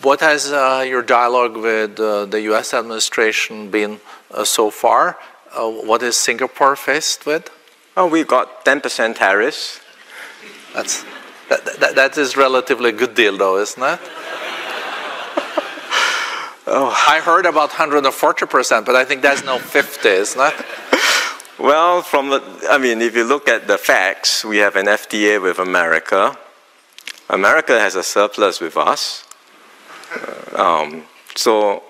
what has your dialogue with the U.S. administration been so far? What is Singapore faced with? Oh, we got 10% tariffs. That is relatively a good deal, though, isn't it? Oh. I heard about 140%, but I think that's now 50, isn't it? Well, if you look at the facts, we have an FTA with America. America has a surplus with us. So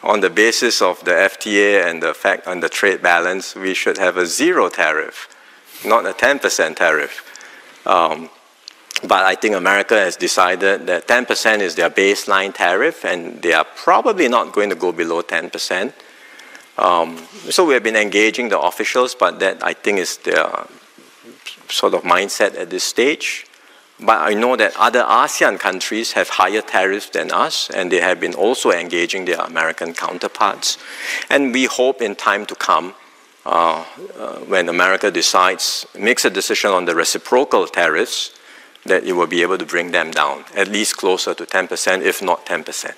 on the basis of the FTA and the fact on the trade balance, we should have a 0 tariff, not a 10% tariff. But I think America has decided that 10% is their baseline tariff, and they are probably not going to go below 10%. So we have been engaging the officials, but that I think is their sort of mindset at this stage. But I know that other ASEAN countries have higher tariffs than us, and they have been also engaging their American counterparts. And we hope in time to come when America makes a decision on the reciprocal tariffs, that it will be able to bring them down, at least closer to 10%, if not 10%.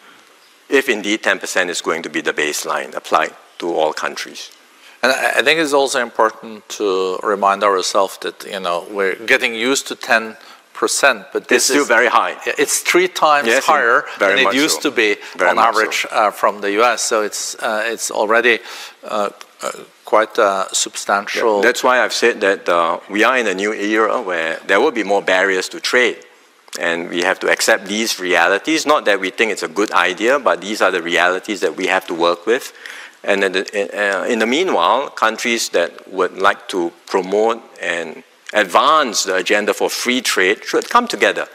If indeed 10% is going to be the baseline applied to all countries. And I think it's also important to remind ourselves that, you know, we're getting used to 10%, but this is still very high. It's 3 times higher than it used to be on average from the US. So it's already quite substantial. Yeah, that's why I've said that we are in a new era where there will be more barriers to trade. And we have to accept these realities. Not that we think it's a good idea, but these are the realities that we have to work with. And in the meanwhile, countries that would like to promote and advance the agenda for free trade should come together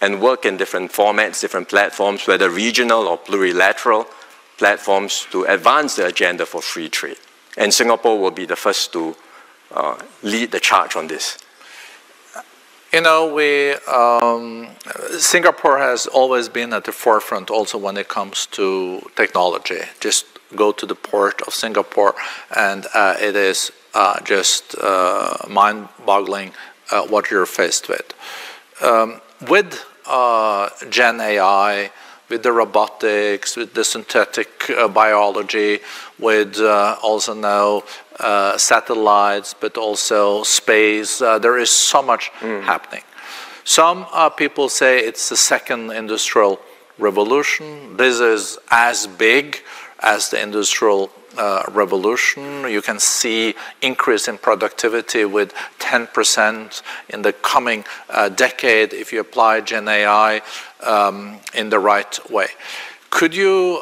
and work in different formats, different platforms, whether regional or plurilateral platforms, to advance the agenda for free trade. And Singapore will be the first to lead the charge on this. You know, Singapore has always been at the forefront also when it comes to technology. Just go to the port of Singapore and it is just mind-boggling what you're faced with. With Gen AI, with the robotics, with the synthetic biology, with also now satellites, but also space. There is so much happening. Some people say it's the second industrial revolution. This is as big as the industrial revolution. You can see increase in productivity with 10% in the coming decade if you apply Gen AI in the right way. Could you,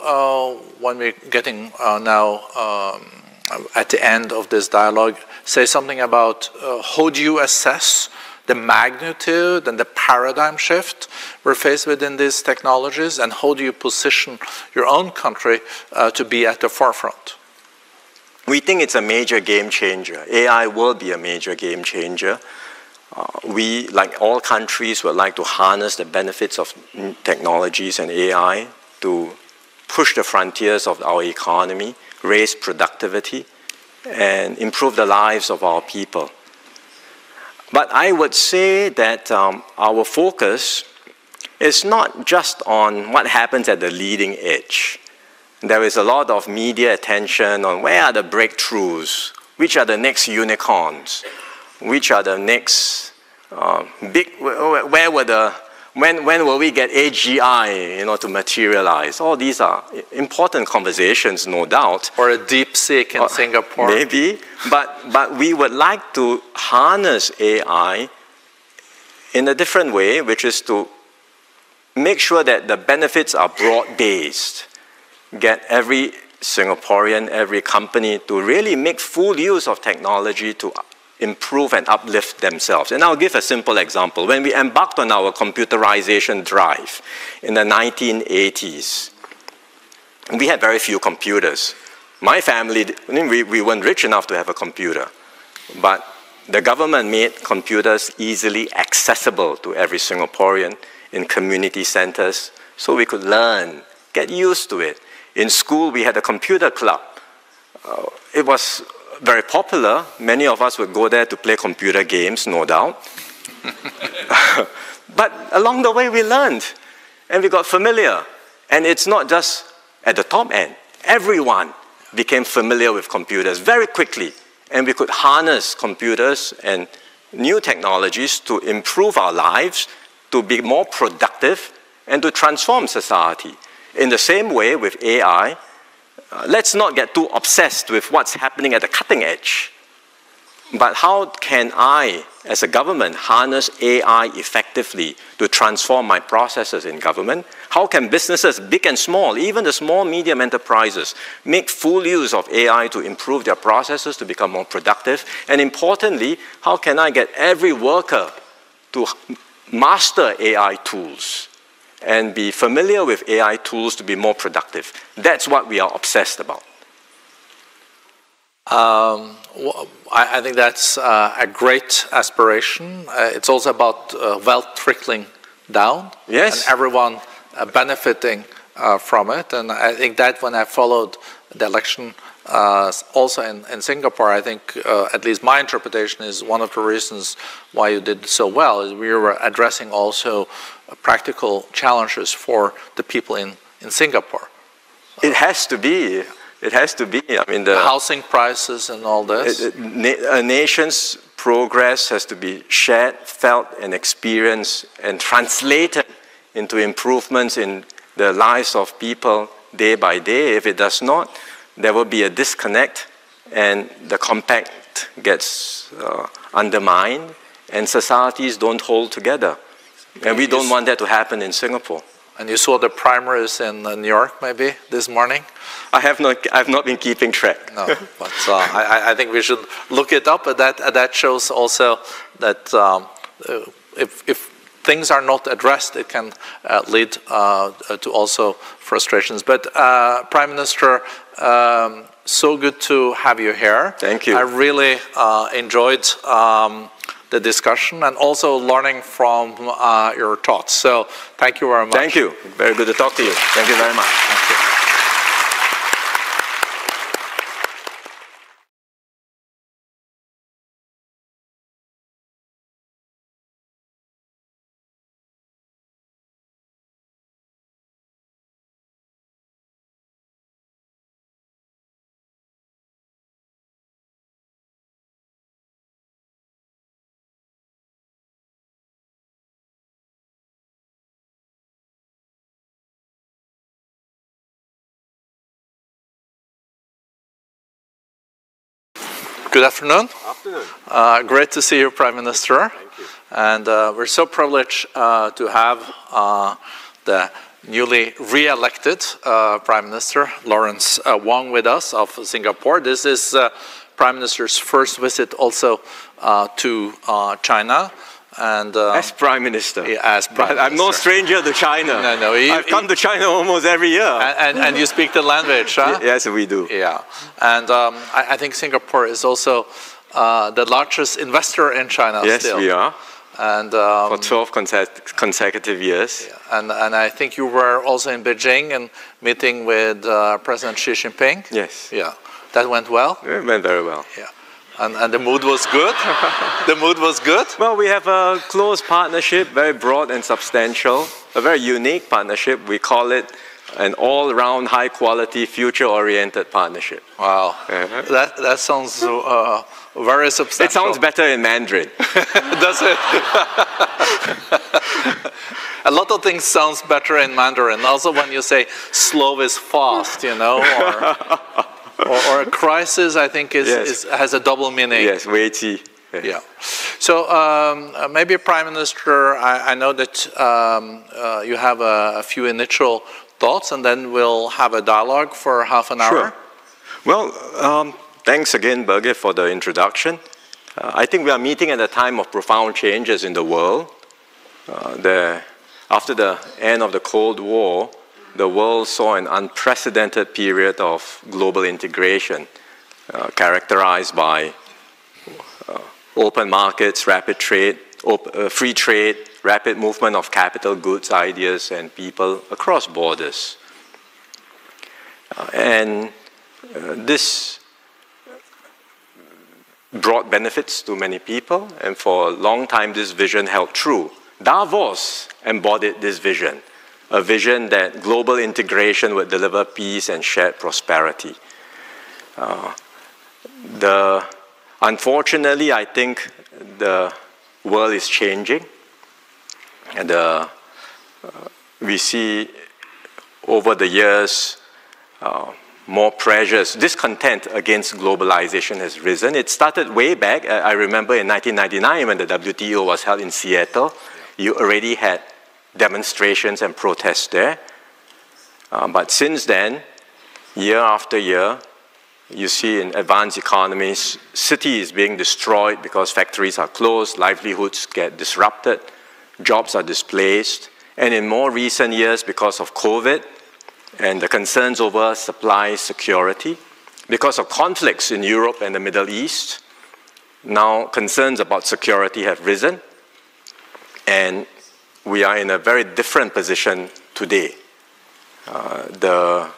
when we're getting now at the end of this dialogue, say something about how do you assess the magnitude and the paradigm shift we're faced with in these technologies, and how do you position your own country to be at the forefront? We think it's a major game changer. AI will be a major game changer. We, like all countries, would like to harness the benefits of technologies and AI to push the frontiers of our economy, raise productivity, and improve the lives of our people. But I would say that our focus is not just on what happens at the leading edge. There is a lot of media attention on where are the breakthroughs, which are the next unicorns, which are the next big, when will we get AGI, you know, to materialize? All these are important conversations, no doubt. Or a DeepSeek in Singapore. Maybe, but we would like to harness AI in a different way, which is to make sure that the benefits are broad-based. Get every Singaporean, every company to really make full use of technology to improve and uplift themselves. And I'll give a simple example. When we embarked on our computerization drive in the 1980s, we had very few computers. My family, we weren't rich enough to have a computer, but the government made computers easily accessible to every Singaporean in community centers so we could learn, get used to it. In school, we had a computer club. It was very popular. Many of us would go there to play computer games, no doubt. But along the way, we learned and we got familiar. And it's not just at the top end. Everyone became familiar with computers very quickly. And we could harness computers and new technologies to improve our lives, to be more productive, and to transform society. In the same way with AI, let's not get too obsessed with what's happening at the cutting edge. But how can I, as a government, harness AI effectively to transform my processes in government? How can businesses, big and small, even the small, medium enterprises, make full use of AI to improve their processes, to become more productive? And importantly, how can I get every worker to master AI tools and be familiar with AI tools to be more productive? That's what we are obsessed about. I think that's a great aspiration. It's also about wealth trickling down, yes, and everyone benefiting from it. And I think that when I followed the election also in Singapore, I think, at least my interpretation is one of the reasons why you did so well is we were addressing also practical challenges for the people in Singapore. It has to be. It has to be. I mean, the housing prices and all this. A nation's progress has to be shared, felt, and experienced, and translated into improvements in the lives of people day by day. If it does not, there will be a disconnect, and the compact gets undermined, and societies don't hold together. And we don't want that to happen in Singapore. And you saw the primaries in New York, maybe, this morning? I've not been keeping track. No, but I think we should look it up. But that shows also that if things are not addressed, it can lead to also frustrations. But Prime Minister, so good to have you here. Thank you. I really enjoyed the discussion and also learning from your thoughts. So thank you very much. Thank you. Very good to talk to you. Thank you very much. Thank you. Good afternoon. Afternoon. Great to see you, Prime Minister. Thank you. And we're so privileged to have the newly re-elected Prime Minister, Lawrence Wong, with us of Singapore. This is Prime Minister's first visit also to China. And as Prime Minister. Yeah, as Prime Minister. I'm no stranger to China. No. I've come to China almost every year. And you speak the language, huh? Yes, we do. Yeah. And I think Singapore is also the largest investor in China yes, still. Yes, we are. And for 12 consecutive years. Yeah. And I think you were also in Beijing and meeting with President Xi Jinping. Yes. Yeah. That went well? It went very well. Yeah. And the mood was good? The mood was good? Well, we have a close partnership, very broad and substantial, a very unique partnership. We call it an all-round, high-quality, future-oriented partnership. Wow. That sounds very substantial. It sounds better in Mandarin. Does it? A lot of things sounds better in Mandarin. Also when you say slow is fast, you know, or a crisis, I think, has a double meaning. Yes, weighty. Yeah. So maybe, Prime Minister, I know that you have a few initial thoughts, and then we'll have a dialogue for half an hour. Sure. Well, thanks again, Birgit, for the introduction. I think we are meeting at a time of profound changes in the world. After the end of the Cold War, the world saw an unprecedented period of global integration, characterized by open markets, rapid trade, free trade, rapid movement of capital, goods, ideas, and people across borders. This brought benefits to many people, and for a long time this vision held true. Davos embodied this vision. A vision that global integration would deliver peace and shared prosperity. Unfortunately, I think the world is changing, and we see over the years more pressures. Discontent against globalization has risen. It started way back. I remember in 1999 when the WTO was held in Seattle, you already had demonstrations and protests there. But since then, year after year, you see in advanced economies, cities being destroyed because factories are closed, livelihoods get disrupted, jobs are displaced, and in more recent years, because of COVID and the concerns over supply security, because of conflicts in Europe and the Middle East, now concerns about security have risen, and we are in a very different position today. The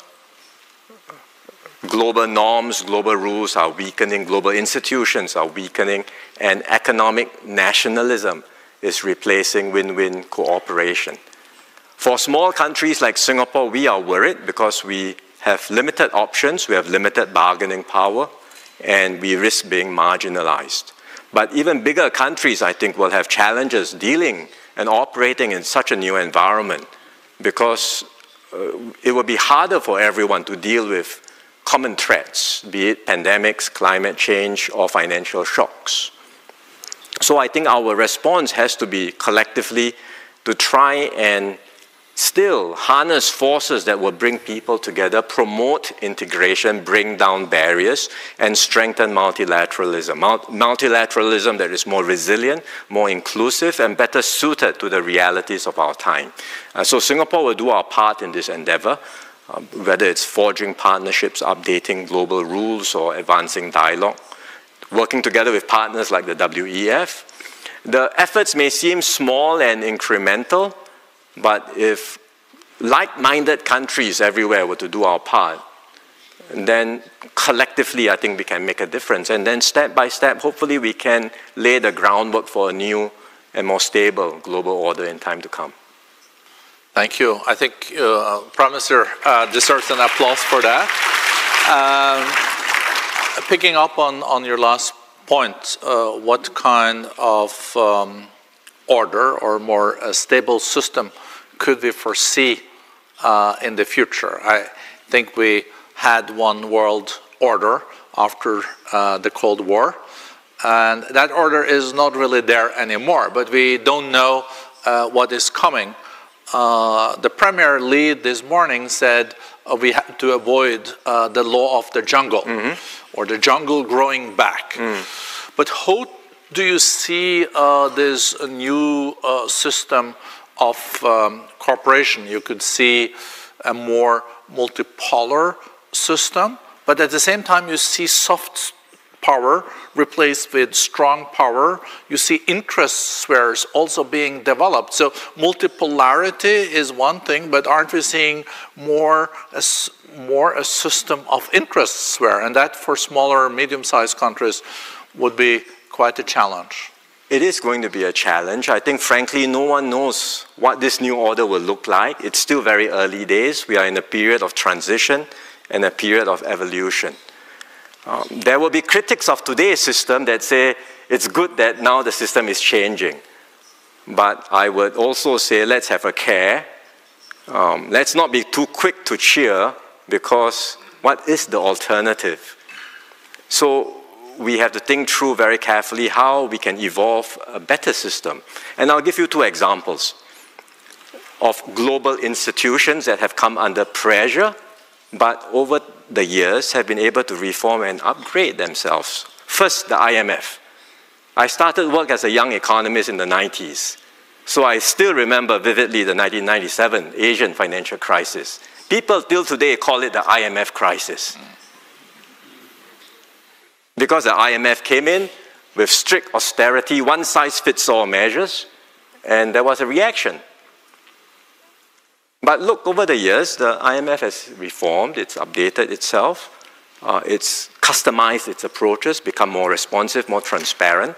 Global norms, global rules are weakening, global institutions are weakening, and economic nationalism is replacing win-win cooperation. For small countries like Singapore, we are worried because we have limited options, we have limited bargaining power, and we risk being marginalized. But even bigger countries, I think, will have challenges dealing and operating in such a new environment because it will be harder for everyone to deal with common threats, be it pandemics, climate change, or financial shocks. So I think our response has to be collectively to try and still harness forces that will bring people together, promote integration, bring down barriers, and strengthen multilateralism. Multilateralism that is more resilient, more inclusive, and better suited to the realities of our time. So Singapore will do our part in this endeavor, whether it's forging partnerships, updating global rules, or advancing dialogue, working together with partners like the WEF. The efforts may seem small and incremental, but if like-minded countries everywhere were to do our part, then collectively I think we can make a difference. And then step by step, hopefully we can lay the groundwork for a new and more stable global order in time to come. Thank you. I think Prime Minister deserves an applause for that. Picking up on your last point, what kind of order or more stable system could we foresee in the future? I think we had one world order after the Cold War, and that order is not really there anymore, but we don't know what is coming. The Premier lead this morning said we have to avoid the law of the jungle, or the jungle growing back. But how do you see this new system of cooperation? You could see a more multipolar system, but at the same time you see soft power replaced with strong power. You see interest spheres also being developed. So multipolarity is one thing, but aren't we seeing more a system of interest sphere? And that for smaller, medium-sized countries would be quite a challenge. It is going to be a challenge. I think, frankly, no one knows what this new order will look like. It's still very early days. We are in a period of transition and a period of evolution. There will be critics of today's system that say it's good that now the system is changing. But I would also say let's have a care. Let's not be too quick to cheer, because what is the alternative? So we have to think through very carefully how we can evolve a better system. And I'll give you two examples of global institutions that have come under pressure, but over the years have been able to reform and upgrade themselves. First, the IMF. I started work as a young economist in the 90s, so I still remember vividly the 1997 Asian financial crisis. People till today call it the IMF crisis. Because the IMF came in with strict austerity, one-size-fits-all measures, and there was a reaction. But look, over the years, the IMF has reformed, it's updated itself, it's customized its approaches, become more responsive, more transparent,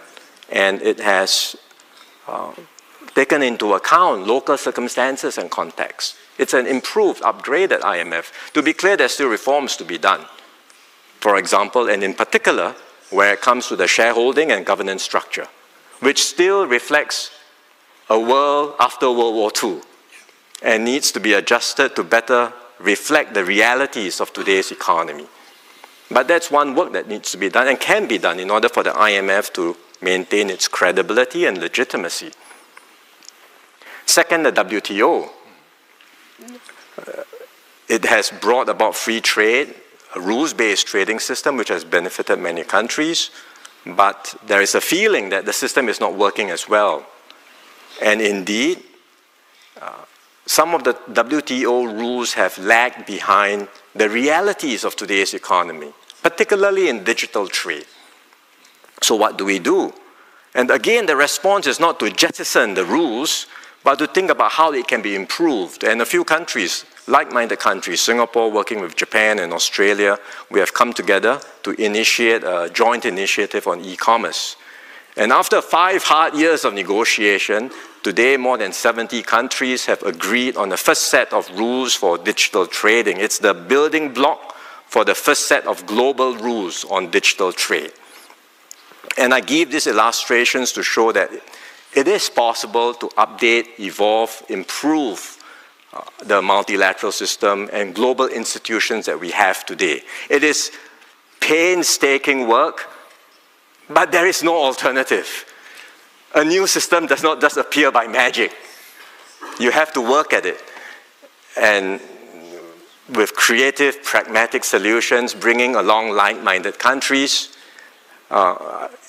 and it has taken into account local circumstances and context. It's an improved, upgraded IMF. To be clear, there's still reforms to be done. For example, and in particular, where it comes to the shareholding and governance structure, which still reflects a world after World War II and needs to be adjusted to better reflect the realities of today's economy. But that's one work that needs to be done and can be done in order for the IMF to maintain its credibility and legitimacy. Second, the WTO. It has brought about free trade, a rules-based trading system which has benefited many countries, but there is a feeling that the system is not working as well. And indeed, some of the WTO rules have lagged behind the realities of today's economy, particularly in digital trade. So what do we do? And again, the response is not to jettison the rules, but to think about how it can be improved. And a few countries like-minded countries, Singapore working with Japan and Australia, we have come together to initiate a joint initiative on e-commerce. And after 5 hard years of negotiation, today more than 70 countries have agreed on the first set of rules for digital trading. It's the building block for the first set of global rules on digital trade. And I give these illustrations to show that it is possible to update, evolve, improve the multilateral system and global institutions that we have today. It is painstaking work, but there is no alternative. A new system does not just appear by magic. You have to work at it. And with creative, pragmatic solutions, bringing along like-minded countries,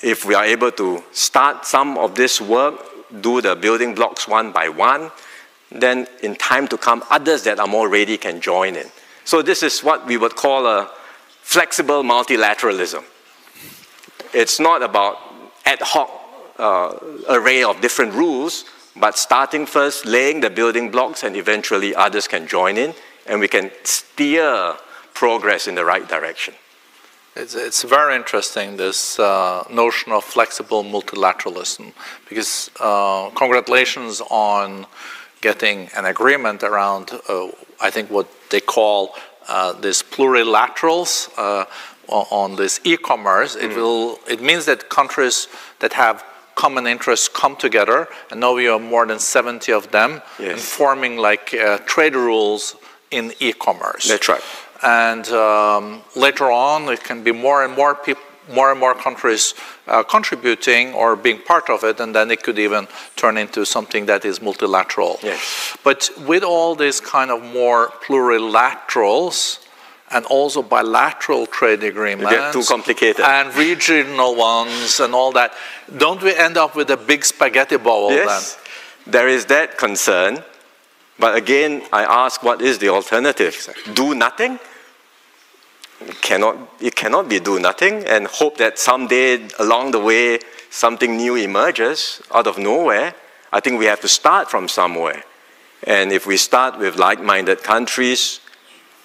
if we are able to start some of this work, do the building blocks one by one, then in time to come, others that are more ready can join in. So this is what we would call a flexible multilateralism. It's not about ad hoc array of different rules, but starting first, laying the building blocks, and eventually others can join in, and we can steer progress in the right direction. It's very interesting, this notion of flexible multilateralism, because congratulations on getting an agreement around, I think, what they call these plurilaterals on this e-commerce. It means that countries that have common interests come together, and now we have more than 70 of them, and forming like trade rules in e-commerce. That's right. And later on, it can be more and more people, more and more countries contributing or being part of it, and then it could even turn into something that is multilateral. Yes. But with all these kind of more plurilaterals and also bilateral trade agreements, they get too complicated, and regional ones and all that, don't we end up with a big spaghetti bowl then? Yes, there is that concern. But again, I ask, what is the alternative? Exactly. Do nothing? It cannot be do nothing and hope that someday along the way something new emerges out of nowhere. I think we have to start from somewhere. And if we start with like-minded countries,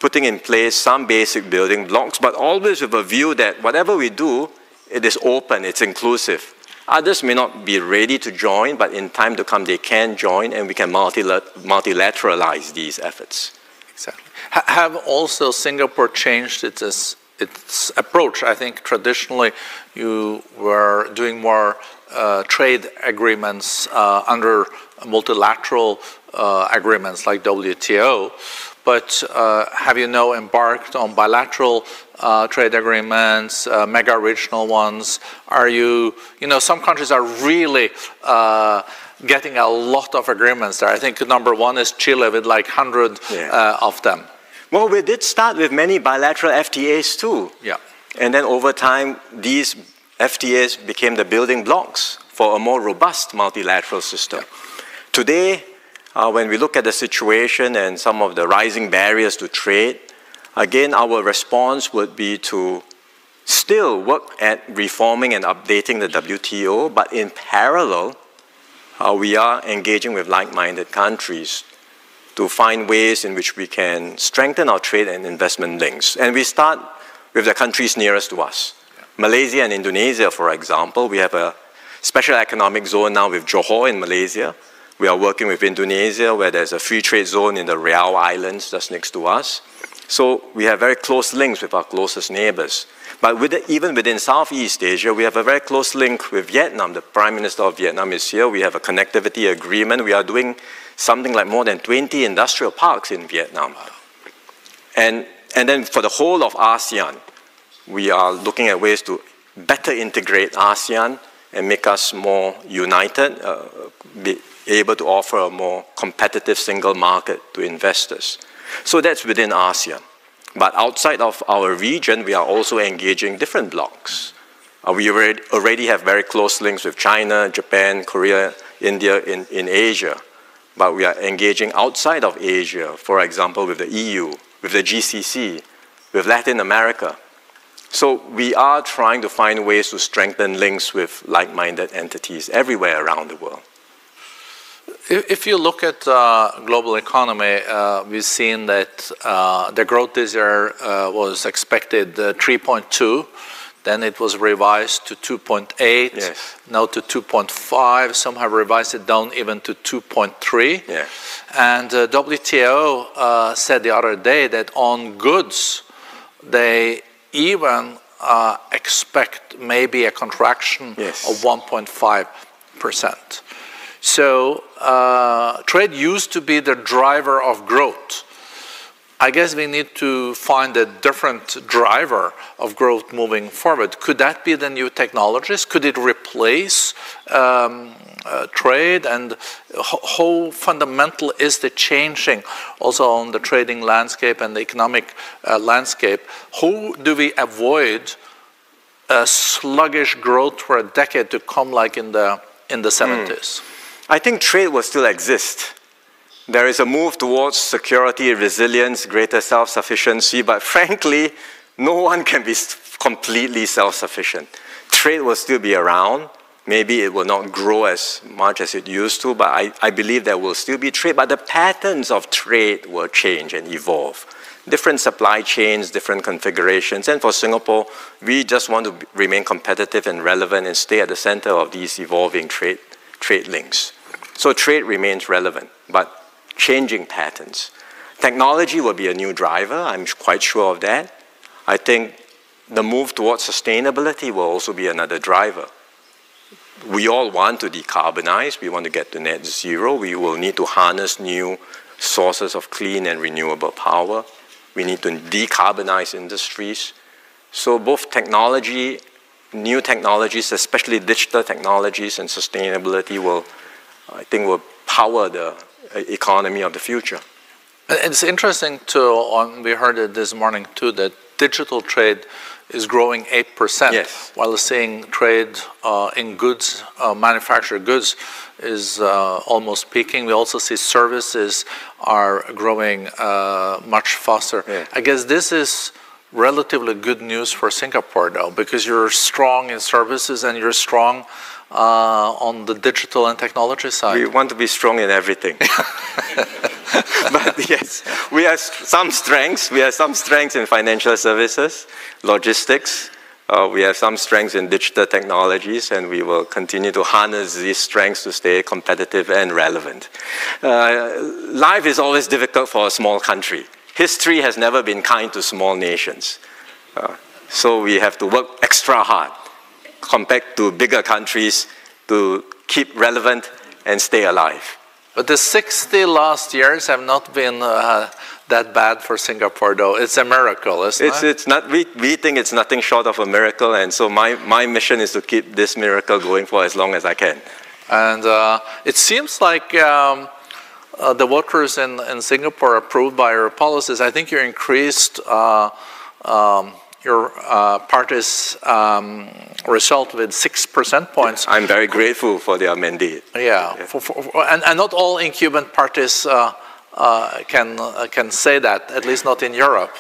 putting in place some basic building blocks, but always with a view that whatever we do, it is open, it's inclusive. Others may not be ready to join, but in time to come they can join, and we can multilateralize these efforts. Exactly. Have also Singapore changed its approach? I think traditionally you were doing more trade agreements under multilateral agreements like WTO, but have you now embarked on bilateral trade agreements, mega regional ones? Are you know, some countries are really getting a lot of agreements there. I think number one is Chile with like 100 of them. Well, we did start with many bilateral FTAs too. Yeah. And then over time, these FTAs became the building blocks for a more robust multilateral system. Yeah. Today, when we look at the situation and some of the rising barriers to trade, again, our response would be to still work at reforming and updating the WTO, but in parallel, we are engaging with like-minded countries to find ways in which we can strengthen our trade and investment links. And we start with the countries nearest to us. Yeah. Malaysia and Indonesia, for example, we have a special economic zone now with Johor in Malaysia. We are working with Indonesia, where there's a free trade zone in the Riau Islands just next to us. So we have very close links with our closest neighbors. But even within Southeast Asia, we have a very close link with Vietnam. The Prime Minister of Vietnam is here. We have a connectivity agreement. We are doing something like more than 20 industrial parks in Vietnam. And then for the whole of ASEAN, we are looking at ways to better integrate ASEAN and make us more united, be able to offer a more competitive single market to investors. So that's within ASEAN. But outside of our region, we are also engaging different blocs. We already have very close links with China, Japan, Korea, India in Asia. But we are engaging outside of Asia, for example, with the EU, with the GCC, with Latin America. So we are trying to find ways to strengthen links with like-minded entities everywhere around the world. If you look at global economy, we've seen that the growth this year was expected 3.2. Then it was revised to 2.8, yes. Now to 2.5. Some have revised it down even to 2.3. Yeah. And WTO said the other day that on goods, they even expect maybe a contraction yes. of 1.5%. So trade used to be the driver of growth. I guess we need to find a different driver of growth moving forward. Could that be the new technologies? Could it replace trade? And how fundamental is the changing also on the trading landscape and the economic landscape? How do we avoid a sluggish growth for a decade to come like in the 70s? I think trade will still exist. There is a move towards security, resilience, greater self-sufficiency, but frankly, no one can be completely self-sufficient. Trade will still be around. Maybe it will not grow as much as it used to, but I believe there will still be trade, but the patterns of trade will change and evolve. Different supply chains, different configurations, and for Singapore, we just want to remain competitive and relevant and stay at the center of these evolving trade links. So trade remains relevant, but changing patterns. Technology will be a new driver, I'm quite sure of that. I think the move towards sustainability will also be another driver. We all want to decarbonize, we want to get to net zero, we will need to harness new sources of clean and renewable power. We need to decarbonize industries. So both technology, new technologies, especially digital technologies and sustainability will, I think, will power the economy of the future. It's interesting too, we heard it this morning too, that digital trade is growing 8%, yes. while seeing trade in goods, manufactured goods, is almost peaking. We also see services are growing much faster. Yeah. I guess this is relatively good news for Singapore though, because you're strong in services and you're strong on the digital and technology side. We want to be strong in everything. But yes, we have some strengths. We have some strengths in financial services, logistics. We have some strengths in digital technologies, and we will continue to harness these strengths to stay competitive and relevant. Life is always difficult for a small country. History has never been kind to small nations. So we have to work extra hard compared to bigger countries to keep relevant and stay alive. But the 60 last years have not been that bad for Singapore, though. It's a miracle, isn't it? It's not. We think it's nothing short of a miracle, and so my mission is to keep this miracle going for as long as I can. And it seems like the voters in Singapore approved by your policies. I think you increased your party's result with 6 percentage points. I'm very grateful for their mandate. Yeah, and not all incumbent parties can say that, at least not in Europe.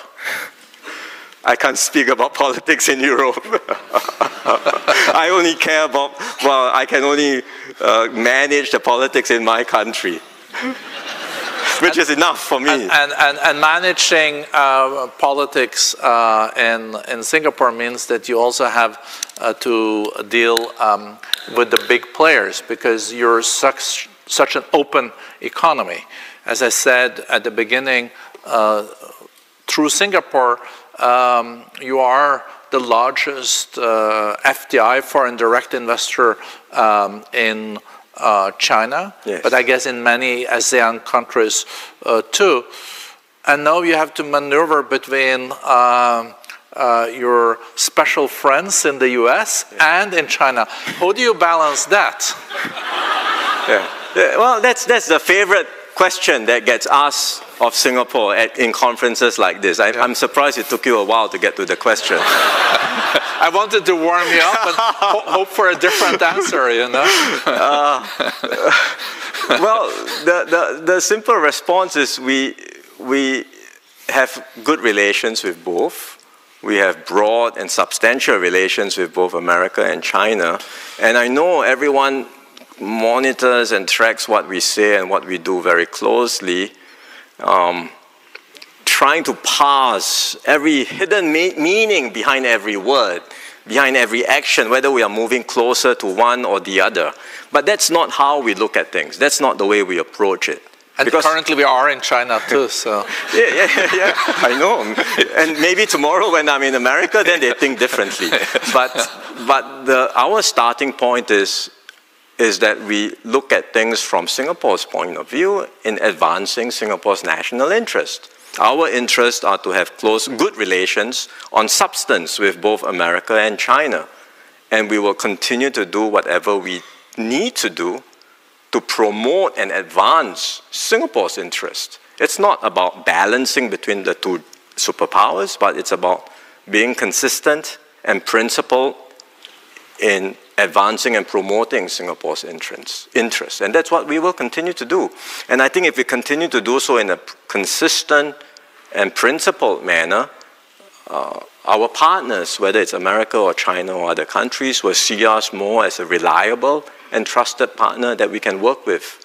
I can't speak about politics in Europe. I only care about, well, I can only manage the politics in my country. Which is enough for me. And managing politics in Singapore means that you also have to deal with the big players, because you're such an open economy. As I said at the beginning, through Singapore, you are the largest FDI, foreign direct investor, in China, yes. But I guess in many ASEAN countries too. And now you have to maneuver between your special friends in the US and in China. How do you balance that? Yeah. Well, that's the favorite question that gets asked of Singapore in conferences like this. I'm surprised it took you a while to get to the question. I wanted to warm you up and hope for a different answer, you know. Well, the simple response is we have good relations with both. We have broad and substantial relations with both America and China. And I know everyone monitors and tracks what we say and what we do very closely, trying to parse every hidden meaning behind every word, behind every action, whether we are moving closer to one or the other. But that's not how we look at things. That's not the way we approach it. And because currently we are in China too, so. Yeah, I know. And maybe tomorrow when I'm in America, then they think differently. But our starting point is that we look at things from Singapore's point of view in advancing Singapore's national interest. Our interests are to have close, good relations on substance with both America and China. And we will continue to do whatever we need to do to promote and advance Singapore's interest. It's not about balancing between the two superpowers, but it's about being consistent and principled in advancing and promoting Singapore's interests. And that's what we will continue to do. And I think if we continue to do so in a consistent and principled manner, our partners, whether it's America or China or other countries, will see us more as a reliable and trusted partner that we can work with.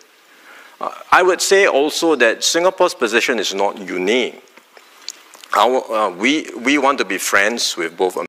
I would say also that Singapore's position is not unique. We want to be friends with both